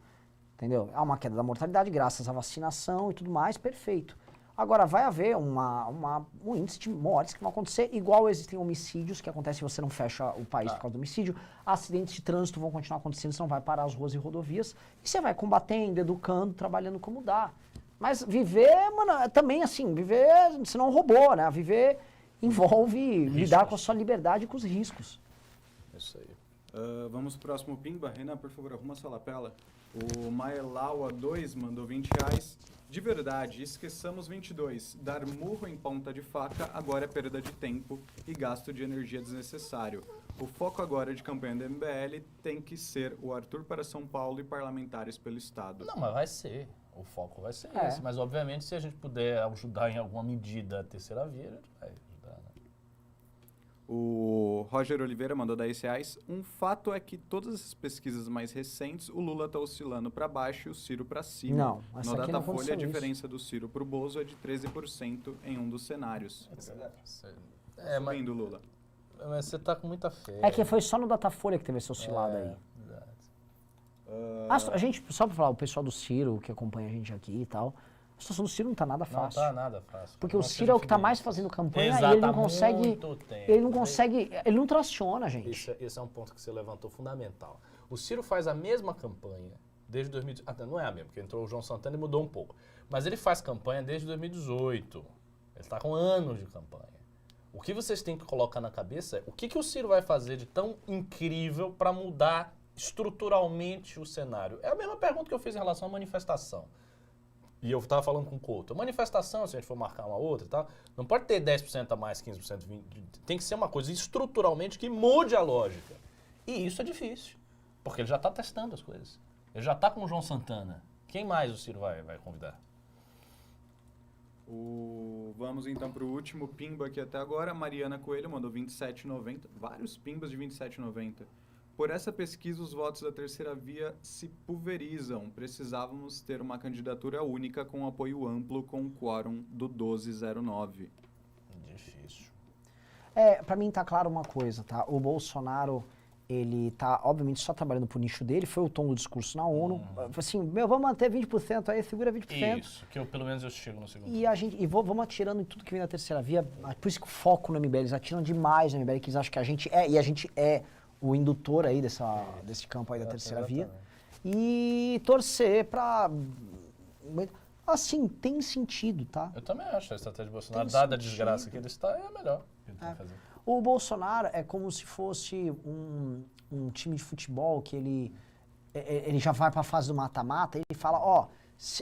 [SPEAKER 2] entendeu? Há uma queda da mortalidade graças à vacinação e tudo mais, perfeito. Agora, vai haver um índice de mortes que vão acontecer, igual existem homicídios que acontecem se você não fecha o país por causa do homicídio. Acidentes de trânsito vão continuar acontecendo, você não vai parar as ruas e rodovias. E você vai combatendo, educando, trabalhando como dá. Mas viver, mano, também assim, viver, você não é um robô, né? Viver envolve lidar com a sua liberdade e com os riscos.
[SPEAKER 3] Isso aí.
[SPEAKER 1] Vamos pro próximo Pimba. Renan, por favor, arruma sua lapela. O Maelaua 2 mandou R$20. De verdade, esqueçamos 22. Dar murro em ponta de faca agora é perda de tempo e gasto de energia desnecessário. O foco agora de campanha do MBL tem que ser o Arthur para São Paulo e parlamentares pelo Estado.
[SPEAKER 3] Não, mas vai ser. O foco vai ser esse. Mas, obviamente, se a gente puder ajudar em alguma medida a terceira via, a gente vai ajudar, né?
[SPEAKER 1] O Roger Oliveira mandou R$10. Um fato é que todas as pesquisas mais recentes, o Lula está oscilando para baixo e o Ciro para cima.
[SPEAKER 2] Não,
[SPEAKER 1] no Datafolha, a diferença do Ciro para o Bozo é de 13% em um dos cenários. Subindo, Lula.
[SPEAKER 3] Mas você tá com muita fé.
[SPEAKER 2] É que foi só no Datafolha que teve essa oscilada aí. A gente, só para falar, o pessoal do Ciro, que acompanha a gente aqui e tal, a situação do Ciro não tá nada fácil.
[SPEAKER 3] Não tá nada fácil.
[SPEAKER 2] Porque o Ciro é o que tá mais fazendo campanha e ele não consegue... Ele não traciona, gente.
[SPEAKER 3] Esse é um ponto que você levantou fundamental. O Ciro faz a mesma campanha desde 2018. Não é a mesma, porque entrou o João Santana e mudou um pouco. Mas ele faz campanha desde 2018. Ele está com anos de campanha. O que vocês têm que colocar na cabeça é o que o Ciro vai fazer de tão incrível para mudar estruturalmente o cenário. É a mesma pergunta que eu fiz em relação à manifestação. E eu estava falando com o Couto. A manifestação, se a gente for marcar uma outra e tal, não pode ter 10% a mais, 15%, 20%. Tem que ser uma coisa estruturalmente que mude a lógica. E isso é difícil, porque ele já está testando as coisas. Ele já está com o João Santana. Quem mais o Ciro vai convidar?
[SPEAKER 1] Vamos então para o último Pimba aqui até agora. Mariana Coelho mandou R$27,90. Vários Pimbas de R$27,90. Por essa pesquisa, os votos da terceira via se pulverizam. Precisávamos ter uma candidatura única com apoio amplo com o quórum do 1209.
[SPEAKER 3] Difícil.
[SPEAKER 2] Pra mim tá claro uma coisa, tá? O Bolsonaro, ele tá, obviamente, só trabalhando pro nicho dele, foi o tom do discurso na ONU. Assim, vamos manter 20% aí, segura 20%.
[SPEAKER 3] Isso, que pelo menos eu chego no segundo.
[SPEAKER 2] E vamos atirando em tudo que vem da terceira via. Por isso que o foco no MBL, eles atiram demais no MBL, que eles acham que a gente é o indutor aí desse campo aí da terceira via. E torcer pra... Assim, tem sentido, tá?
[SPEAKER 3] Eu também acho a estratégia do Bolsonaro,
[SPEAKER 2] Tem
[SPEAKER 3] dada a
[SPEAKER 2] sentido.
[SPEAKER 3] desgraça que ele está, é a melhor que ele tem que fazer.
[SPEAKER 2] O Bolsonaro é como se fosse um time de futebol que ele já vai pra fase do mata-mata e ele fala,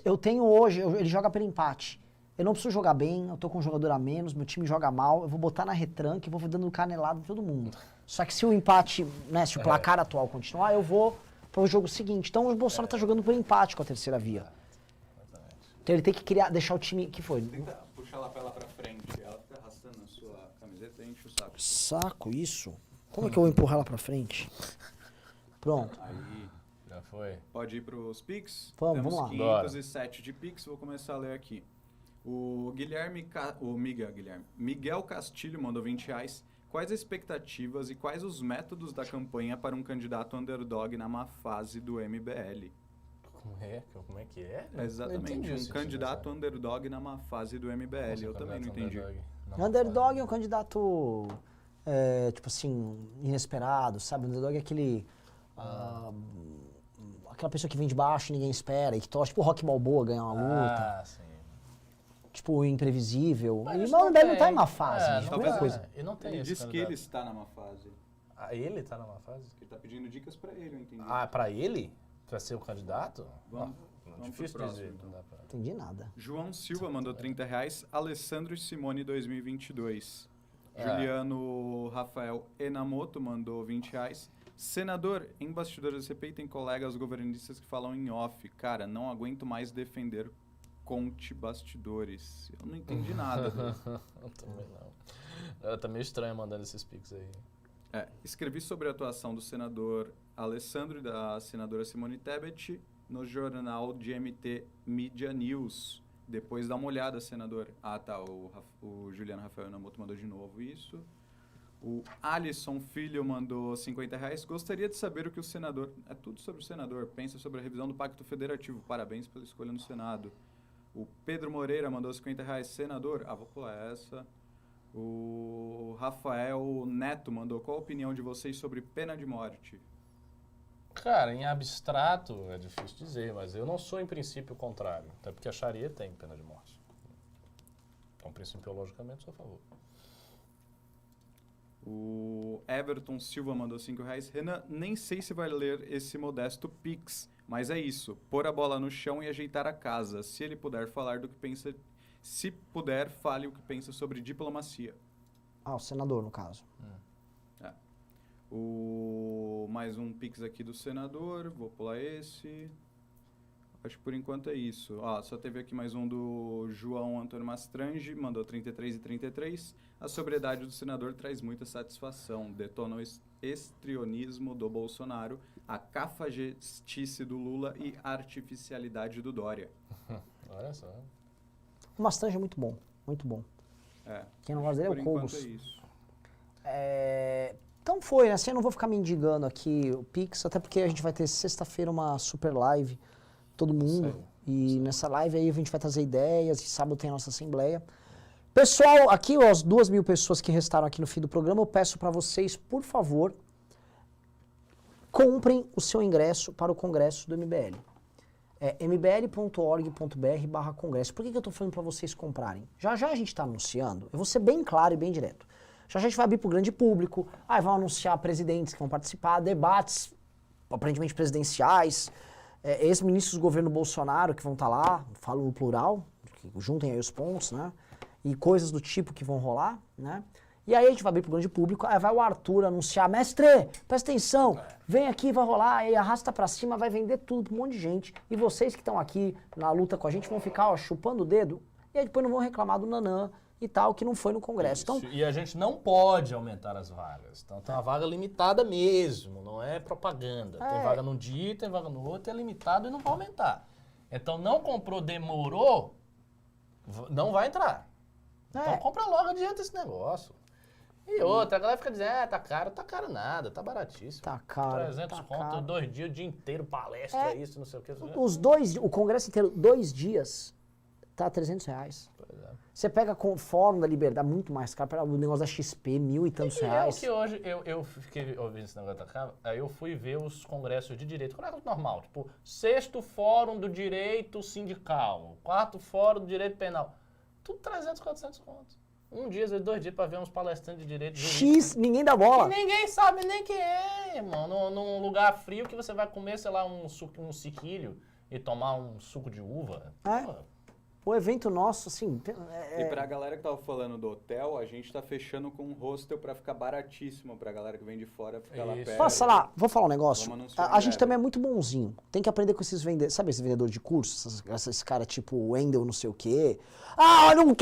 [SPEAKER 2] eu tenho hoje, ele joga pelo empate. Eu não preciso jogar bem, eu tô com um jogador a menos, meu time joga mal, eu vou botar na retranca e vou dando canelada em todo mundo. Só que se o empate, né, se o placar atual continuar, eu vou pro jogo seguinte. Então o Bolsonaro tá jogando por empate com a terceira via. Então ele tem que deixar o time... que foi?
[SPEAKER 1] Tenta puxar a lapela pra frente. Ela fica arrastando a sua camiseta e enche o saco.
[SPEAKER 2] Saco isso? Como é que eu vou empurrar ela pra frente? Pronto.
[SPEAKER 1] Aí,
[SPEAKER 3] Já foi.
[SPEAKER 1] pode ir pros Pix?
[SPEAKER 2] Vamos
[SPEAKER 1] Temos
[SPEAKER 2] lá.
[SPEAKER 1] 507 de Pix, vou começar a ler aqui. O Miguel Castilho mandou R$20. Quais as expectativas e quais os métodos da campanha para um candidato underdog na má fase do MBL?
[SPEAKER 3] Como é que é?
[SPEAKER 1] Exatamente, um candidato underdog na má fase do MBL. Eu também não entendi.
[SPEAKER 2] Underdog é um candidato, tipo assim, inesperado, sabe? Underdog é aquele... aquela pessoa que vem de baixo e ninguém espera, e que torce, tipo o Rock Balboa ganhar uma luta.
[SPEAKER 3] Ah, sim.
[SPEAKER 2] Tipo, imprevisível.
[SPEAKER 3] Mas
[SPEAKER 2] E o MBL não tá em má fase, gente,
[SPEAKER 1] talvez
[SPEAKER 2] primeira coisa.
[SPEAKER 3] Ele não tem
[SPEAKER 1] Ele
[SPEAKER 3] esse
[SPEAKER 1] disse que
[SPEAKER 3] candidato.
[SPEAKER 1] ele está na má fase.
[SPEAKER 3] Ah, ele tá na má fase?
[SPEAKER 1] Ele está pedindo dicas para ele, eu entendi.
[SPEAKER 3] Ah, pra ele? Pra ser o candidato?
[SPEAKER 1] Vamos
[SPEAKER 3] Difícil
[SPEAKER 1] pro
[SPEAKER 3] dizer.
[SPEAKER 1] próximo,
[SPEAKER 3] Não dá pra...
[SPEAKER 2] Entendi nada.
[SPEAKER 1] João Silva mandou R$30. Alessandro Simone 2022.
[SPEAKER 3] É.
[SPEAKER 1] Juliano Rafael Enamoto mandou R$20. Senador, em bastidores da CPI tem colegas governistas que falam em off. Cara, não aguento mais defender Conte bastidores. Eu não entendi nada.
[SPEAKER 3] Eu também não. Tá meio estranho mandando esses pics aí.
[SPEAKER 1] Escrevi sobre a atuação do senador Alessandro e da senadora Simone Tebet no jornal GMT Media News. Depois dá uma olhada, senador. Ah, tá. O Juliano Rafael Enamoto mandou de novo isso. O Alisson Filho mandou R$50. Gostaria de saber o que o senador... É tudo sobre o senador. Pensa sobre a revisão do Pacto Federativo. Parabéns pela escolha no Senado. O Pedro Moreira mandou R$50. Senador... vou pular essa. O Rafael Neto mandou: qual a opinião de vocês sobre pena de morte?
[SPEAKER 3] Cara, em abstrato é difícil dizer, mas eu não sou em princípio contrário. Até porque a Sharia tem pena de morte. Então, principiologicamente, sou a favor.
[SPEAKER 1] O Everton Silva mandou R$5. Renan, nem sei se vai ler esse modesto Pix, mas é isso. Pôr a bola no chão e ajeitar a casa. Se ele puder falar do que pensa... Se puder, fale o que pensa sobre diplomacia.
[SPEAKER 2] O senador, no caso.
[SPEAKER 1] Mais um Pix aqui do senador. Vou pular esse. Acho que por enquanto é isso. Só teve aqui mais um do João Antônio Mastrange, mandou 33 e 33. A sobriedade do senador traz muita satisfação. Detona o estrionismo do Bolsonaro, a cafajestice do Lula e a artificialidade do Dória.
[SPEAKER 3] Olha só.
[SPEAKER 2] O Mastrange é muito bom, muito bom. Quem não gosta dele é o Cobos.
[SPEAKER 1] Por enquanto é isso.
[SPEAKER 2] Então foi, assim, eu não vou ficar mendigando aqui o Pix, até porque a gente vai ter sexta-feira uma super live, todo mundo.
[SPEAKER 3] Sério?
[SPEAKER 2] E nessa live aí a gente vai trazer ideias, e sábado tem a nossa assembleia. Pessoal, aqui, as 2.000 pessoas que restaram aqui no fim do programa, eu peço para vocês, por favor, comprem o seu ingresso para o congresso do MBL. mbl.org.br/congresso. Por que eu tô falando para vocês comprarem? Já já a gente está anunciando, eu vou ser bem claro e bem direto. Já já a gente vai abrir para o grande público, vão anunciar presidentes que vão participar, debates aparentemente presidenciais, ex-ministros do governo Bolsonaro que vão estar lá, falo no plural, que juntem aí os pontos, né? E coisas do tipo que vão rolar, né? E aí a gente vai abrir pro grande público, aí vai o Arthur anunciar: mestre, presta atenção, vem aqui, vai rolar, aí arrasta pra cima, vai vender tudo pra um monte de gente. E vocês que estão aqui na luta com a gente vão ficar chupando o dedo, e aí depois não vão reclamar do Nanã, e tal, que não foi no Congresso. Então,
[SPEAKER 3] E a gente não pode aumentar as vagas. Então tem uma vaga limitada mesmo, não é propaganda. Tem vaga num dia, tem vaga no outro, é limitado e não vai aumentar. Então não comprou, demorou, não vai entrar. Então compra logo, adianta esse negócio. E outra, a galera fica dizendo, tá caro nada, tá baratíssimo.
[SPEAKER 2] Tá caro,
[SPEAKER 3] 300
[SPEAKER 2] tá
[SPEAKER 3] conto,
[SPEAKER 2] caro.
[SPEAKER 3] 2 dias, o dia inteiro, palestra, isso, não sei o que.
[SPEAKER 2] o Congresso inteiro, 2 dias, tá R$300.
[SPEAKER 3] Pois é.
[SPEAKER 2] Você pega com o Fórum da Liberdade, muito mais caro, pega o negócio da XP, R$1.000 e tantos reais.
[SPEAKER 3] É o que hoje, eu fiquei ouvindo esse negócio da Câmara, aí eu fui ver os congressos de direito, congresso normal, tipo, 6º Fórum do Direito Sindical, 4º Fórum do Direito Penal, tudo 300, 400 contos. Um dia, às vezes 2 dias, pra ver uns palestrantes de direito jurídico.
[SPEAKER 2] X, ninguém dá bola.
[SPEAKER 3] E ninguém sabe nem quem é, irmão. Num lugar frio que você vai comer, sei lá, um sequilho e tomar um suco de uva.
[SPEAKER 2] É.
[SPEAKER 3] Pô,
[SPEAKER 2] O evento nosso, assim...
[SPEAKER 1] E pra galera que tava falando do hotel, a gente tá fechando com um hostel pra ficar baratíssimo pra galera que vem de fora ficar lá
[SPEAKER 3] Isso.
[SPEAKER 1] perto.
[SPEAKER 2] Posso falar? Vou falar um negócio.
[SPEAKER 1] Vamos anunciar
[SPEAKER 2] A gente
[SPEAKER 1] em
[SPEAKER 2] também é
[SPEAKER 1] breve.
[SPEAKER 2] muito bonzinho. Tem que aprender com esses vendedores. Sabe esse vendedor de cursos? Esses caras tipo Wendel, não sei o quê. Ah, não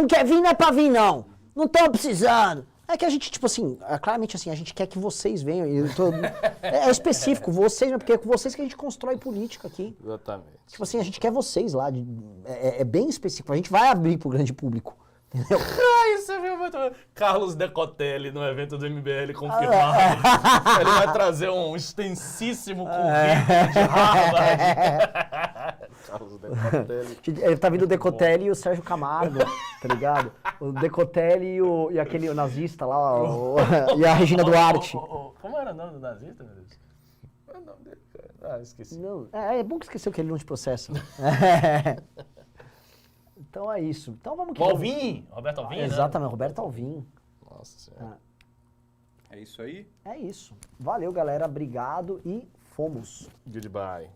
[SPEAKER 2] quer vir, não é pra vir, não. Não tô precisando. É que a gente, tipo assim, claramente assim, a gente quer que vocês venham. É específico, vocês, porque é com vocês que a gente constrói política aqui.
[SPEAKER 3] exatamente.
[SPEAKER 2] Tipo assim, a gente quer vocês lá. É bem específico. A gente vai abrir pro grande público. Entendeu?
[SPEAKER 3] Aí você viu muito. Carlos Decotelli no evento do MBL confirmado. Ele vai trazer um extensíssimo currículo de Harvard. Carlos Decotelli.
[SPEAKER 2] Ele tá vindo o Decotelli e o Sérgio Camargo, tá ligado? O Decotelli e aquele nazista lá, e a Regina Duarte.
[SPEAKER 3] Como era o nome do nazista, meu Deus? Qual é o nome dele, cara? Ah, esqueci.
[SPEAKER 2] Não, é bom que esqueceu que ele não te processa. Então é isso. Então vamos que
[SPEAKER 3] O Alvim, Roberto Alvim, né?
[SPEAKER 2] Exatamente, Roberto Alvim.
[SPEAKER 3] Nossa Senhora.
[SPEAKER 1] É isso aí?
[SPEAKER 2] É isso. Valeu, galera. Obrigado e fomos.
[SPEAKER 3] Goodbye.